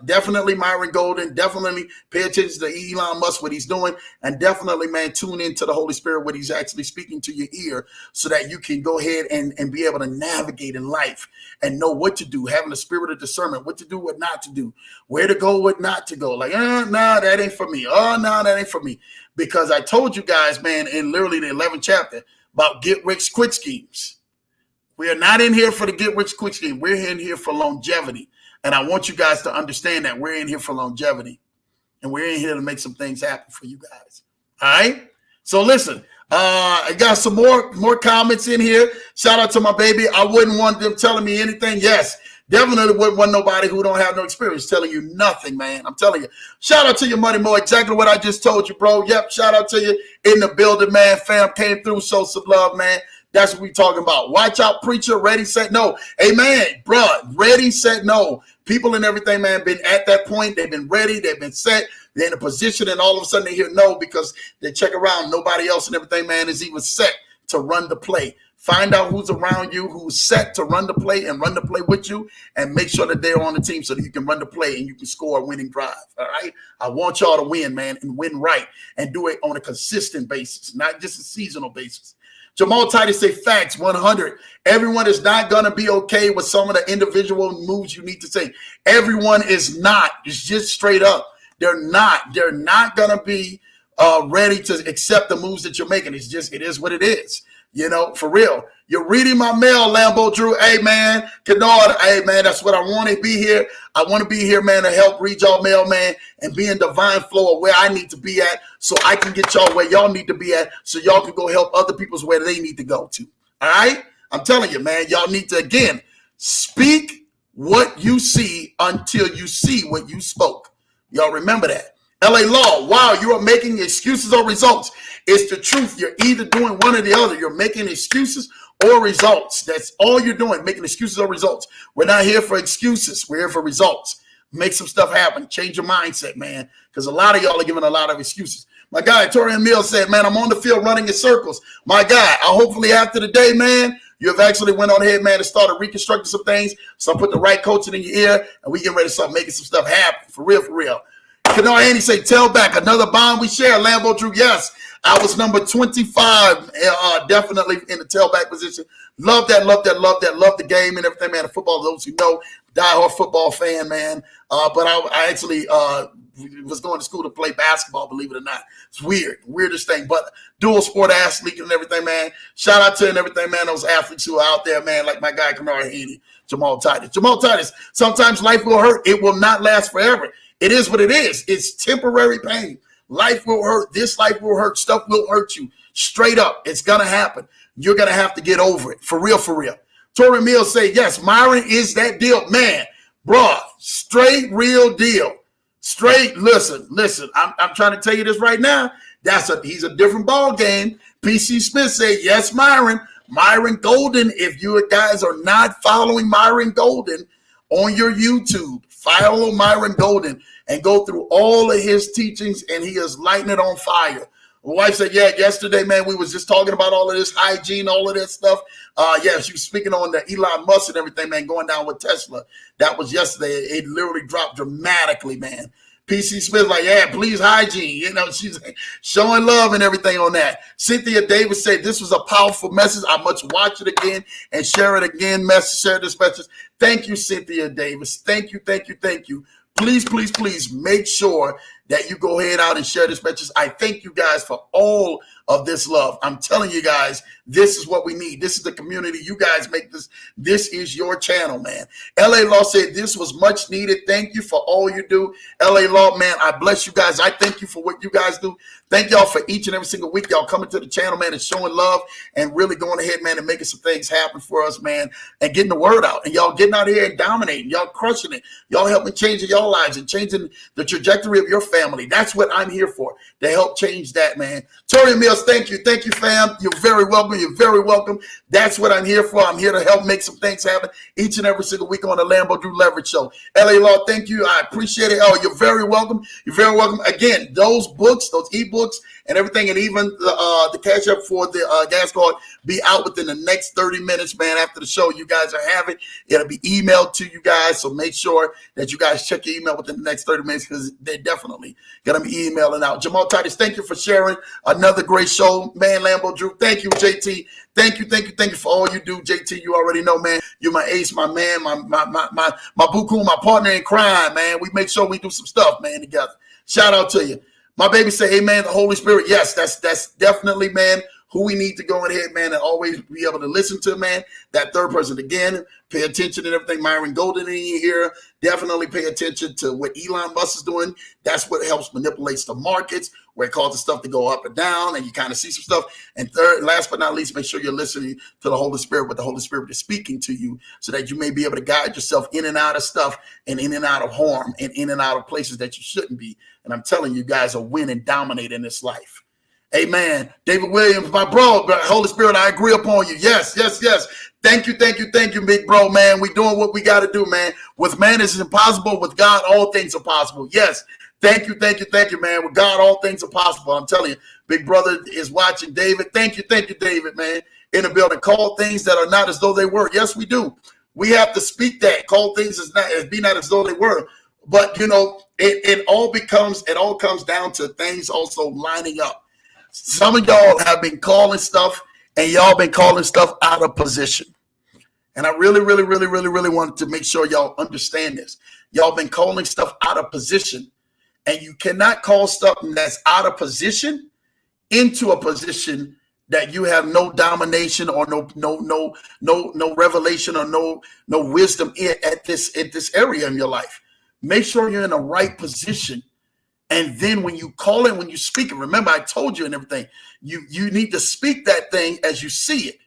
Definitely Myron Golden. Definitely pay attention to Elon Musk, what he's doing. And definitely, man, tune into the Holy Spirit, what he's actually speaking to your ear so that you can go ahead and be able to navigate in life and know what to do, having the spirit of discernment, what to do, what not to do, where to go, what not to go. Like, that ain't for me. Oh, no, that ain't for me. Because I told you guys, man, in literally the 11th chapter about get-rich-quick schemes. We are not in here for the get-rich-quick scheme. We're in here for longevity. And I want you guys to understand that we're in here for longevity. And we're in here to make some things happen for you guys. All right? So listen, I got some more comments in here. Shout out to my baby. I wouldn't want them telling me anything. Yes, definitely wouldn't want nobody who don't have no experience telling you nothing, man. I'm telling you. Shout out to you, Money Mo. Exactly what I just told you, bro. Yep, shout out to you in the building, man. Fam came through, show some love, man. That's what we talking about. Watch out, preacher. Ready, set, no. Amen, bro. Ready, set, no. People and everything, man, been at that point. They've been ready. They've been set. They're in a position, and all of a sudden they hear no because they check around. Nobody else and everything, man, is even set to run the play. Find out who's around you, who's set to run the play and run the play with you, and make sure that they're on the team so that you can run the play and you can score a winning drive. All right? I want y'all to win, man, and win right and do it on a consistent basis, not just a seasonal basis. Jamal Titus say facts 100. Everyone is not going to be okay with some of the individual moves you need to take. Everyone is not. It's just straight up. They're not going to be ready to accept the moves that you're making. It is what it is. For real. You're reading my mail, LamboDrew. Hey, man, Kennard. Hey, man, that's what I want to be here. I want to be here, man, to help read y'all mail, man, and be in divine flow of where I need to be at so I can get y'all where y'all need to be at so y'all can go help other people's where they need to go to. All right? I'm telling you, man, y'all need to, again, speak what you see until you see what you spoke. Y'all remember that. LA Law, wow, you are making excuses or results. It's the truth. You're either doing one or the other. You're making excuses or results. That's all you're doing, making excuses or results. We're not here for excuses. We're here for results. Make some stuff happen. Change your mindset, man, because a lot of y'all are giving a lot of excuses. My guy, Torian Mills said, man, I'm on the field running in circles. My guy, hopefully after the day, man, you have actually went on ahead, man, and started reconstructing some things. So put the right coaching in your ear, and we get ready to start making some stuff happen. For real, for real. Kennard Andy say, tell back, another bond we share, LamboDrew. Yes, I was number 25, definitely in the tailback position. Love that. Love the game and everything, man. The football, those who know, diehard football fan, man. But I actually was going to school to play basketball, believe it or not. It's weird, weirdest thing. But dual sport athlete and everything, man. Shout out to and everything, man. Those athletes who are out there, man, like my guy Kamara Haney, Jamal Titus. Sometimes life will hurt. It will not last forever. It is what it is. It's temporary pain. Life will hurt. This life will hurt. Stuff will hurt you. Straight up. It's going to happen. You're going to have to get over it. For real, for real. Tori Mills say, yes, Myron is that deal. Man, bruh, straight real deal. Straight, listen. I'm trying to tell you this right now. He's a different ball game. PC Smith said, yes, Myron Golden. If you guys are not following Myron Golden on your YouTube, follow Myron Golden and go through all of his teachings, and he is lighting it on fire. My wife said, yeah, yesterday, man, we was just talking about all of this hygiene, all of that stuff. Yeah, she was speaking on the Elon Musk and everything, man, going down with Tesla. That was yesterday. It literally dropped dramatically, man. PC Smith like, yeah, please hygiene. You know, she's showing love and everything on that. Cynthia Davis said, this was a powerful message. I must watch it again and share it again. Share this message. Thank you, Cynthia Davis. Thank you. Please make sure that you go ahead out and share this message. I thank you guys for all of this love. I'm telling you guys, this is what we need. This is the community. You guys make this. This is your channel, man. LA Law said this was much needed. Thank you for all you do. LA Law, man, I bless you guys. I thank you for what you guys do. Thank y'all for each and every single week. Y'all coming to the channel, man, and showing love and really going ahead, man, and making some things happen for us, man, and getting the word out. And y'all getting out here and dominating. Y'all crushing it. Y'all helping changing your lives and changing the trajectory of your family. That's what I'm here for, to help change that, man. Tori Mills, thank you. Thank you, fam. You're very welcome. You're very welcome. That's what I'm here for. I'm here to help make some things happen each and every single week on the LamboDrew Leverage Show. LA Law, thank you. I appreciate it. Oh, you're very welcome. You're very welcome. Again, those books, those ebooks, and everything, and even the cash up for the gas card be out within the next 30 minutes, man. After the show, you guys are having it'll be emailed to you guys. So make sure that you guys check your email within the next 30 minutes, because they're definitely gonna be emailing out. Jamal Titus, thank you for sharing another great show, man. LamboDrew, thank you, JT. Thank you for all you do, JT. You already know, man. You're my ace, my man, my buku, my partner in crime, man. We make sure we do some stuff, man, together. Shout out to you. My baby say, amen, the Holy Spirit. Yes, that's definitely, man, who we need to go ahead, man, and always be able to listen to, man. That third person. Again, pay attention to everything Myron Golden in here. Definitely pay attention to what Elon Musk is doing. That's what helps manipulates the markets, where it causes stuff to go up and down, and you kind of see some stuff. And third, last but not least, make sure you're listening to the Holy Spirit, what the Holy Spirit is speaking to you, so that you may be able to guide yourself in and out of stuff, and in and out of harm, and in and out of places that you shouldn't be. And I'm telling you guys are win and dominate in this life. Amen. David Williams, my bro, Holy Spirit, I agree upon you. Yes. Thank you, big bro, man. We doing what we got to do, man. With man, it's impossible. With God, all things are possible. Yes. Thank you, man. With God, all things are possible. I'm telling you, big brother is watching. David, thank you, David, man. In the building, call things that are not as though they were. Yes, we do. We have to speak that. Call things as be not as though they were. But you know, it all comes down to things also lining up. Some of y'all have been calling stuff, and y'all been calling stuff out of position. And I really wanted to make sure y'all understand this. Y'all been calling stuff out of position, and you cannot call stuff that's out of position into a position that you have no domination or no revelation or no wisdom at this area in your life. Make sure you're in the right position. And then when you call it, when you speak it, remember I told you and everything, you need to speak that thing as you see it.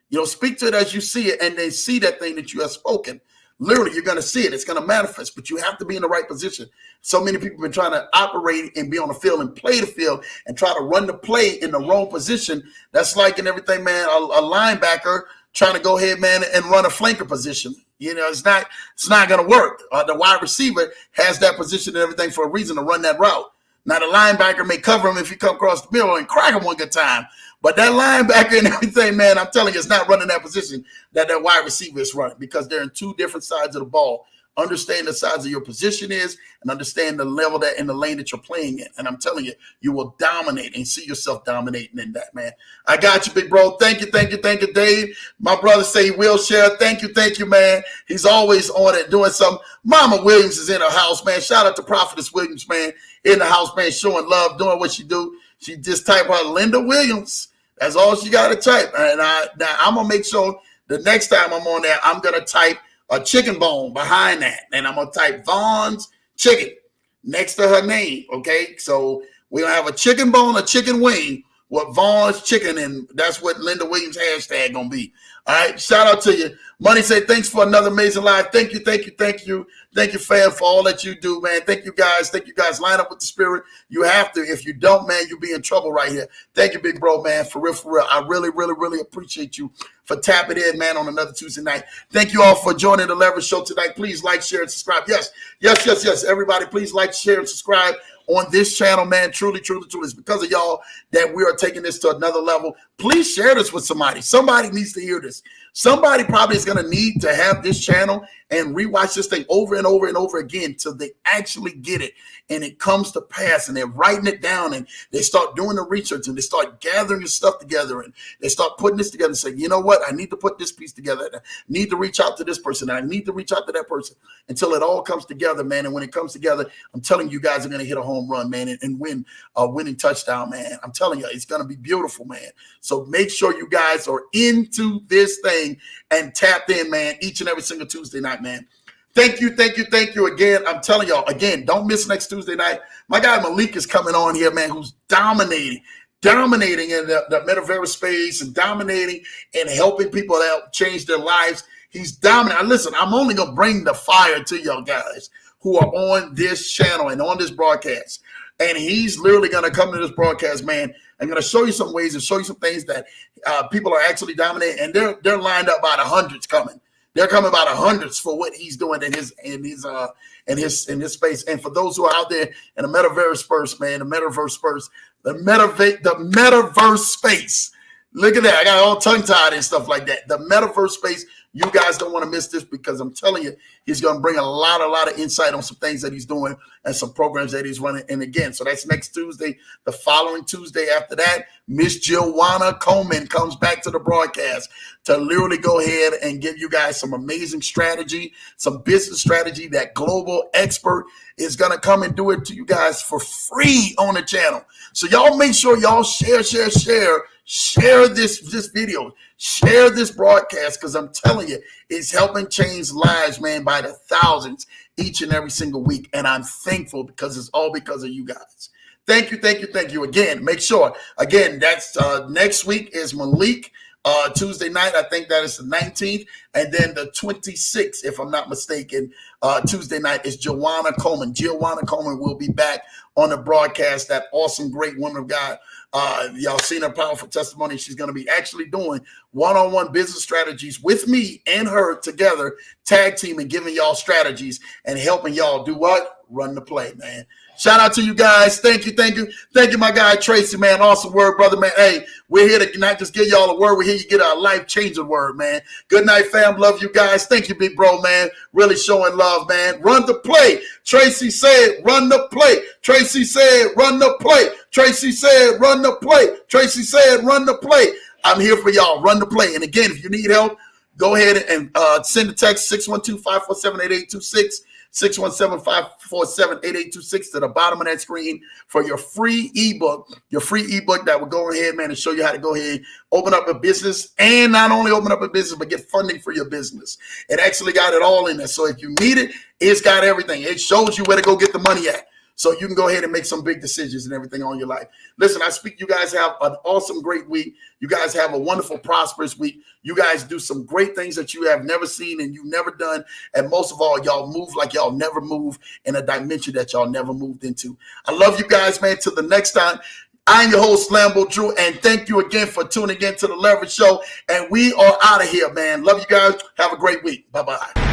You know, speak to it as you see it, and then see that thing that you have spoken. Literally, you're going to see it. It's going to manifest, but you have to be in the right position. So many people have been trying to operate and be on the field and play the field and try to run the play in the wrong position. That's like in everything, man, a linebacker trying to go ahead, man, and run a flanker position. You know, it's not going to work. The wide receiver has that position and everything for a reason to run that route. Now, the linebacker may cover him if you come across the middle and crack him one good time. But that linebacker and everything, man, I'm telling you, it's not running that position that wide receiver is running, because they're in two different sides of the ball understand the size of your position is, and understand the level that in the lane that you're playing in. And I'm telling you, you will dominate and see yourself dominating in that, man. I got you, big bro. Thank you, Dave. My brother say he will share. Thank you, man. He's always on it, doing something. Mama Williams is in her house, man. Shout out to Prophetess Williams, man, in the house, man, showing love, doing what she do. She just type her Linda Williams. That's all she got to type. And I'm going to make sure the next time I'm on there, I'm going to type a chicken bone behind that. And I'm going to type Vaughn's Chicken next to her name, okay? So we're going to have a chicken bone, a chicken wing with Vaughn's Chicken, and that's what Linda Williams hashtag going to be. All right, shout out to you. Money say thanks for another amazing live. Thank you, fam, for all that you do, man. Thank you guys. Line up with the spirit. You have to. If you don't, man, you'll be in trouble right here. Thank you, big bro, man. For real. I really appreciate you for tapping in, man, on another Tuesday night. Thank you all for joining the Leverage Show tonight. Please like, share, and subscribe. Yes. Everybody, please like, share, and subscribe on this channel, man. Truly. It's because of y'all that we are taking this to another level. Please share this with somebody. Somebody needs to hear this. Somebody probably is going to need to have this channel and rewatch this thing over and over again till they actually get it and it comes to pass, and they're writing it down and they start doing the research and they start gathering the stuff together and they start putting this together and say, you know what, I need to put this piece together. I need to reach out to this person. I need to reach out to that person until it all comes together, man. And when it comes together, I'm telling you guys are going to hit a home run, man, and win a winning touchdown, man. I'm telling you, it's going to be beautiful, man. So make sure you guys are into this thing and tapped in, man, each and every single Tuesday night, man. Thank you again. I'm telling y'all, again, don't miss next Tuesday night. My guy Malik is coming on here, man, who's dominating in the metaverse space and dominating and helping people out change their lives. He's dominating. Listen, I'm only going to bring the fire to y'all guys who are on this channel and on this broadcast. And he's literally going to come to this broadcast, man. I'm going to show you some ways and show you some things that people are actually dominating. And they're lined up by the hundreds coming. They're coming by the hundreds for what he's doing in his space. And for those who are out there in the metaverse space, look at that. I got all tongue tied and stuff like that. The metaverse space. You guys don't want to miss this because I'm telling you, he's going to bring a lot of insight on some things that he's doing and some programs that he's running. And again, so that's next Tuesday. The following Tuesday after that, Miss Joanna Coleman comes back to the broadcast to literally go ahead and give you guys some amazing strategy, some business strategy. That global expert is going to come and do it to you guys for free on the channel. So y'all make sure y'all share this video. Share this broadcast because I'm telling you, it's helping change lives, man, by the thousands each and every single week. And I'm thankful because it's all because of you guys. Thank you. Again, make sure, again, that's next week is Malik. Tuesday night, I think that is the 19th. And then the 26th, if I'm not mistaken, Tuesday night is Joanna Coleman. Joanna Coleman will be back on the broadcast, that awesome, great woman of God. Y'all seen her powerful testimony. She's going to be actually doing one-on-one business strategies with me and her together, tag team, and giving y'all strategies and helping y'all do what? Run the play, man. Shout out to you guys. Thank you, my guy Tracy, man. Awesome word, brother, man. Hey, we're here to not just give y'all a word. We're here to get a life-changing word, man. Good night, fam. Love you guys. Thank you, big bro, man. Really showing love, man. Run the play. Tracy said, run the play. Tracy said, run the play. Tracy said, run the play. Tracy said, run the play. I'm here for y'all. Run the play. And again, if you need help, go ahead and send a text 612-547-8826. 617-547-8826 to the bottom of that screen for your free ebook that will go ahead, man, and show you how to go ahead, open up a business, and not only open up a business, but get funding for your business. It actually got it all in there. So if you need it, it's got everything. It shows you where to go get the money at. So you can go ahead and make some big decisions and everything on your life. Listen, I speak. You guys have an awesome, great week. You guys have a wonderful, prosperous week. You guys do some great things that you have never seen and you've never done. And most of all, y'all move like y'all never move in a dimension that y'all never moved into. I love you guys, man. Till the next time. I'm your host, LamboDrew, and thank you again for tuning in to the Leverage Show. And we are out of here, man. Love you guys. Have a great week. Bye-bye.